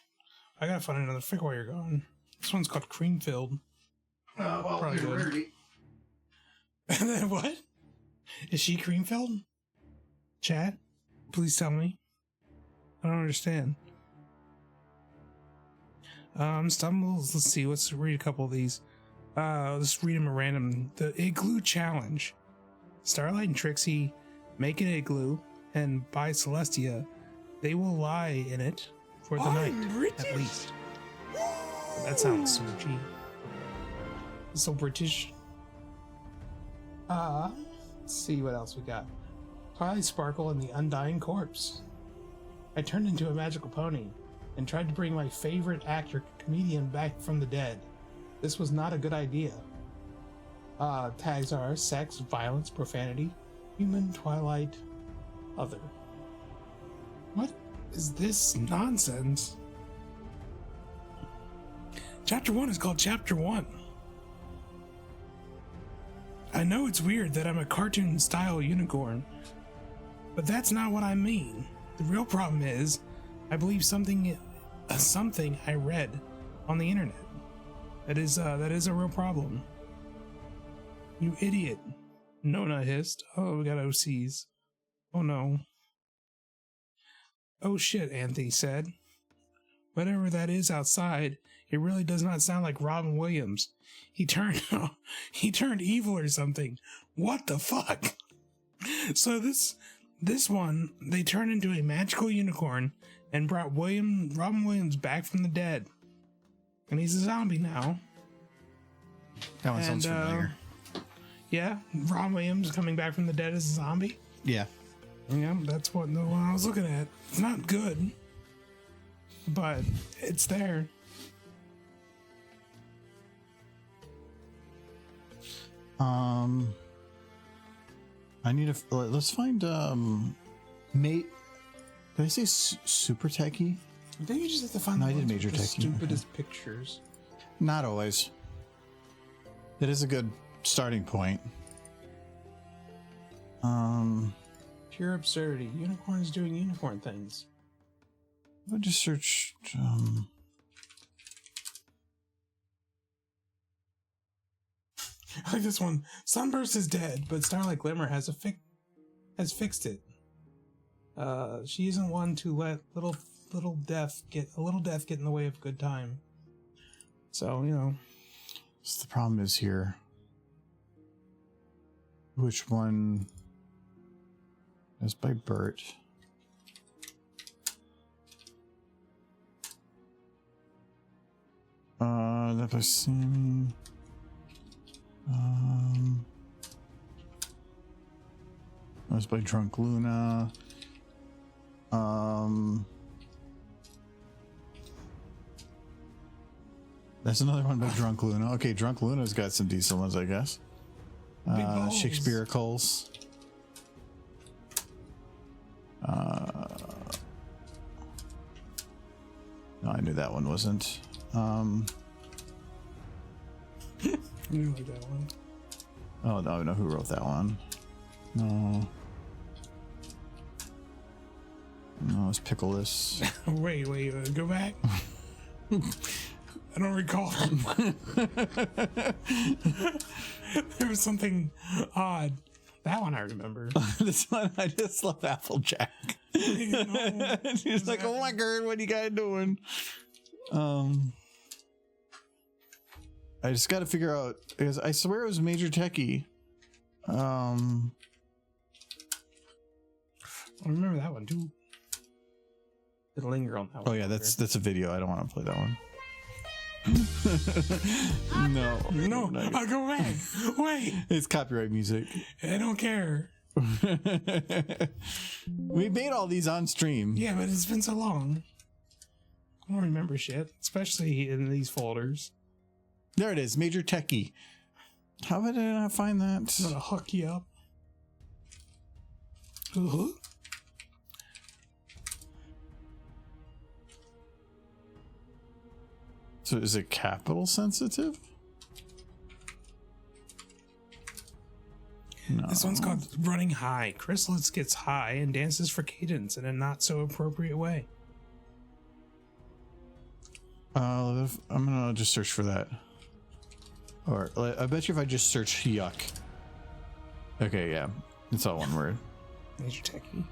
Speaker 1: I gotta find another fic while you're gone. This one's called Cream Filled. Probably good. What? Is she cream filled? Chat? Please tell me. I don't understand. Stumbles. Let's see. Let's read a couple of these. Let's read them at random. The Igloo Challenge. Starlight and Trixie make an igloo, and by Celestia, they will lie in it for the night, at least. That sounds so G. So British. Let's see what else we got. Twilight Sparkle and the Undying Corpse. I turned into a magical pony and tried to bring my favorite actor comedian back from the dead. This was not a good idea. Tags are sex, violence, profanity, human, Twilight, other. What is this nonsense? Chapter 1 is called Chapter 1. I know it's weird that I'm a cartoon-style unicorn, but that's not what I mean. The real problem is, I believe something I read on the internet. That is a real problem. You idiot. Nona hissed. Oh, we got OCs. Oh no. Oh shit, Anthony said. Whatever that is outside, it really does not sound like Robin Williams. He turned evil or something. What the fuck? So this one, they turned into a magical unicorn and brought Robin Williams back from the dead. And he's a zombie now.
Speaker 2: that one sounds familiar.
Speaker 1: Yeah, Robin Williams coming back from the dead as a zombie.
Speaker 2: Yeah.
Speaker 1: Yeah, that's the one I was looking at. It's not good, but it's there.
Speaker 2: I need to let's find mate. Did I say super techie?
Speaker 1: I think you just have to find
Speaker 2: No,
Speaker 1: the
Speaker 2: I did
Speaker 1: ones
Speaker 2: major
Speaker 1: with the
Speaker 2: techie.
Speaker 1: stupidest pictures.
Speaker 2: Not always. It is a good starting point.
Speaker 1: Pure absurdity. Unicorns doing unicorn things.
Speaker 2: I just searched.
Speaker 1: I like this one. Sunburst is dead, but Starlight Glimmer has fixed it. She isn't one to let little death get in the way of a good time. So, you know.
Speaker 2: So the problem is here. Which one? That's by Bert. That by Sammy. That's by Drunk Luna. That's another one by Drunk Luna. Okay, Drunk Luna's got some decent ones, I guess.
Speaker 1: Big balls.
Speaker 2: Shakespeare Coles. I knew that one wasn't.
Speaker 1: You like that one?
Speaker 2: Oh, no, I know who wrote that one. No. No, it's Pickle this.
Speaker 1: Wait, go back. I don't recall. There was something odd. That one I remember.
Speaker 2: This one, I just love Applejack. She's like, oh my god, what are you guys doing? I just got to figure out, because I swear it was Major Techie.
Speaker 1: I remember that one too. Did linger on that one.
Speaker 2: Oh yeah, that's a video. I don't want to play that one. No,
Speaker 1: I'll go back. Wait,
Speaker 2: it's copyright music.
Speaker 1: I don't care.
Speaker 2: We made all these on stream.
Speaker 1: Yeah, but it's been so long. I don't remember shit, especially in these folders.
Speaker 2: There it is, Major Techie. How did I not find that?
Speaker 1: I'm gonna hook you up. Uh-huh.
Speaker 2: So is it capital sensitive? No.
Speaker 1: This one's called Running High. Chrysalis gets high and dances for cadence in a not so appropriate way.
Speaker 2: I'm gonna just search for that. Or I bet you if I just search yuck. Okay, yeah, it's all one word.
Speaker 1: Major Techie.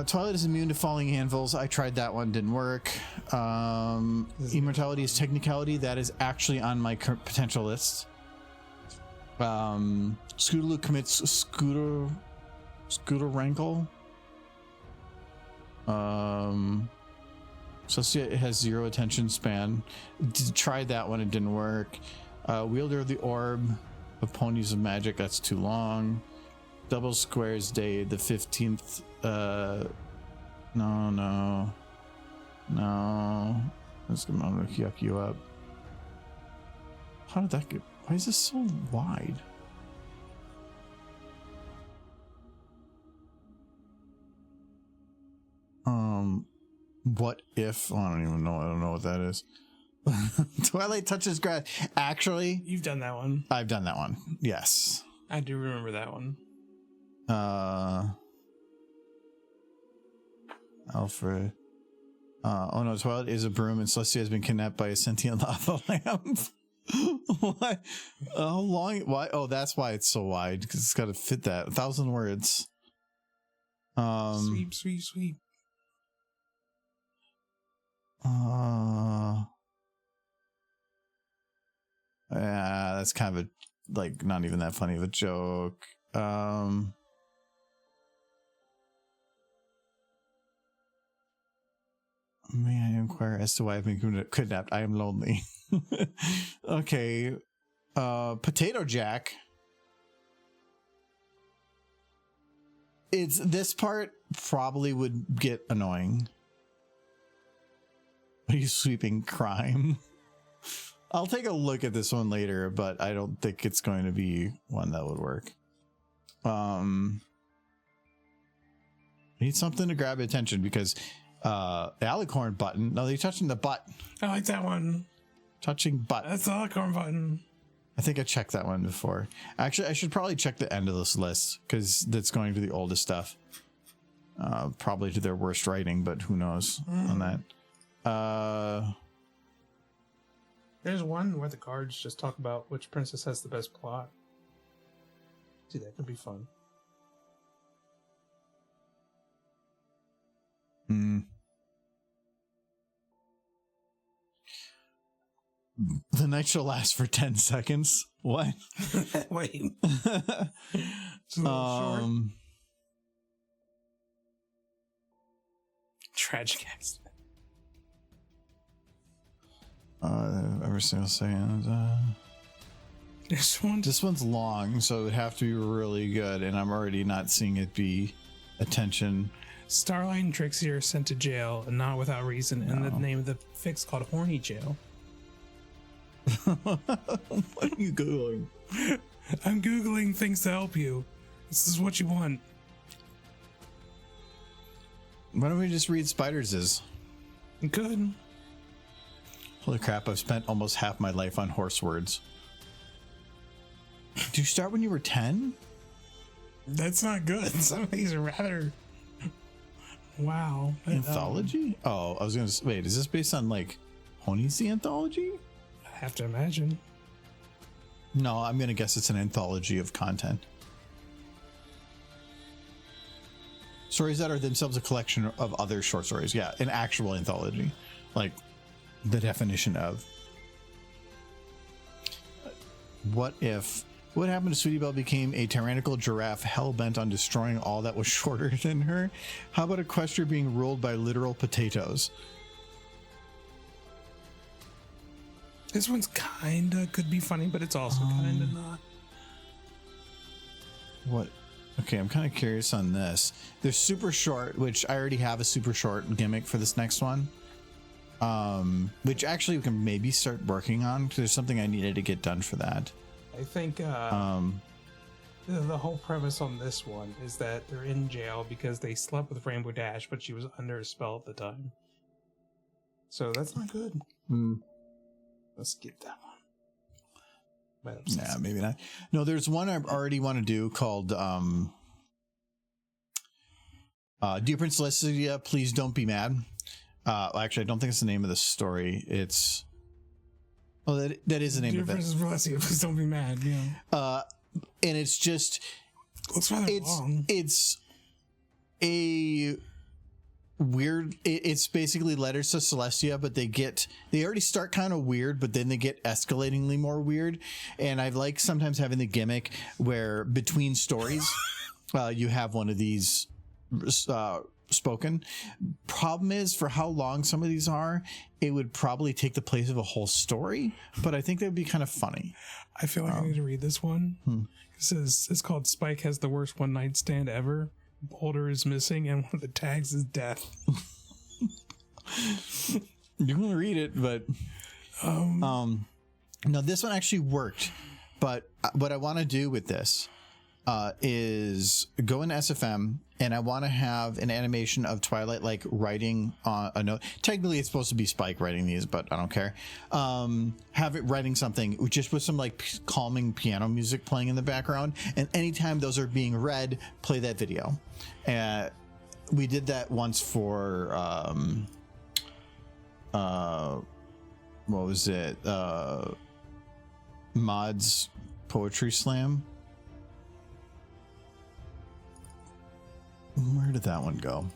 Speaker 2: Twilight is immune to falling anvils. I tried that one, didn't work. Immortality is technicality. That is actually on my potential list. Scootaloo commits Scooter Rankle. Celestia has 0 attention span. Tried that one, it didn't work. Wielder of the Orb of Ponies of Magic, that's too long. Double Squares Day, the 15th. No. That's gonna yuck you up. How did that get? Why is this so wide? What if? Oh, I don't even know. I don't know what that is. Twilight touches grass. Actually,
Speaker 1: You've done that one.
Speaker 2: I've done that one. Yes.
Speaker 1: I do remember that one.
Speaker 2: Alfred. Oh no, Twilight is a broom and Celestia has been kidnapped by a sentient lava lamp. What? How long? Why? Oh, that's why it's so wide, because it's got to fit that 1,000 words.
Speaker 1: Sweep.
Speaker 2: Yeah, that's kind of a, like, not even that funny of a joke. May I inquire as to why I've been kidnapped? I am lonely. Okay. Potato Jack. This part probably would get annoying. Are you sweeping crime? I'll take a look at this one later, but I don't think it's going to be one that would work. Need something to grab attention because the alicorn button. No, they're touching the butt.
Speaker 1: I like that one.
Speaker 2: Touching butt.
Speaker 1: That's the alicorn button.
Speaker 2: I think I checked that one before. Actually, I should probably check the end of this list because that's going to the oldest stuff. Probably to their worst writing, but who knows on that.
Speaker 1: There's one where the cards just talk about which princess has the best plot. See, that could be fun.
Speaker 2: The night shall last for 10 seconds. What?
Speaker 1: Wait. It's a little short. Tragic accident.
Speaker 2: Every single second.
Speaker 1: This one.
Speaker 2: This one's long, so it would have to be really good, and I'm already not seeing it be attention.
Speaker 1: Starlight and Trixie are sent to jail, and not without reason, and the name of the fix called Horny Jail.
Speaker 2: What are you Googling?
Speaker 1: I'm Googling things to help you. This is what you want.
Speaker 2: Why don't we just read Spiders'?
Speaker 1: Good.
Speaker 2: Holy crap, I've spent almost half my life on horse words. Do you start when you were 10?
Speaker 1: That's not good. Some of these are rather... Wow.
Speaker 2: Anthology? Oh, I was going to... Wait, is this based on, like, Pony's the Anthology?
Speaker 1: I have to imagine.
Speaker 2: No, I'm going to guess it's an anthology of content. Stories that are themselves a collection of other short stories. Yeah, an actual anthology. Like, the definition of. What happened to Sweetie Belle became a tyrannical giraffe hell-bent on destroying all that was shorter than her? How about Equestria being ruled by literal potatoes?
Speaker 1: This one's kinda could be funny, but it's also kinda not.
Speaker 2: What? Okay, I'm kind of curious on this. There's super short, which I already have a super short gimmick for this next one. Which actually we can maybe start working on, because there's something I needed to get done for that.
Speaker 1: I think the whole premise on this one is that they're in jail because they slept with Rainbow Dash, but she was under a spell at the time. So that's not good. Let's skip that one.
Speaker 2: Yeah, maybe not. No, there's one I already want to do called Dear Princess Celestia, Please Don't Be Mad. Actually, I don't think it's the name of the story. It's... Oh, that is the name
Speaker 1: Dear
Speaker 2: of it.
Speaker 1: Princess Celestia, Please Don't Be Mad. Yeah.
Speaker 2: And it's just...
Speaker 1: Looks rather long.
Speaker 2: It's a... weird, it's basically letters to Celestia, but they already start kind of weird, but then they get escalatingly more weird. And I like sometimes having the gimmick where between stories you have one of these spoken. Problem is, for how long some of these are, it would probably take the place of a whole story, but I think that would be kind of funny.
Speaker 1: I feel like I need to read this one. It says it's called Spike Has the Worst One Night Stand Ever. Boulder is missing, and one of the tags is death.
Speaker 2: You can read it, but no, this one actually worked. But what I want to do with this is go into SFM, and I want to have an animation of Twilight like writing a note. Technically, it's supposed to be Spike writing these, but I don't care. Have it writing something just with some like calming piano music playing in the background, and anytime those are being read, play that video. We did that once for what was it? Mod's Poetry Slam. Where did that one go?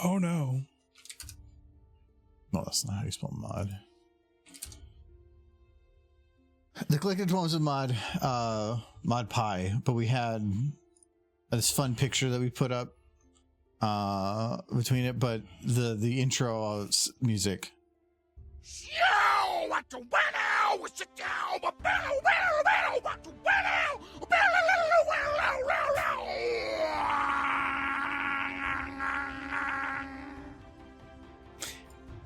Speaker 1: Oh no.
Speaker 2: No, that's not how you spell mod. The collected poems of Mod Pie, but we had this fun picture that we put up between it, but the intro music.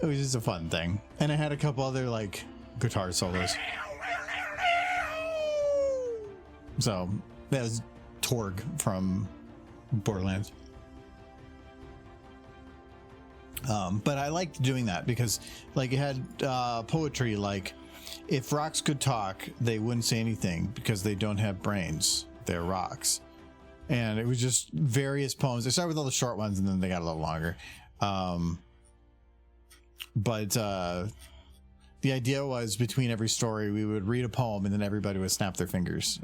Speaker 2: It was just a fun thing, and I had a couple other like guitar solos. So that was Torg from Borderlands. But I liked doing that because like it had poetry like, if rocks could talk, they wouldn't say anything because they don't have brains. They're rocks. And it was just various poems. They started with all the short ones and then they got a little longer. But the idea was between every story, we would read a poem and then everybody would snap their fingers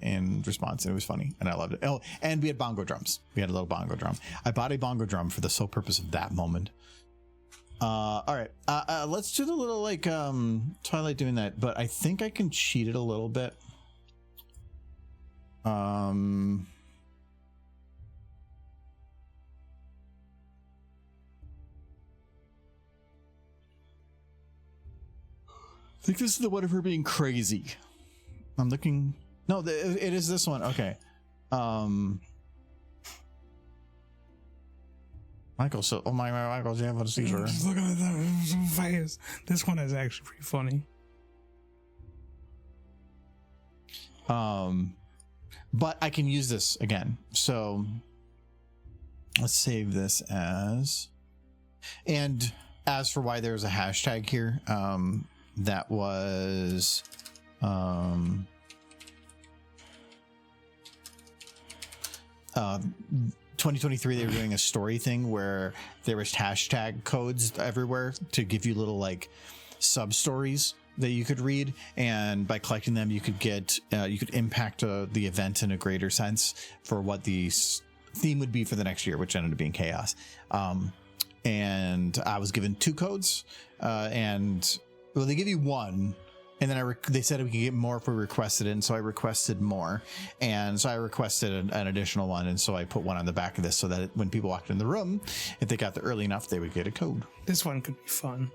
Speaker 2: in response. And it was funny and I loved it. Oh, and we had bongo drums. We had a little bongo drum. I bought a bongo drum for the sole purpose of that moment. All right, let's do the little like Twilight doing that, but I think I can cheat it a little bit. I think this is the one of her being crazy. I'm looking. No, it is this one. Okay. Michael, so Michael's you have a seizure.
Speaker 1: Just looking at that face. This one is actually pretty funny.
Speaker 2: but I can use this again. So let's save this as, and as for why there's a hashtag here, that was 2023, they were doing a story thing where there was hashtag codes everywhere to give you little like sub stories that you could read, and by collecting them you could get you could impact the event in a greater sense for what the theme would be for the next year, which ended up being chaos. And I was given 2 codes, and well, they give you 1, and then they said we could get more if we requested it, and so I requested more, and so I requested an additional 1, and so I put 1 on the back of this so that when people walked in the room, if they got there early enough, they would get a code.
Speaker 1: This one could be fun.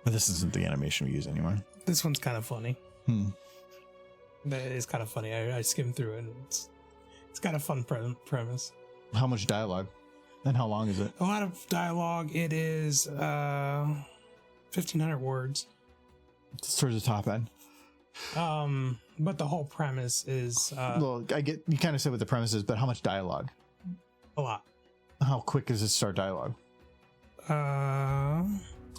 Speaker 2: But this isn't the animation we use anymore.
Speaker 1: This one's kind of funny. That is kind of funny. I skimmed through it, and it's got a fun premise.
Speaker 2: How much dialogue? And how long is it?
Speaker 1: A lot of dialogue. It is 1,500 words.
Speaker 2: It's towards the top end.
Speaker 1: But the whole premise is
Speaker 2: well, I get you kind of said what the premise is, but how much dialogue?
Speaker 1: a lot.
Speaker 2: How quick does it start dialogue?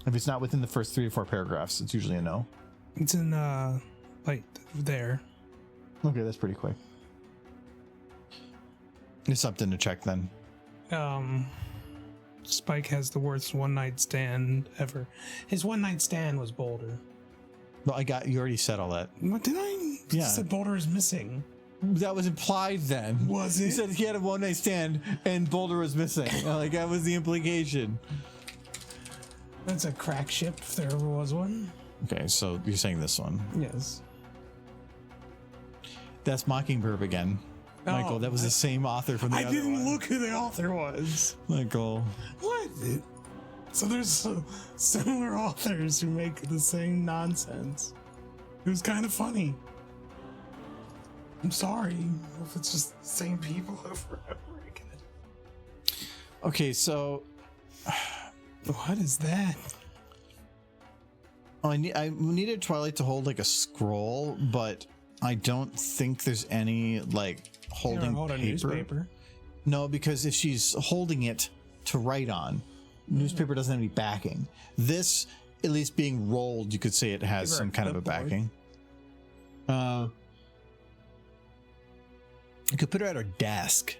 Speaker 2: If it's not within the first 3 or 4 paragraphs, it's usually a no.
Speaker 1: It's in like there.
Speaker 2: Okay, that's pretty quick. It's something to check then.
Speaker 1: Spike has the worst one night stand ever. His one night stand was Boulder.
Speaker 2: Well, you already said all that.
Speaker 1: What did I?
Speaker 2: Yeah.
Speaker 1: You said Boulder is missing.
Speaker 2: That was implied then.
Speaker 1: Was it?
Speaker 2: You said he had a one night stand and Boulder was missing. Like, that was the implication.
Speaker 1: That's a crack ship if there ever was one.
Speaker 2: Okay, so you're saying this one.
Speaker 1: Yes.
Speaker 2: That's Mockingbird again. Michael, that was the same author from the other one. I
Speaker 1: didn't look who the author was.
Speaker 2: Michael.
Speaker 1: What? So there's similar authors who make the same nonsense. It was kind of funny. I'm sorry if it's just the same people over and over again.
Speaker 2: Okay, so
Speaker 1: what is that?
Speaker 2: Oh, I needed Twilight to hold like a scroll, but I don't think there's any like holding
Speaker 1: hold
Speaker 2: paper.
Speaker 1: A newspaper.
Speaker 2: No, because if she's holding it to write on, newspaper doesn't have any backing. This, at least being rolled, you could say it has some kind of a backing. You could put her at her desk.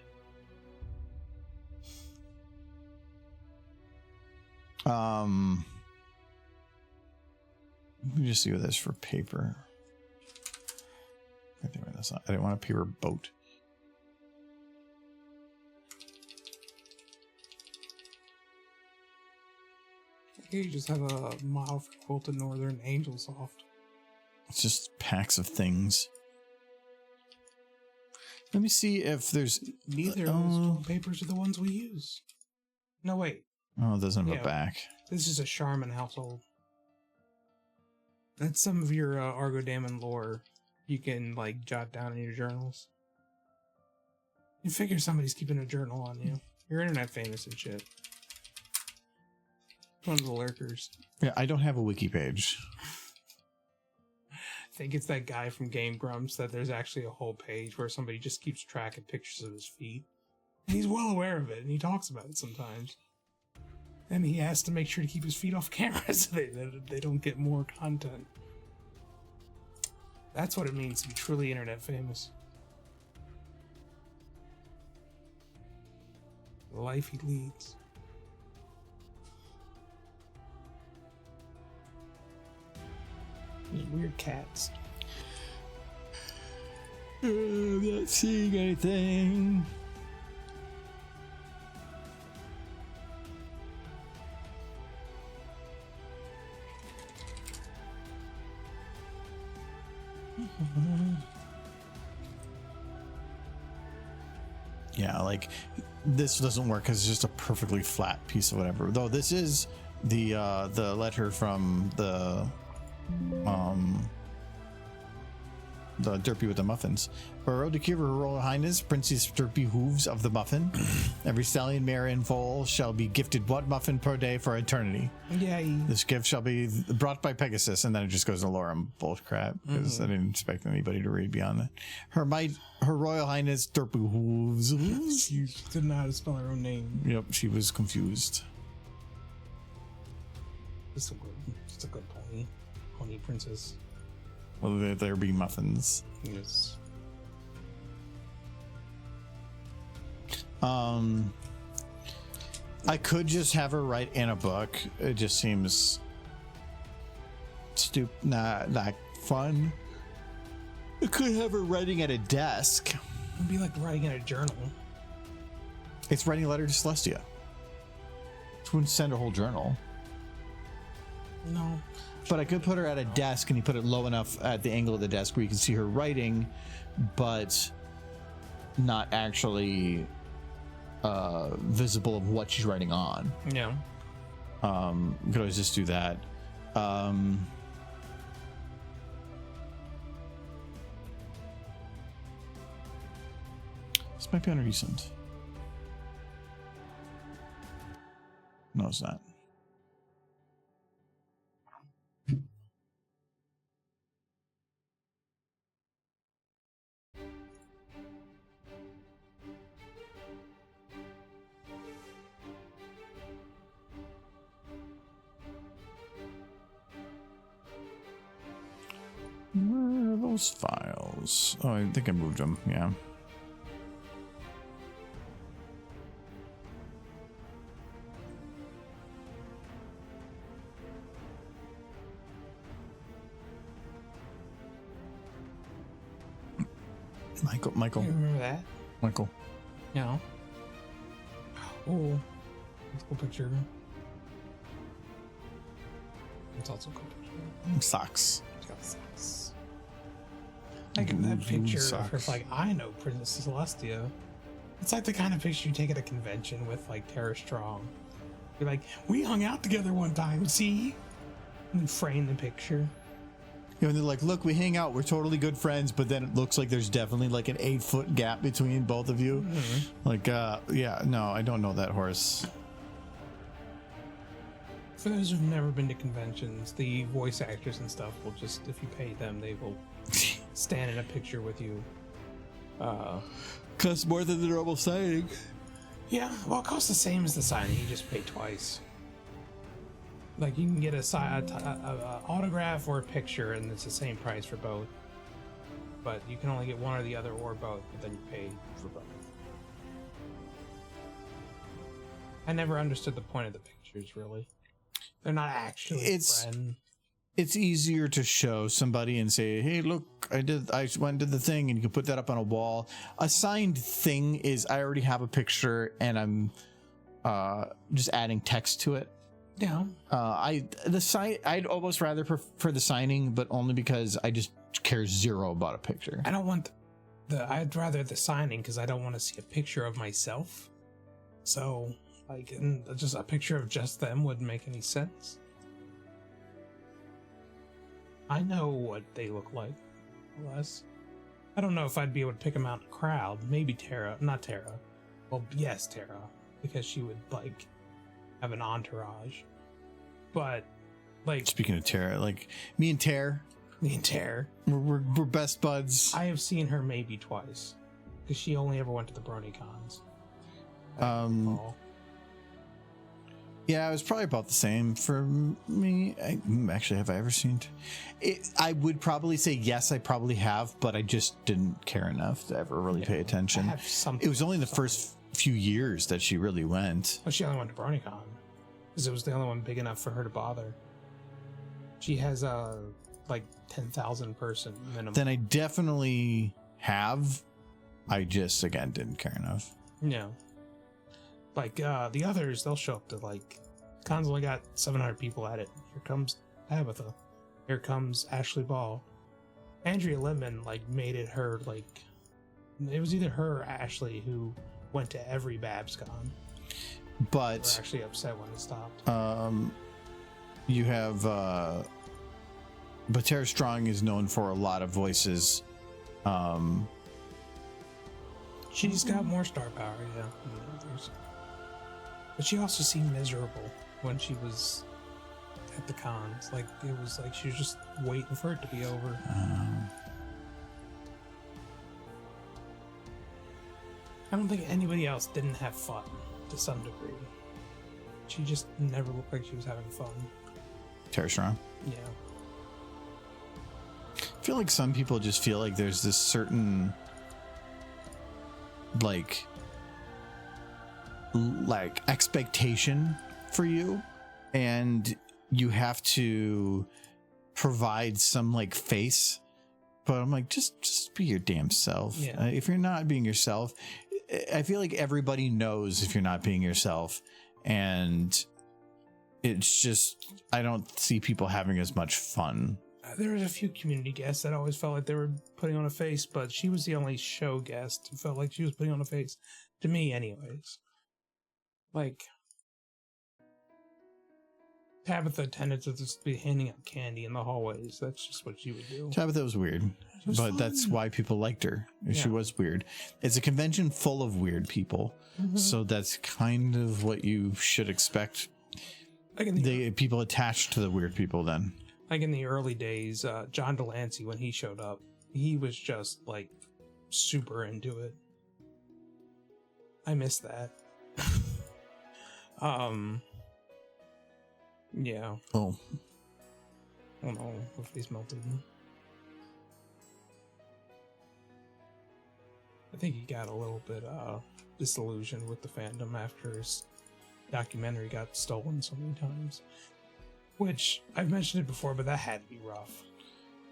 Speaker 2: Let me just see what this for paper. I think that's not. I didn't want a paper boat.
Speaker 1: You just have a model for Quilted Northern Angel Soft.
Speaker 2: It's just packs of things. Let me see if there's
Speaker 1: neither of those papers are the ones we use. No, wait.
Speaker 2: Oh, it doesn't have a back. This
Speaker 1: is a Charmin household. That's some of your Argo Daemon lore you can like jot down in your journals. You figure somebody's keeping a journal on you. You're internet famous and shit. One of the lurkers.
Speaker 2: Yeah, I don't have a wiki page.
Speaker 1: I think it's that guy from Game Grumps that there's actually a whole page where somebody just keeps track of pictures of his feet. And he's well aware of it, and he talks about it sometimes. And he has to make sure to keep his feet off camera so they don't get more content. That's what it means to be truly internet famous. The life he leads. These weird cats.
Speaker 2: I'm not seeing anything. Yeah, like this doesn't work because it's just a perfectly flat piece of whatever. Though this is the letter from the the Derpy with the muffins. For a road to cure Her Royal Highness, Princess Derpy hooves of the muffin. Every stallion, mare, and foal shall be gifted one muffin per day for eternity.
Speaker 1: Yay.
Speaker 2: This gift shall be brought by Pegasus, and then it just goes to lore and bullcrap, because I didn't expect anybody to read beyond that. Her Royal Highness Derpy hooves.
Speaker 1: She didn't know how to spell her own name.
Speaker 2: Yep, she was confused.
Speaker 1: Just a good pony. Pony princess.
Speaker 2: Well, there be muffins.
Speaker 1: Yes.
Speaker 2: I could just have her write in a book. It just seems stupid, not fun. I could have her writing at a desk.
Speaker 1: It'd be like writing in a journal.
Speaker 2: It's writing a letter to Celestia. She wouldn't send a whole journal.
Speaker 1: No.
Speaker 2: But I could put her at a desk, and you put it low enough at the angle of the desk where you can see her writing, but not actually visible of what she's writing on.
Speaker 1: Yeah.
Speaker 2: You could always just do that. This might be underdecent. No, it's not. Where are those files? Oh, I think I moved them. Yeah. Michael.
Speaker 1: You remember that?
Speaker 2: Michael.
Speaker 1: Yeah. Oh, that's a cool picture. It's also a cool picture.
Speaker 2: Socks.
Speaker 1: It's got socks. Like that picture of like, I know Princess Celestia. It's like the kind of picture you take at a convention with like Tara Strong. You're like, we hung out together one time, see? And you frame the picture.
Speaker 2: You know, and they're like, look, we hang out, we're totally good friends, but then it looks like there's definitely like an 8-foot gap between both of you. Mm-hmm. Like, yeah, no, I don't know that horse.
Speaker 1: For those who've never been to conventions, the voice actors and stuff will just, if you pay them, they will stand in a picture with you.
Speaker 2: Costs more than the normal signing.
Speaker 1: Yeah, well, it costs the same as the signing, you just pay twice. Like, you can get a autograph or a picture, and it's the same price for both. But you can only get one or the other or both, but then you pay for both. I never understood the point of the pictures, really. They're not actually friends.
Speaker 2: It's easier to show somebody and say, hey, look, I went and did the thing, and you can put that up on a wall. A signed thing is, I already have a picture, and I'm just adding text to it.
Speaker 1: Yeah.
Speaker 2: I'd almost rather prefer the signing, but only because I just care zero about a picture.
Speaker 1: I don't want I'd rather the signing because I don't want to see a picture of myself. So, like, just a picture of just them wouldn't make any sense. I know what they look like, less. I don't know if I'd be able to pick them out in a crowd. Maybe Tara, not Tara. Well, yes, Tara, because she would like have an entourage. But like,
Speaker 2: speaking of Tara, like me and Tara, we're best buds.
Speaker 1: I have seen her maybe twice because she only ever went to the BronyCons.
Speaker 2: Yeah, it was probably about the same for me. Actually, have I ever seen it? I would probably say yes, I probably have, but I just didn't care enough to ever really pay attention. It was only the first few years that she really went.
Speaker 1: Well, she only went to BronyCon because it was the only one big enough for her to bother. She has a like 10,000 person minimum.
Speaker 2: Then I definitely have. I just again didn't care enough.
Speaker 1: No. Like, the others, they'll show up to, like, cons only got 700 people at it. Here comes Tabitha. Here comes Ashley Ball. Andrea Lemon, like, made it her, like, it was either her or Ashley who went to every BabsCon.
Speaker 2: But
Speaker 1: they were actually upset when it stopped.
Speaker 2: You have, but Tara Strong is known for a lot of voices
Speaker 1: She's got more star power, yeah, than the others. But she also seemed miserable when she was at the cons. Like, it was like she was just waiting for it to be over. I don't think anybody else didn't have fun to some degree. She just never looked like she was having fun.
Speaker 2: Tara Strong.
Speaker 1: Yeah.
Speaker 2: I feel like some people just feel like there's this certain like expectation for you, and you have to provide some like face. But I'm like, just be your damn self.
Speaker 1: Yeah.
Speaker 2: If you're not being yourself, I feel like everybody knows if you're not being yourself, and it's just, I don't see people having as much fun.
Speaker 1: There was a few community guests that always felt like they were putting on a face, but she was the only show guest who felt like she was putting on a face. To me, anyways. Like, Tabitha tended to just be handing out candy in the hallways. That's just what she would do.
Speaker 2: Tabitha was weird,
Speaker 1: was
Speaker 2: but
Speaker 1: fun.
Speaker 2: that's why people liked her. She
Speaker 1: Yeah.
Speaker 2: was weird. It's a convention full of weird people, so that's kind of what you should expect.
Speaker 1: Like in
Speaker 2: People attached to the weird people then.
Speaker 1: Like in the early days, John Delancey, when he showed up, he was just like super into it. I miss that. Yeah.
Speaker 2: Oh,
Speaker 1: Oh no, my face melted. I think he got a little bit disillusioned with the fandom after his documentary got stolen so many times. Which, I've mentioned it before, but that had to be rough.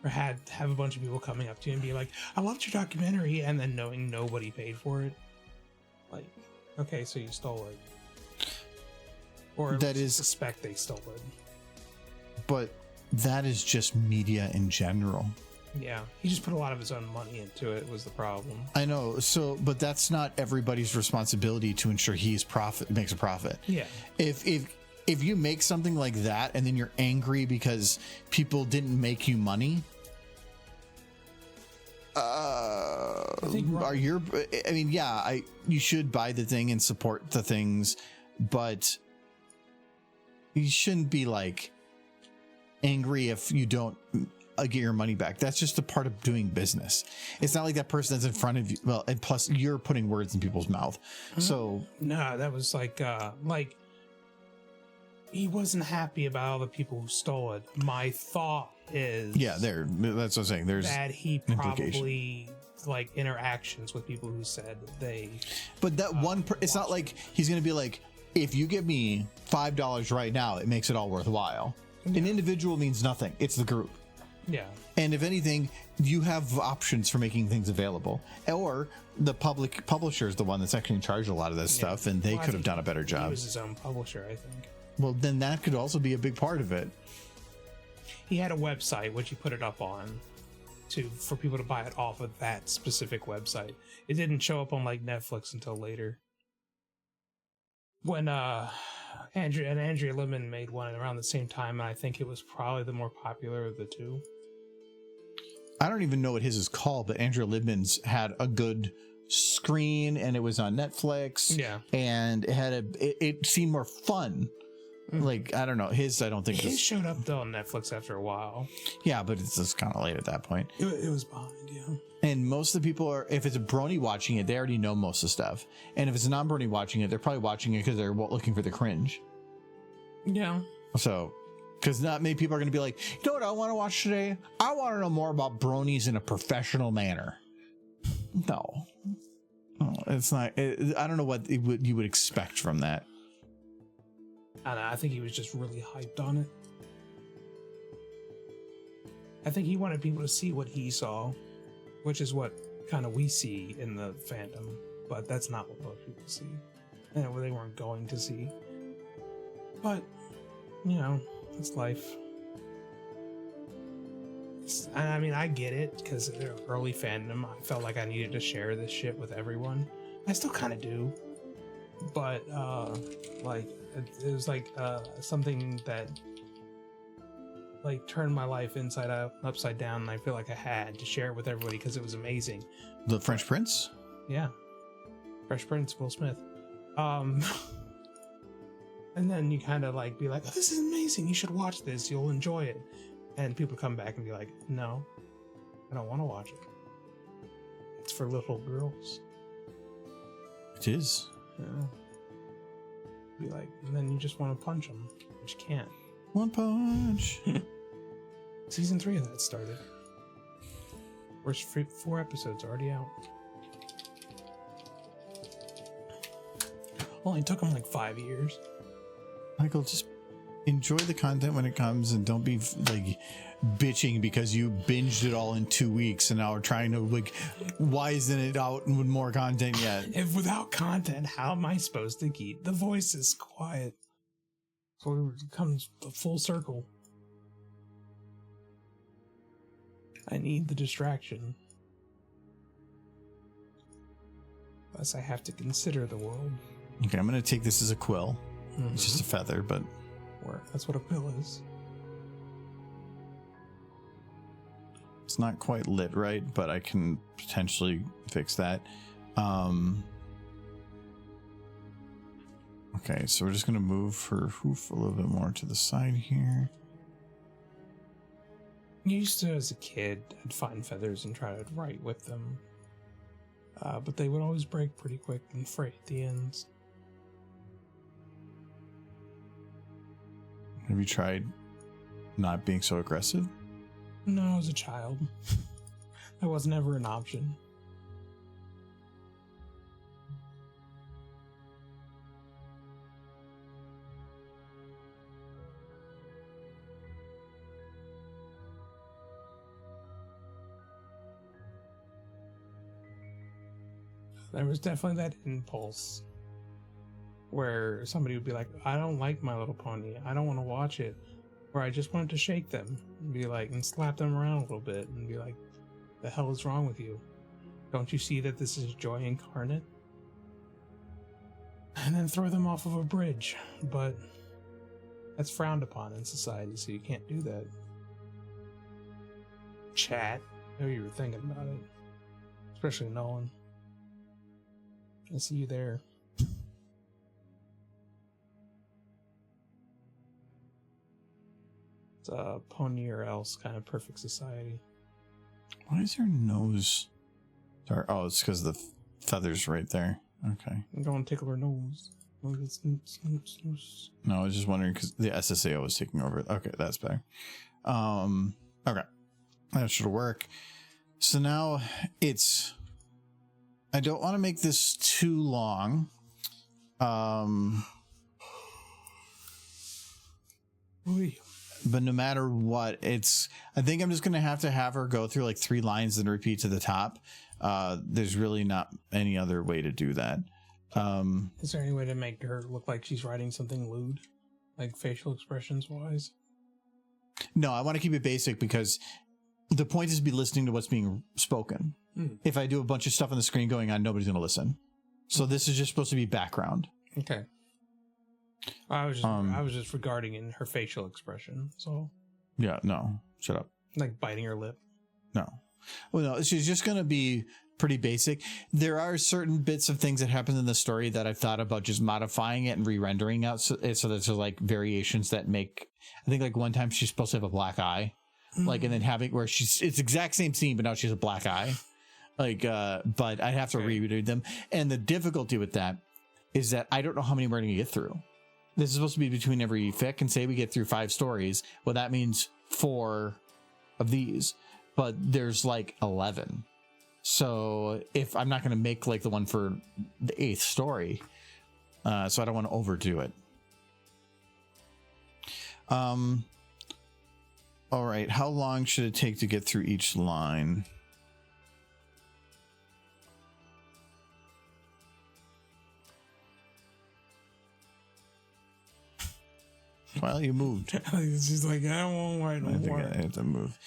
Speaker 1: Or had to have a bunch of people coming up to you and be like, I loved your documentary, and then knowing nobody paid for it. Like, okay, so you stole it. Or
Speaker 2: That is-
Speaker 1: suspect they stole it.
Speaker 2: but that is just media in general.
Speaker 1: Yeah, he just put a lot of his own money into it, was the problem.
Speaker 2: I know. So, but that's not everybody's responsibility to ensure makes a profit.
Speaker 1: Yeah.
Speaker 2: If you make something like that and then you're angry because people didn't make you money, you should buy the thing and support the things, but you shouldn't be like angry if you don't get your money back. That's just a part of doing business. It's not like that person that's in front of you. Well, and plus you're putting words in people's mouth. So
Speaker 1: No, that was like he wasn't happy about all the people who stole it. My thought is
Speaker 2: that's what I'm saying. There's
Speaker 1: that he
Speaker 2: implication.
Speaker 1: probably like interactions with people who said they
Speaker 2: But that it's not like he's going to be like, if you give me $5 right now, it makes it all worthwhile. An individual means nothing. It's the group.
Speaker 1: yeah.
Speaker 2: And if anything, you have options for making things available. Or the publisher is the one that's actually in charge of a lot of this stuff, and they
Speaker 1: Well, I
Speaker 2: could have
Speaker 1: think
Speaker 2: done a better
Speaker 1: He
Speaker 2: job.
Speaker 1: was his own publisher, I think.
Speaker 2: Well, then that could also be a big part of it.
Speaker 1: He had a website which he put it up on for people to buy it off of that specific website. It didn't show up on like Netflix until later. When Andrea Lemon made one around the same time, and I think it was probably the more popular of the two.
Speaker 2: I don't even know what his is called, but Andrew Libman's had a good screen, and it was on Netflix.
Speaker 1: Yeah.
Speaker 2: And it had it seemed more fun. Like, I don't know. I don't think
Speaker 1: His showed up though on Netflix after a while.
Speaker 2: Yeah, but it's just kind of late at that point.
Speaker 1: It was behind, yeah.
Speaker 2: And most of the people if it's a brony watching it, they already know most of the stuff. And if it's a non-brony watching it, they're probably watching it because they're looking for the cringe.
Speaker 1: Yeah.
Speaker 2: So, because not many people are going to be like, you know what I want to watch today? I want to know more about bronies in a professional manner. No. It's not. I don't know what you would expect from that.
Speaker 1: I don't know, I think he was just really hyped on it. I think he wanted people to see what he saw, which is what kind of we see in the fandom, but that's not what most people see, and what they weren't going to see. But, you know, it's life. I mean, I get it, because they're early fandom. I felt like I needed to share this shit with everyone. I still kind of do. But, like, it was like something that like turned my life inside out, upside down, and I feel like I had to share it with everybody because it was amazing.
Speaker 2: The French Prince?
Speaker 1: Yeah. Fresh Prince, Will Smith. And then you kind of like be like, oh, this is amazing. You should watch this. You'll enjoy it. And people come back and be like, no, I don't want to watch it. It's for little girls.
Speaker 2: It is.
Speaker 1: Yeah. Be like, and then you just want to punch them, but you can't.
Speaker 2: One punch.
Speaker 1: Season 3 of that started. First 4 episodes already out. Only took them like 5 years.
Speaker 2: Michael, just enjoy the content when it comes and don't be like bitching because you binged it all in 2 weeks and now we're trying to like, why isn't it out with more content yet?
Speaker 1: If without content, how am I supposed to keep the voices quiet? So it comes a full circle. I need the distraction. Plus I have to consider the world.
Speaker 2: Okay, I'm going to take this as a quill.
Speaker 1: Mm-hmm.
Speaker 2: It's just a feather, but...
Speaker 1: That's what a pill is.
Speaker 2: It's not quite lit right, but I can potentially fix that. Okay, so we're just going to move her hoof a little bit more to the side here.
Speaker 1: Used to, as a kid, I'd find feathers and try to write with them. But they would always break pretty quick and fray at the ends.
Speaker 2: Have you tried not being so aggressive?
Speaker 1: No, as a child. That was never an option. There was definitely that impulse where somebody would be like, I don't like My Little Pony. I don't want to watch it. Or I just wanted to shake them and be like, and slap them around a little bit and be like, the hell is wrong with you? Don't you see that this is joy incarnate? And then throw them off of a bridge. But that's frowned upon in society, so you can't do that. Chat. I know you were thinking about it. Especially Nolan. I see you there. It's a pony or else kind of perfect society.
Speaker 2: Why is her nose dark? Oh, it's because the feathers right there. Okay.
Speaker 1: I'm going to tickle her nose.
Speaker 2: No, I was just wondering because the SSAO was taking over. Okay, that's better. Okay, that should work. So now it's. I don't want to make this too long. But no matter what, it's. I think I'm just gonna have her go through like 3 lines and repeat to the top. There's really not any other way to do that.
Speaker 1: Is there any way to make her look like she's writing something lewd, like facial expressions wise?
Speaker 2: No, I want to keep it basic because the point is to be listening to what's being spoken. If I do a bunch of stuff on the screen going on, nobody's gonna listen. So this is just supposed to be background.
Speaker 1: Okay. I was just regarding in her facial expression. So
Speaker 2: yeah, no, shut up.
Speaker 1: Like biting her lip.
Speaker 2: No. Well, no, she's just going to be pretty basic. There are certain bits of things that happen in the story that I've thought about just modifying it and re-rendering out. So there's like variations that make, I think like one time she's supposed to have a black eye, like, and then having where it's exact same scene, but now she has a black eye. Like, but I have to redo them. And the difficulty with that is that I don't know how many we're going to get through. This is supposed to be between every fic, and say we get through 5 stories. Well, that means 4 of these, but there's like 11. So if I'm not going to make like the one for the 8th story, so I don't want to overdo it. All right. How long should it take to get through each line? Well, you moved.
Speaker 1: She's like, I don't want to write no more.
Speaker 2: I have to move.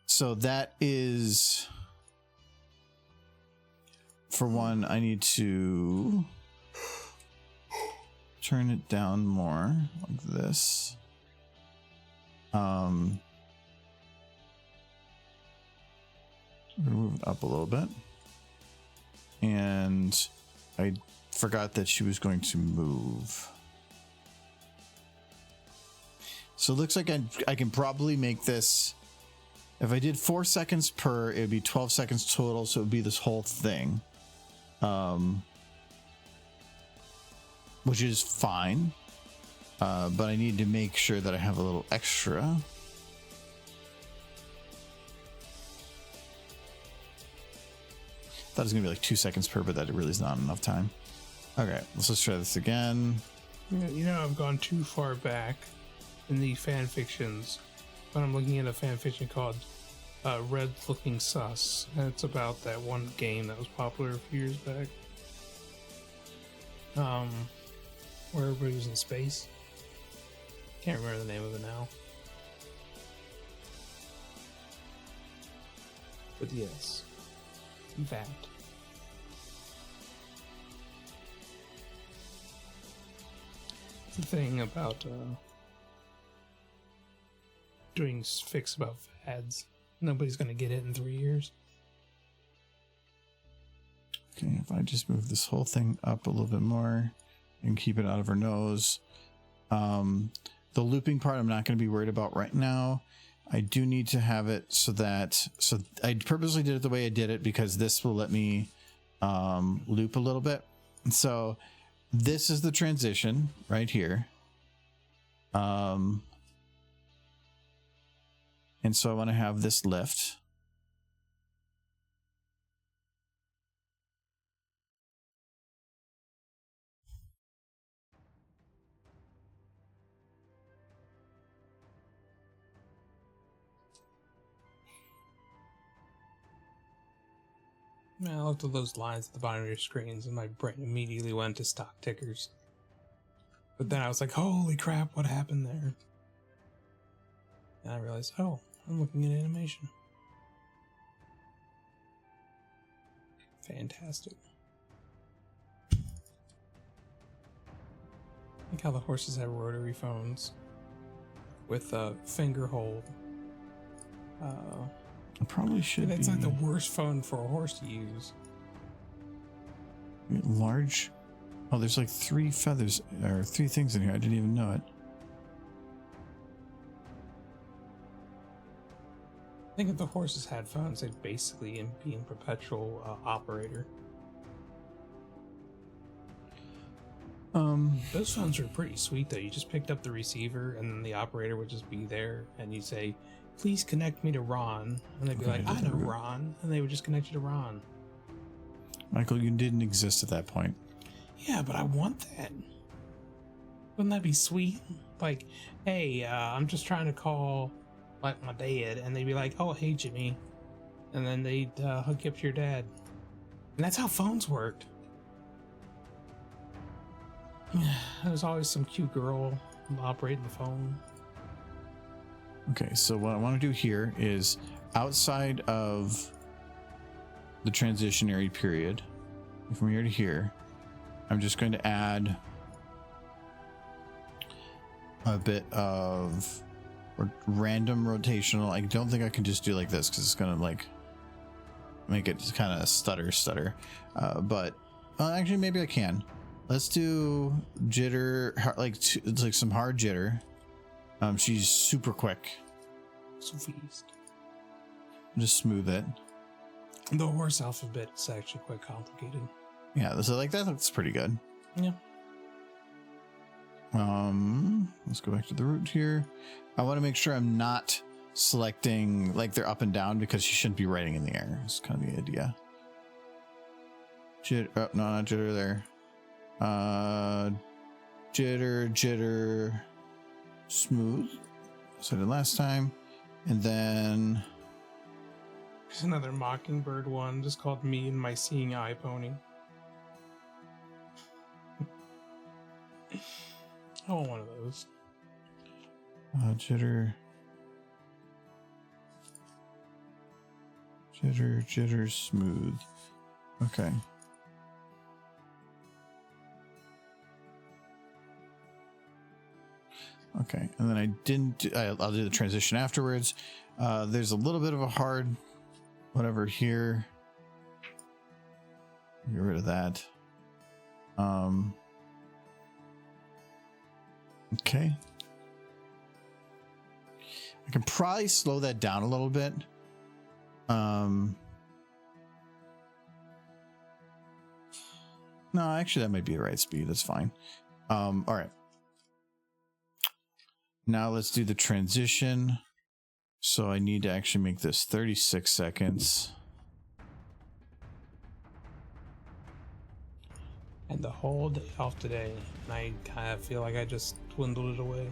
Speaker 2: So that is, for one, I need to turn it down more like this. Move it up a little bit. And I forgot that she was going to move. So it looks like I can probably make this. If I did 4 seconds per, it would be 12 seconds total. So it would be this whole thing. Which is fine. But I need to make sure that I have a little extra. Thought it was gonna be like 2 seconds per, but that really is not enough time. Okay, let's just try this again.
Speaker 1: You know, I've gone too far back in the fan fictions, but I'm looking at a fan fiction called Red Looking Sus, and it's about that one game that was popular a few years back. Where everybody was in space. Can't remember the name of it now. But yes, that. It's the thing about doing fics about fads. Nobody's gonna get it in 3 years.
Speaker 2: Okay, if I just move this whole thing up a little bit more and keep it out of her nose. The looping part I'm not going to be worried about right now. I do need to have it so I purposely did it the way I did it because this will let me loop a little bit. So this is the transition right here. And so I want to have this lift.
Speaker 1: I looked at those lines at the bottom of your screens and my brain immediately went to stock tickers. But then I was like, holy crap, what happened there? And I realized, oh, I'm looking at animation. Fantastic. Like how the horses have rotary phones with a finger hold.
Speaker 2: I probably should
Speaker 1: It's
Speaker 2: be
Speaker 1: like the worst phone for a horse to use.
Speaker 2: large. Oh, there's like 3 feathers or 3 things in here. I didn't even know it.
Speaker 1: I think if the horses had phones, they'd basically be in perpetual operator. Those phones are pretty sweet though. You just picked up the receiver and then the operator would just be there and you'd say, please connect me to Ron. And they'd be like, I know Ron. And they would just connect you to Ron.
Speaker 2: Michael, you didn't exist at that point.
Speaker 1: Yeah, but I want that. Wouldn't that be sweet? Like, hey, I'm just trying to call like my dad. And they'd be like, oh, hey, Jimmy. And then they'd hook you up to your dad. And that's how phones worked. There's always some cute girl operating the phone.
Speaker 2: Okay, so what I want to do here is outside of the transitionary period, from here to here, I'm just going to add a bit of random rotational. I don't think I can just do like this because it's going to like make it kind of stutter. But actually, maybe I can. Let's do jitter, it's like some hard jitter. She's super quick.
Speaker 1: So fast.
Speaker 2: Just smooth it.
Speaker 1: The horse alphabet is actually quite complicated.
Speaker 2: Yeah, so like that looks pretty good.
Speaker 1: Yeah.
Speaker 2: Let's go back to the root here. I want to make sure I'm not selecting like they're up and down because she shouldn't be writing in the air. It's kind of the idea. Jitter, oh, no, not jitter there. Jitter, smooth. So I did last time. And then
Speaker 1: There's another Mockingbird one just called Me and My Seeing Eye Pony. I want one of those.
Speaker 2: Jitter, smooth. Okay. Okay, and then I didn't do, I'll do the transition afterwards. There's a little bit of a hard whatever here. Get rid of that. Okay. I can probably slow that down a little bit. No, actually that might be the right speed. That's fine. All right. Now let's do the transition. So I need to actually make this 36 seconds.
Speaker 1: And the whole day off today, and I kind of feel like I just dwindled it away.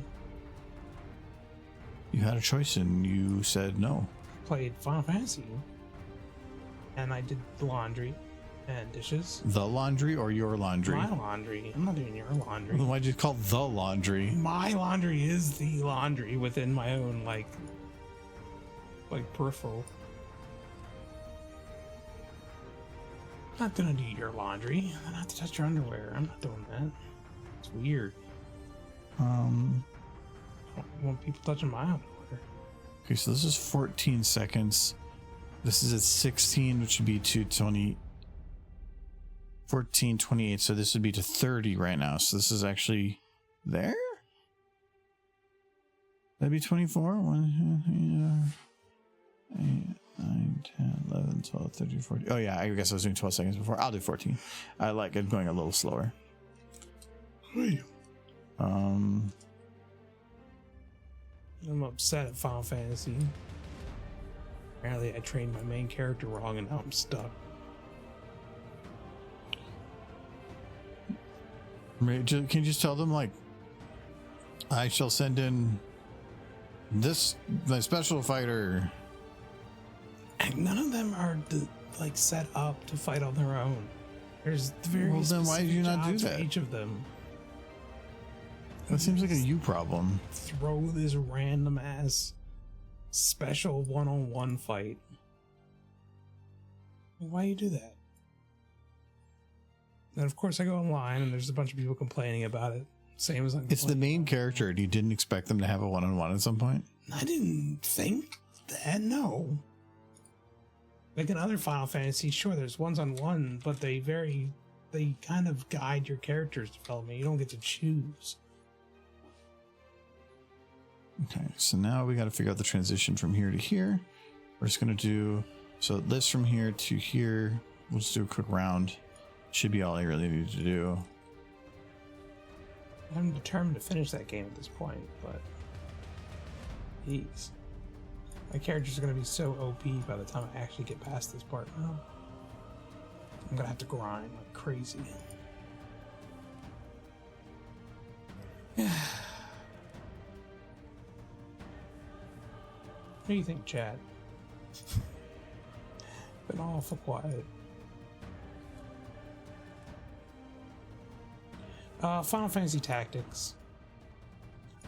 Speaker 2: You had a choice and you said no.
Speaker 1: Played Final Fantasy, and I did the laundry and dishes.
Speaker 2: The laundry or your laundry?
Speaker 1: My laundry. I'm not doing your laundry.
Speaker 2: Well, why'd you call the laundry?
Speaker 1: My laundry is the laundry within my own like peripheral. I'm not gonna do your laundry. I'm gonna have to touch your underwear. I'm not doing that. It's weird. I don't want people touching my underwear.
Speaker 2: Okay, so this is 14 seconds. This is at 16, which would be to 20. 14, 28. So this would be to 30 right now. So this is actually there. That'd be 24. 1, 2, 3, 4, 8, 9, 10, 11, 12, 13, 14. Oh yeah, I guess I was doing 12 seconds before. I'll do 14. I like it going a little slower.
Speaker 1: I'm upset at Final Fantasy. Apparently I trained my main character wrong and now I'm stuck.
Speaker 2: Can you just tell them, like, I shall send in this, my special fighter.
Speaker 1: And none of them are like set up to fight on their own. There's very
Speaker 2: Well, then why did you not do
Speaker 1: jobs for
Speaker 2: that?
Speaker 1: each of them.
Speaker 2: That seems like a you problem.
Speaker 1: Throw this random ass special one-on-one fight. Why you do that? And of course I go online and there's a bunch of people complaining about it. Same as
Speaker 2: It's the main character, and you didn't expect them to have a one-on-one at some point?
Speaker 1: I didn't think that, no. Like in other Final Fantasy, sure, there's ones-on-one, but they kind of guide your character's development. You don't get to choose.
Speaker 2: Okay, so now we got to figure out the transition from here to here. We're just going to do, so this from here to here. We'll just do a quick round. Should be all I really need to do.
Speaker 1: I'm determined to finish that game at this point, but jeez. My character's going to be so OP by the time I actually get past this part now. I'm going to have to grind like crazy. What do you think, chat? Been awful quiet. Final Fantasy Tactics.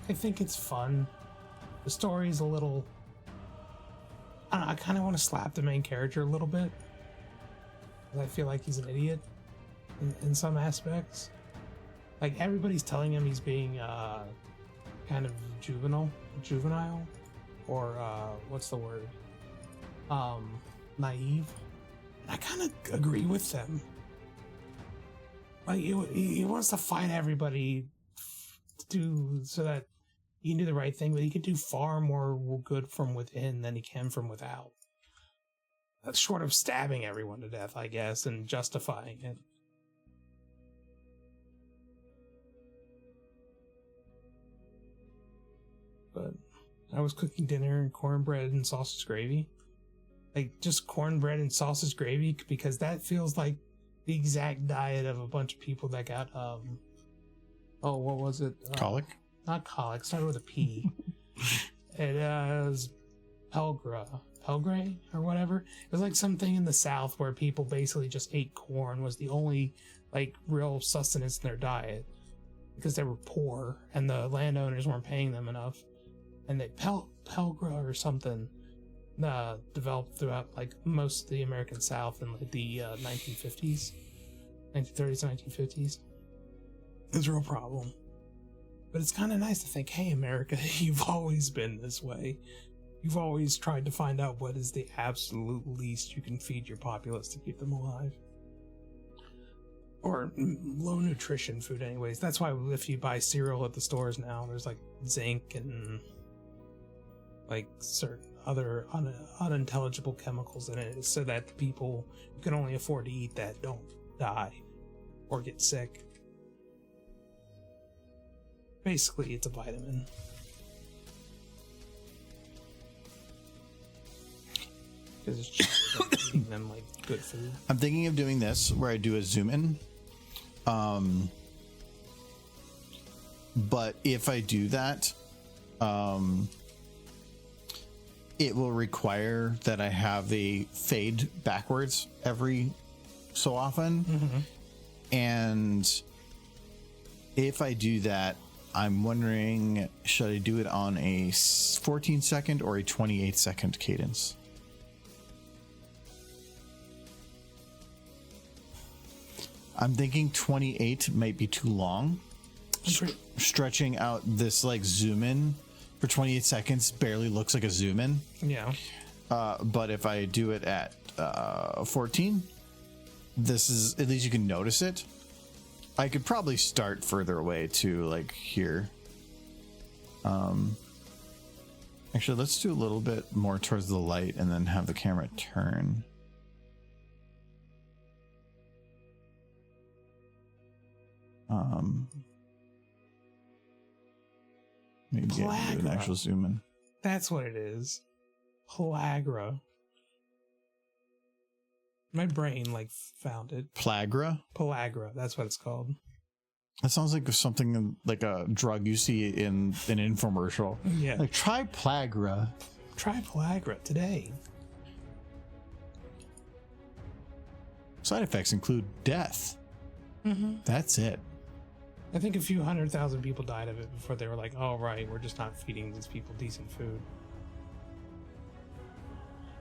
Speaker 1: I think it's fun. The story's a little... I don't know, I kind of want to slap the main character a little bit. I feel like he's an idiot in some aspects. Like, everybody's telling him he's being kind of juvenile, or what's the word? Naive. And I kind of agree with them. Like, he wants to fight everybody to do so that he can do the right thing, but he can do far more good from within than he can from without. That's short of stabbing everyone to death, I guess, and justifying it. But I was cooking dinner and cornbread and sausage gravy. Like, just cornbread and sausage gravy, because that feels like the exact diet of a bunch of people that got, oh, what was it?
Speaker 2: Colic?
Speaker 1: Not colic, started with a P. It was Pelgray or whatever. It was like something in the South where people basically just ate corn, was the only, like, real sustenance in their diet. Because they were poor and the landowners weren't paying them enough. And they, Pelgra or something, developed throughout, like, most of the American South in, like, the 1950s. 1930s and 1950s. It's a real problem. But it's kind of nice to think, hey, America, you've always been this way. You've always tried to find out what is the absolute least you can feed your populace to keep them alive. Or low nutrition food anyways. That's why if you buy cereal at the stores now, there's like zinc and like certain other unintelligible chemicals in it, so that the people who can only afford to eat that don't die or get sick. Basically, it's a vitamin. Because it's just like eating them like good food.
Speaker 2: I'm thinking of doing this where I do a zoom in. But if I do that, it will require that I have a fade backwards every so often.
Speaker 1: Mm-hmm.
Speaker 2: And if I do that, I'm wondering, should I do it on a 14-second or a 28-second cadence? I'm thinking 28 might be too long. Stretching out this like zoom in for 28 seconds barely looks like a zoom in.
Speaker 1: Yeah.
Speaker 2: But if I do it at 14, this is, at least you can notice it. I could probably start further away to like here. Actually, let's do a little bit more towards the light and then have the camera turn. Maybe do an actual zoom in.
Speaker 1: That's what it is. Pellagra. My brain like found it.
Speaker 2: Plagra?
Speaker 1: Pellagra. That's what it's called.
Speaker 2: That sounds like something like a drug you see in an infomercial.
Speaker 1: Yeah.
Speaker 2: Like try Plagra.
Speaker 1: Try Pellagra today.
Speaker 2: Side effects include death.
Speaker 1: Mm-hmm.
Speaker 2: That's it.
Speaker 1: I think a few 100,000 people died of it before they were like, oh, right, we're just not feeding these people decent food.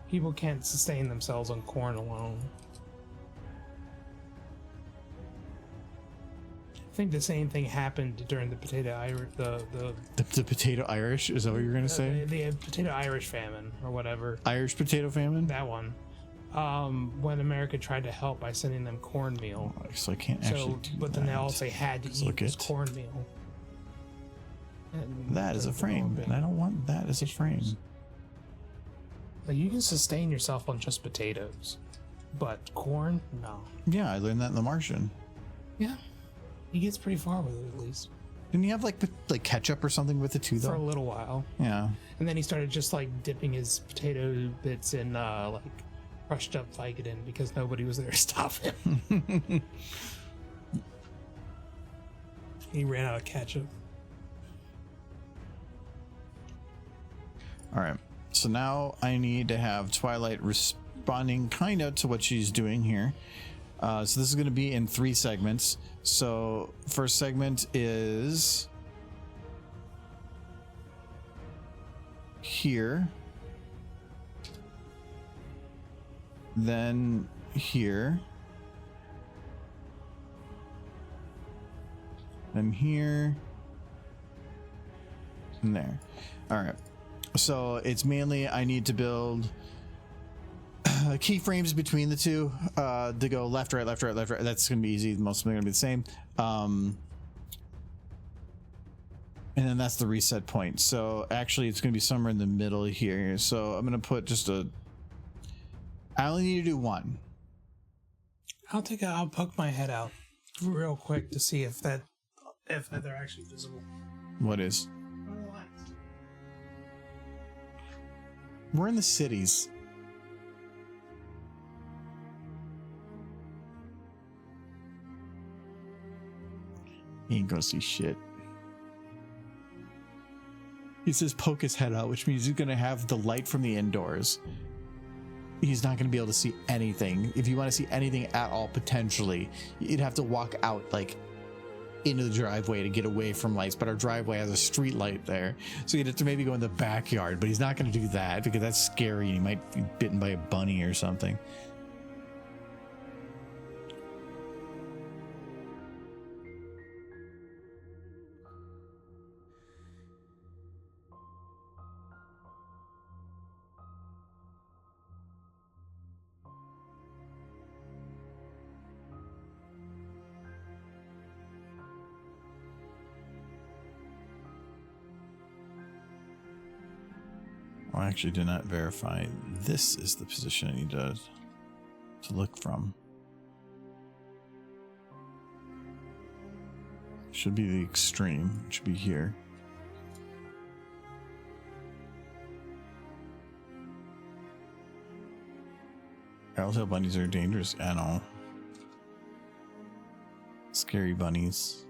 Speaker 1: People can't sustain themselves on corn alone. I think the same thing happened during the potato Irish,
Speaker 2: The potato Irish? Is that what you're going to say?
Speaker 1: the potato Irish famine or whatever.
Speaker 2: Irish potato famine?
Speaker 1: That one. When America tried to help by sending them cornmeal.
Speaker 2: Oh, so I can't actually do
Speaker 1: but then they also had to eat this cornmeal. And
Speaker 2: that is a frame, and I don't want that as a frame.
Speaker 1: Like, you can sustain yourself on just potatoes, but corn, no.
Speaker 2: Yeah, I learned that in The Martian.
Speaker 1: Yeah, he gets pretty far with it at least.
Speaker 2: Didn't he have like ketchup or something with it too, though?
Speaker 1: For a little while.
Speaker 2: Yeah.
Speaker 1: And then he started just like dipping his potato bits in like crushed up Vicodin because nobody was there to stop him. He ran out of ketchup.
Speaker 2: All right. So now I need to have Twilight responding kind of to what she's doing here. So this is going to be in 3 segments. So first segment is here, then here, then here, and there. All right. So it's mainly I need to build keyframes between the two to go left, right, left, right, left, right. That's going to be easy. Most of them are going to be the same. And then that's the reset point. So actually it's going to be somewhere in the middle here. So I'm going to put just I only need to do 1.
Speaker 1: I'll poke my head out real quick to see if they're actually visible.
Speaker 2: What is? We're in the cities. He ain't gonna see shit. He says poke his head out, which means he's gonna have the light from the indoors. He's not gonna be able to see anything. If you want to see anything at all, potentially, you'd have to walk out like into the driveway to get away from lights, but our driveway has a street light there, so you'd have to maybe go in the backyard, but he's not going to do that because that's scary and he might be bitten by a bunny or something. I actually did not verify. This is the position I need to look from. Should be the extreme. It should be here. Rattletail bunnies are dangerous. I know. Scary bunnies.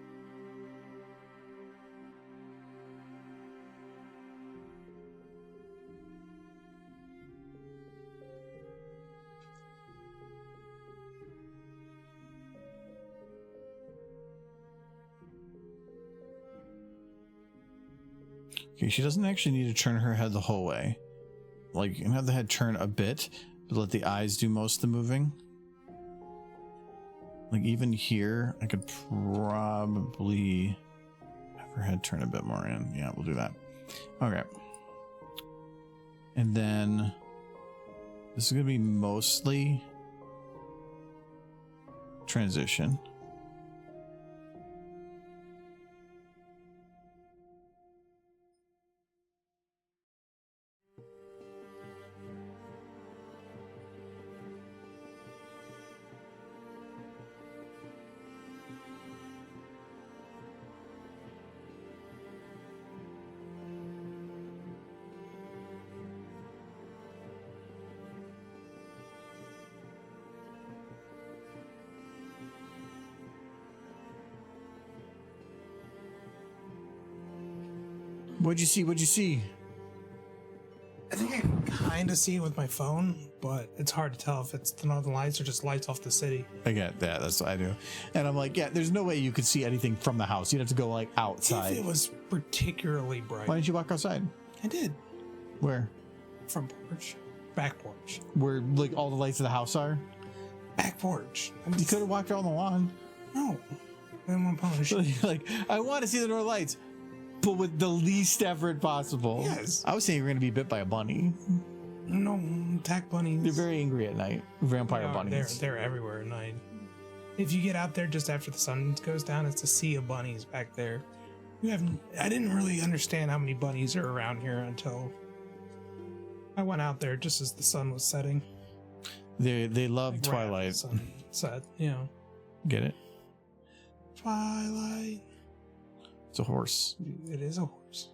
Speaker 2: Okay, she doesn't actually need to turn her head the whole way. Like, you can have the head turn a bit, but let the eyes do most of the moving. Like, even here, I could probably have her head turn a bit more in. Yeah, we'll do that. Okay. And then this is going to be mostly transition. What'd you see? What'd you see?
Speaker 1: I think I can kind of see it with my phone, but it's hard to tell if it's the northern lights or just lights off the city.
Speaker 2: I get that. That's what I do. And I'm like, yeah, there's no way you could see anything from the house. You'd have to go like outside.
Speaker 1: If it was particularly bright.
Speaker 2: Why didn't you walk outside?
Speaker 1: I did.
Speaker 2: Where?
Speaker 1: Front porch. Back porch.
Speaker 2: Where like all the lights of the house are?
Speaker 1: Back porch.
Speaker 2: You could have walked out on the lawn.
Speaker 1: No. I didn't want to punish you.
Speaker 2: Like, I want to see the northern lights, but with the least effort possible.
Speaker 1: Yes.
Speaker 2: I was saying you're going to be bit by a bunny.
Speaker 1: No, attack bunnies.
Speaker 2: They're very angry at night. Vampire bunnies.
Speaker 1: They're everywhere at night. If you get out there just after the sun goes down, it's a sea of bunnies back there. I didn't really understand how many bunnies are around here until I went out there just as the sun was setting.
Speaker 2: They love
Speaker 1: Like
Speaker 2: twilight.
Speaker 1: Sunset, you know.
Speaker 2: Get it?
Speaker 1: Twilight.
Speaker 2: It's a horse.
Speaker 1: It is a horse.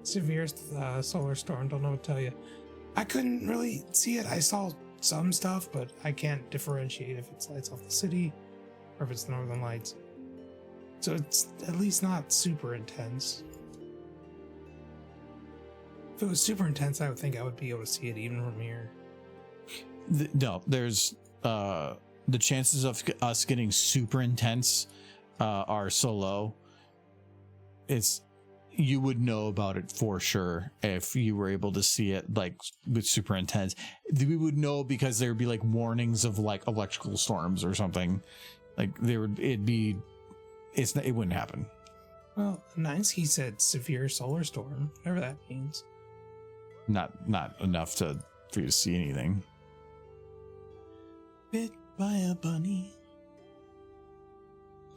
Speaker 1: Severe solar storm, don't know what to tell you. I couldn't really see it. I saw some stuff, but I can't differentiate if it's lights off the city or if it's the northern lights. So it's at least not super intense. If it was super intense, I would think I would be able to see it even from here.
Speaker 2: No, there's the chances of us getting super intense are so low. You would know about it for sure if you were able to see it like with super intense. We would know because there would be like warnings of like electrical storms or something. Like it wouldn't happen.
Speaker 1: Well, nice. He said severe solar storm, whatever that means.
Speaker 2: Not enough for you to see anything.
Speaker 1: Bit by a bunny.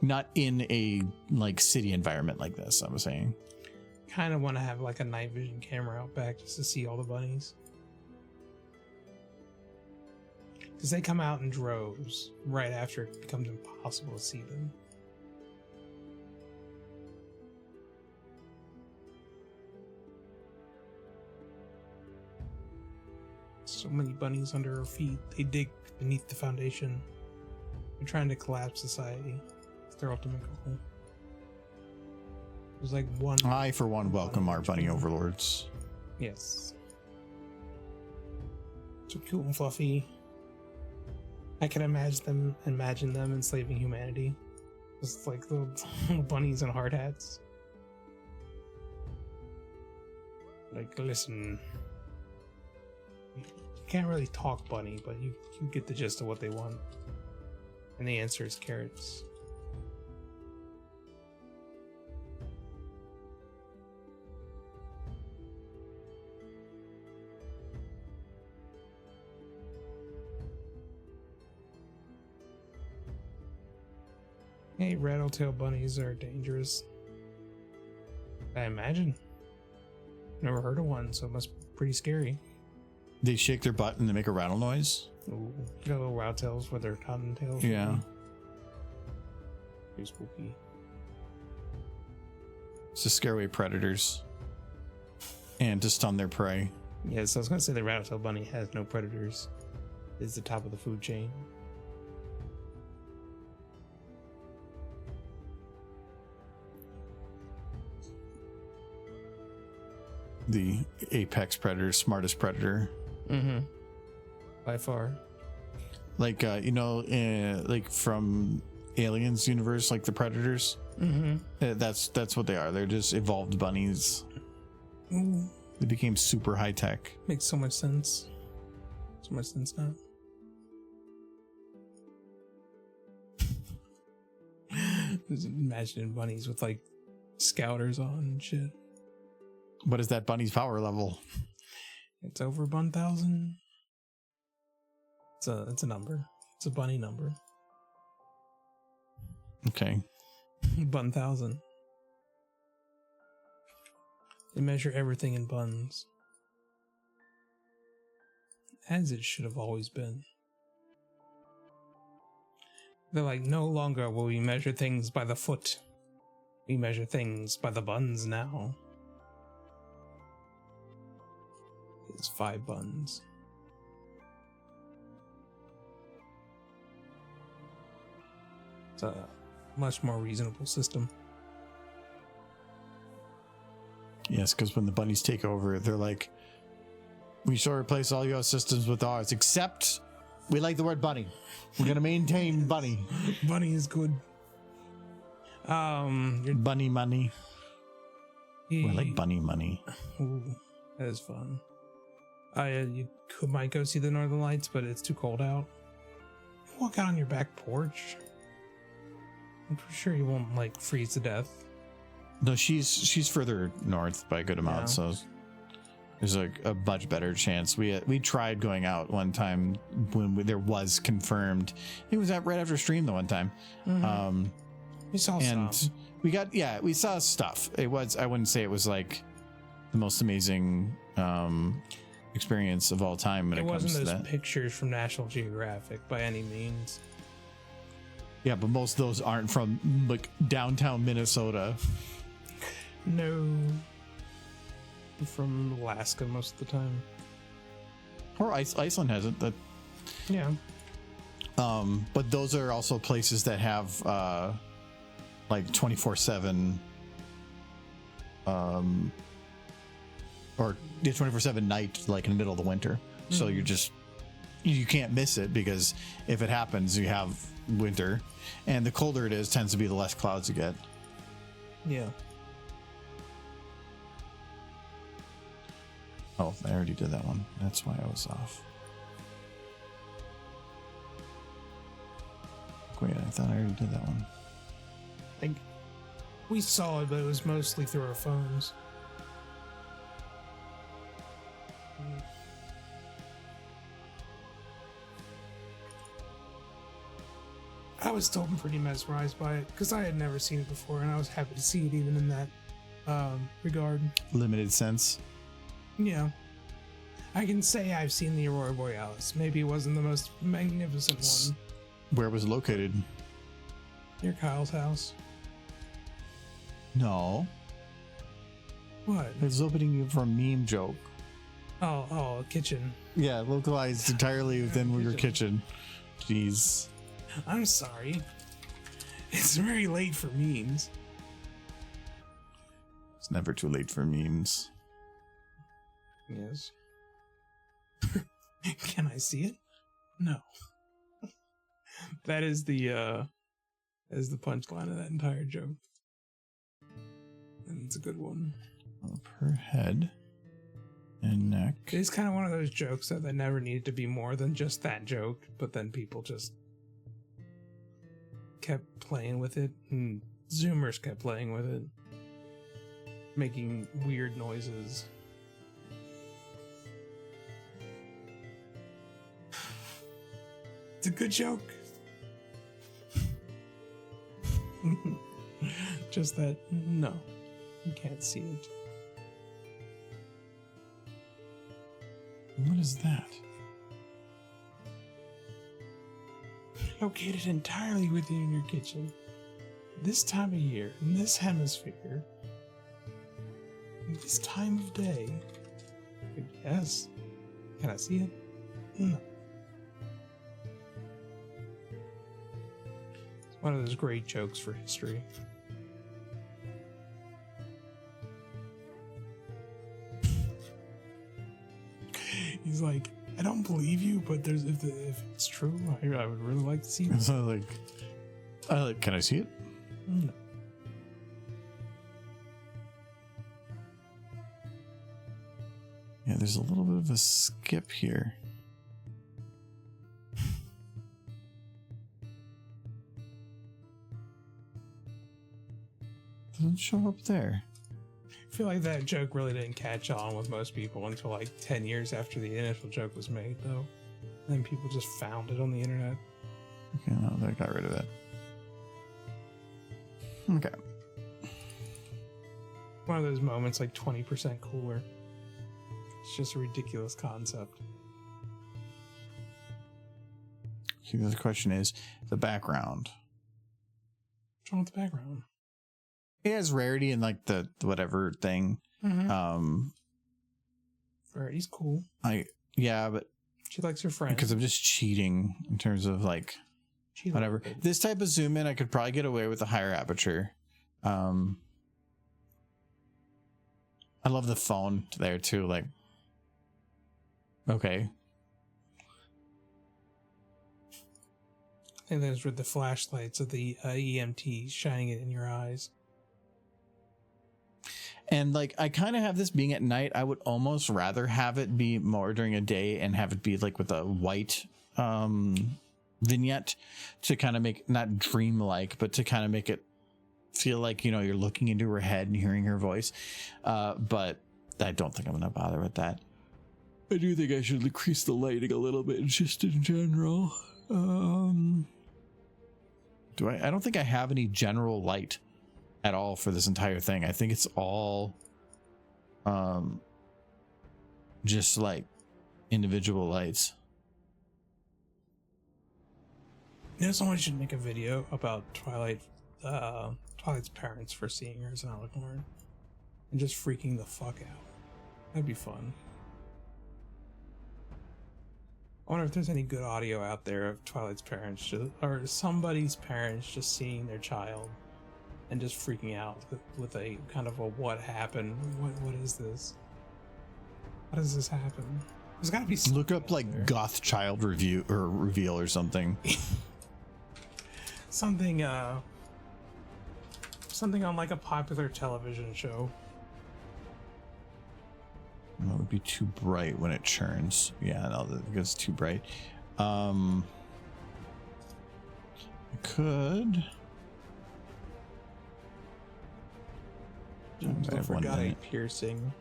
Speaker 2: Not in a like city environment like this, I'm saying.
Speaker 1: Kind of want to have like a night vision camera out back just to see all the bunnies. Because they come out in droves right after it becomes impossible to see them. So many bunnies under our feet. They dig beneath the foundation. They're trying to collapse society. It's their ultimate goal. There's like one.
Speaker 2: I, for one, welcome our bunny overlords.
Speaker 1: Yes. So cute and fluffy. I can imagine them enslaving humanity. Just like little bunnies in hard hats. Like, listen. You can't really talk bunny, but you get the gist of what they want. And the answer is carrots. Hey, rattletail bunnies are dangerous. I imagine. Never heard of one, so it must be pretty scary.
Speaker 2: They shake their butt and they make a rattle noise.
Speaker 1: Ooh, got little rattletails with their cottontails.
Speaker 2: Yeah.
Speaker 1: Pretty spooky.
Speaker 2: It's to scare away predators and to stun their prey.
Speaker 1: Yeah, so I was gonna say the rattletail bunny has no predators. It's the top of the food chain.
Speaker 2: The apex predator, smartest predator.
Speaker 1: Mm-hmm. By far.
Speaker 2: Like, like from Aliens universe, like the predators.
Speaker 1: Mm-hmm.
Speaker 2: That's what they are. They're just evolved bunnies.
Speaker 1: Ooh.
Speaker 2: They became super high tech.
Speaker 1: Makes so much sense. So much sense now. Just imagining bunnies with like scouters on and shit.
Speaker 2: What is that bunny's power level?
Speaker 1: It's over 1,000. It's a number. It's a bunny number.
Speaker 2: Okay.
Speaker 1: 1,000. They measure everything in buns. As it should have always been. They're like, no longer will we measure things by the foot. We measure things by the buns now. It's 5 buns. It's a much more reasonable system.
Speaker 2: Yes, because when the bunnies take over, they're like, we shall replace all your systems with ours, except we like the word bunny. We're going to maintain bunny.
Speaker 1: Bunny is good.
Speaker 2: Bunny money.
Speaker 1: Yeah.
Speaker 2: I like bunny money.
Speaker 1: Ooh, that is fun. Might go see the Northern Lights, but it's too cold out. Walk out on your back porch. I'm pretty sure you won't like freeze to death.
Speaker 2: No, she's further north by a good amount,
Speaker 1: Yeah.
Speaker 2: so there's a much better chance. We tried going out one time when there was confirmed. It was right after stream the one time.
Speaker 1: Mm-hmm. We saw
Speaker 2: And
Speaker 1: some.
Speaker 2: we saw stuff. I wouldn't say it was like the most amazing experience of all time when it comes
Speaker 1: wasn't
Speaker 2: to
Speaker 1: those
Speaker 2: that.
Speaker 1: pictures from National Geographic by any means.
Speaker 2: Yeah, but most of those aren't from like downtown Minnesota.
Speaker 1: No. From Alaska most of the time.
Speaker 2: Or Iceland hasn't. That
Speaker 1: Yeah.
Speaker 2: but those are also places that have like 24/7 or 24/7 night, like in the middle of the winter. So you can't miss it, because if it happens, you have winter, and the colder it is tends to be the less clouds you get.
Speaker 1: Yeah.
Speaker 2: Oh, I already did that one. That's why I was off. Wait, I thought I already did that one.
Speaker 1: I think we saw it, but it was mostly through our phones. I was still pretty mesmerized by it because I had never seen it before, and I was happy to see it even in that regard.
Speaker 2: Limited sense.
Speaker 1: Yeah. I can say I've seen the Aurora Borealis. Maybe it wasn't the most magnificent one.
Speaker 2: Where was it located?
Speaker 1: Near Kyle's house.
Speaker 2: No.
Speaker 1: What?
Speaker 2: It was opening for a meme joke.
Speaker 1: Oh, a kitchen.
Speaker 2: Yeah, localized entirely within your kitchen. Jeez.
Speaker 1: I'm sorry. It's very late for memes.
Speaker 2: It's never too late for memes.
Speaker 1: Yes. Can I see it? No. That is the punchline of that entire joke. And it's a good one.
Speaker 2: Per head and neck.
Speaker 1: It's kind of one of those jokes that they never needed to be more than just that joke, but then people just kept playing with it, and Zoomers kept playing with it, making weird noises. It's a good joke. Just that, no, you can't see it.
Speaker 2: What is that?
Speaker 1: Located entirely within your kitchen. This time of year, in this hemisphere, in this time of day. Yes. Can I see it? No. It's one of those great jokes for history. He's like, I don't believe you, but there's if it's true, I would really like to see this.
Speaker 2: So can I see it?
Speaker 1: No.
Speaker 2: Yeah, there's a little bit of a skip here. Doesn't show up there.
Speaker 1: I feel like that joke really didn't catch on with most people until like 10 years after the initial joke was made, though. And then people just found it on the internet.
Speaker 2: Okay, no, they got rid of it. Okay.
Speaker 1: One of those moments like 20% cooler. It's just a ridiculous concept.
Speaker 2: See, the question is the background.
Speaker 1: What's wrong with the background?
Speaker 2: It has rarity and like the whatever thing.
Speaker 1: Mm-hmm. Rarity's cool.
Speaker 2: Yeah, but
Speaker 1: she likes her friend.
Speaker 2: Because I'm just cheating in terms of like whatever. This type of zoom in, I could probably get away with a higher aperture. I love the phone there too. Like, okay.
Speaker 1: And those were the flashlights of the EMT shining it in your eyes.
Speaker 2: And like, I kind of have this being at night. I would almost rather have it be more during a day and have it be like with a white vignette to kind of make, not dreamlike, but to kind of make it feel like, you know, you're looking into her head and hearing her voice. But I don't think I'm going to bother with that. I do think I should increase the lighting a little bit just in general. I don't think I have any general light at all for this entire thing. I think it's all just like individual lights.
Speaker 1: You know, someone should make a video about Twilight's parents for seeing her as an alicorn and just freaking the fuck out. That'd be fun. I wonder if there's any good audio out there of Twilight's parents or somebody's parents just seeing their child and just freaking out with a kind of a what happened? What is this? How does this happen? There's gotta be something.
Speaker 2: Look up like
Speaker 1: there.
Speaker 2: goth child review or reveal or something.
Speaker 1: something on like a popular television show.
Speaker 2: That would be too bright when it churns. Yeah, no, because it's too bright. I could.
Speaker 1: I forgot a piercing.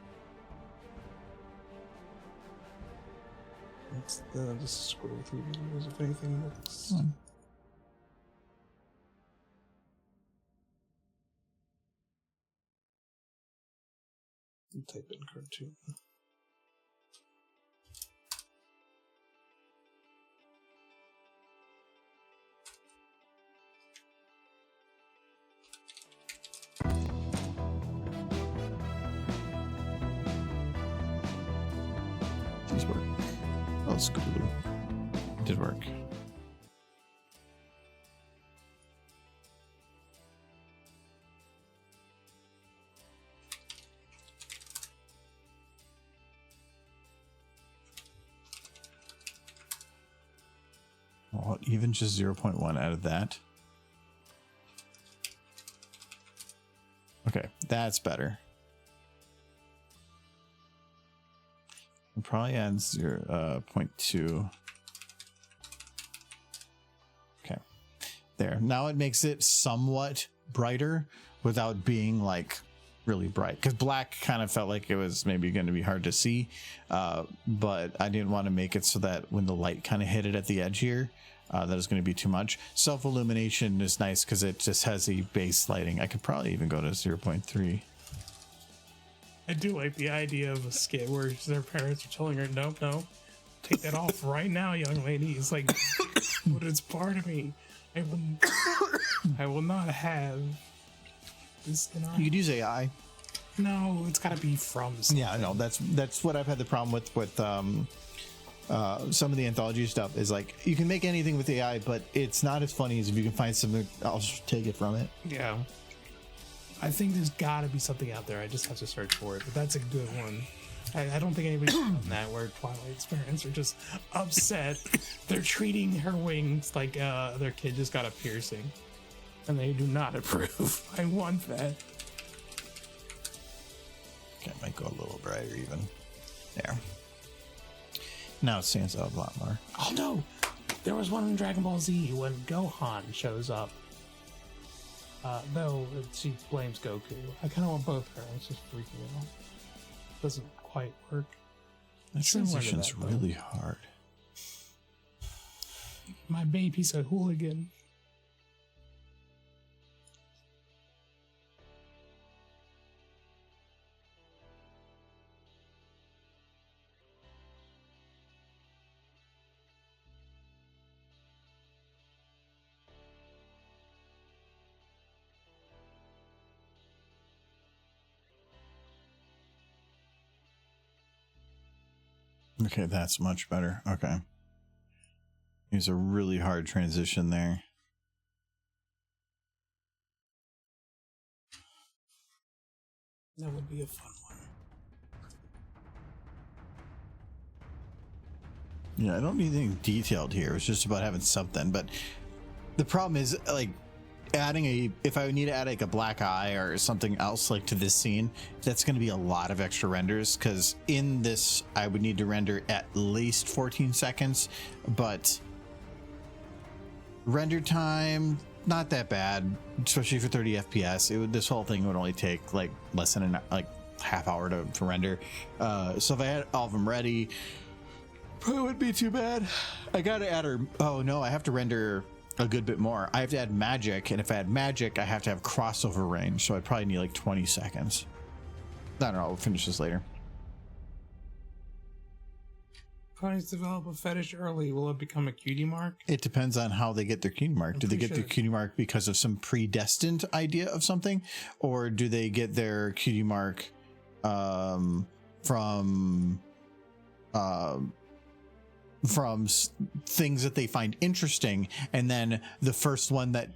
Speaker 1: I'll just scroll through videos if anything looks. Type in cartoon.
Speaker 2: These work. Oh, Scooby-Doo. It did work. Well, even just 0.1 out of that. Okay, that's better. We'll probably add 0.2. Okay, there. Now it makes it somewhat brighter without being like really bright, because black kind of felt like it was maybe going to be hard to see, but I didn't want to make it so that when the light kind of hit it at the edge here, that is going to be too much. Self illumination is nice because it just has a base lighting. I could probably even go to 0.3.
Speaker 1: I do like the idea of a skit where their parents are telling her, no, take that off right now, young lady. It's like, but it's part of me. I will not have this.
Speaker 2: You could use AI.
Speaker 1: No, it's got to be from something.
Speaker 2: Yeah, no, that's what I've had the problem with some of the anthology stuff is like you can make anything with AI, but it's not as funny as if you can find something else, take it from it.
Speaker 1: Yeah. I think there's got to be something out there. I just have to search for it, but that's a good one. I don't think anybody's done that where Twilight's parents are just upset. They're treating her wings like their kid just got a piercing, and they do not approve. I want that.
Speaker 2: Okay, I might go a little brighter even. There. Now it stands out a lot more.
Speaker 1: Oh no! There was one in Dragon Ball Z when Gohan shows up. Though she blames Goku. I kind of want both parents, just freaking out. Doesn't quite work.
Speaker 2: That transition's really hard.
Speaker 1: My baby's a hooligan.
Speaker 2: Okay, that's much better. Okay. Here's a really hard transition there.
Speaker 1: That would be a fun one.
Speaker 2: Yeah, I don't need anything detailed here. It's just about having something. But the problem is, like, adding if I need to add like a black eye or something else like to this scene, that's going to be a lot of extra renders, because in this I would need to render at least 14 seconds, but render time not that bad, especially for 30 FPS. This whole thing would only take like less than half hour to render. So if I had all of them ready, probably wouldn't be too bad. I gotta add her. Oh no, I have to render a good bit more. I have to add magic, and if I add magic, I have to have crossover range, so I probably need like 20 seconds. I don't know, we'll finish this later.
Speaker 1: Clients develop a fetish early. Will it become a cutie mark?
Speaker 2: It depends on how they get their cutie mark. Do they get their cutie mark because of some predestined idea of something, or do they get their cutie mark from things that they find interesting, and then the first one that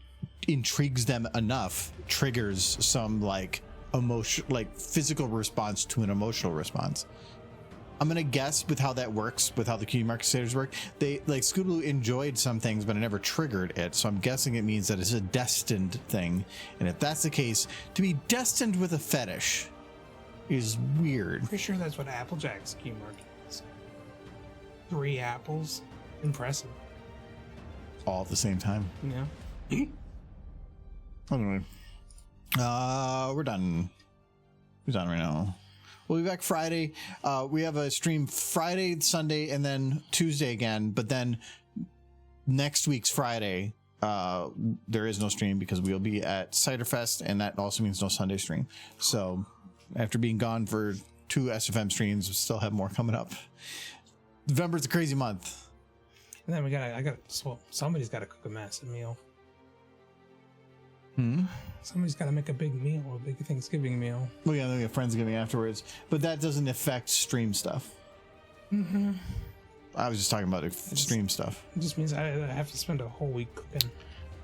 Speaker 2: intrigues them enough triggers some like physical response to an emotional response? I'm gonna guess with how that works, with how the cutie mark status work, they like Scootaloo enjoyed some things but it never triggered it, so I'm guessing it means that it's a destined thing. And if that's the case, to be destined with a fetish is weird.
Speaker 1: Pretty sure that's what Applejack's cutie mark is. 3 apples. Impressive.
Speaker 2: All at the same time.
Speaker 1: Yeah.
Speaker 2: Anyway. We're done. We're done right now. We'll be back Friday. We have a stream Friday, Sunday, and then Tuesday again. But then next week's Friday, there is no stream because we'll be at Ciderfest, and that also means no Sunday stream. So after being gone for 2 SFM streams, we still have more coming up. November's a crazy month.
Speaker 1: And then somebody's got to cook a massive meal. Somebody's got to make a big meal, a big Thanksgiving meal.
Speaker 2: Well, yeah, then we have Friendsgiving afterwards, but that doesn't affect stream stuff. I was just talking about stream stuff.
Speaker 1: It just means I have to spend a whole week cooking.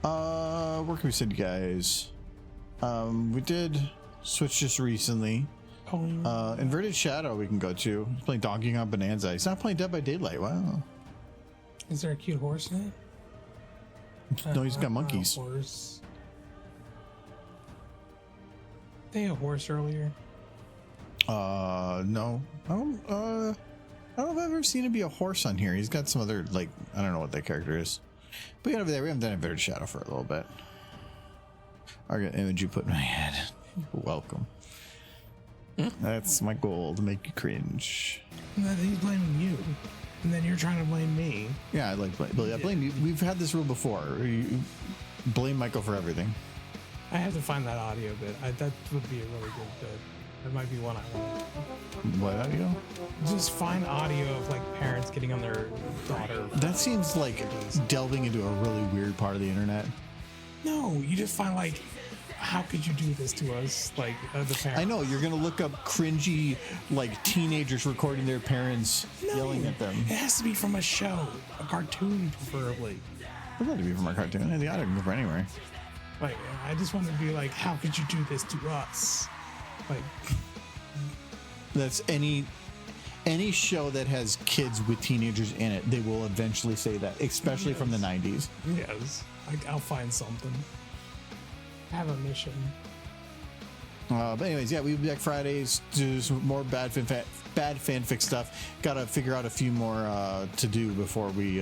Speaker 2: Where can we send you guys? We did Switch just recently. Inverted Shadow we can go to. He's playing Donkey Kong Bonanza. He's not playing Dead by Daylight. Wow.
Speaker 1: Is there a cute horse in it?
Speaker 2: No, he's got monkeys.
Speaker 1: Horse. They had a horse earlier.
Speaker 2: No. I don't know if I've ever seen him be a horse on here. He's got some other, like, I don't know what that character is. But yeah, over there, we haven't done Inverted Shadow for a little bit. I got an image you put in my head. You're welcome. That's my goal, to make you cringe.
Speaker 1: He's blaming you. And then you're trying to blame me.
Speaker 2: Yeah, I like blame. I blame you. We've had this rule before. You blame Michael for everything.
Speaker 1: I have to find that audio bit. That would be a really good bit. That might be one I want.
Speaker 2: What audio?
Speaker 1: Just find audio of like parents getting on their daughter.
Speaker 2: That seems like delving into a really weird part of the internet.
Speaker 1: No, you just find like, how could you do this to us? Like the parents.
Speaker 2: I know, you're gonna look up cringy like teenagers recording their parents yelling at them.
Speaker 1: It has to be from a show, a cartoon preferably.
Speaker 2: I'd love to be from our cartoon. The audio can go from anywhere.
Speaker 1: Like, I just want to be like, how could you do this to us? Like,
Speaker 2: that's any show that has kids with teenagers in it, they will eventually say that, especially from the 90s.
Speaker 1: yes, I'll find something. I have a mission.
Speaker 2: But anyways, yeah, we'll be back Fridays to do some more bad fanfic stuff. Got to figure out a few more to do before we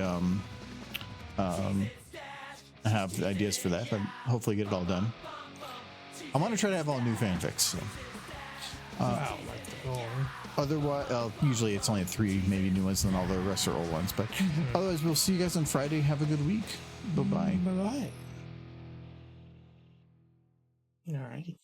Speaker 2: have ideas for that, but hopefully get it all done. I want to try to have all new fanfics. So.
Speaker 1: Wow, that's the goal.
Speaker 2: Otherwise, usually it's only 3 maybe new ones, and then all the rest are old ones. But otherwise, we'll see you guys on Friday. Have a good week. Bye-bye.
Speaker 1: Bye-bye. All right.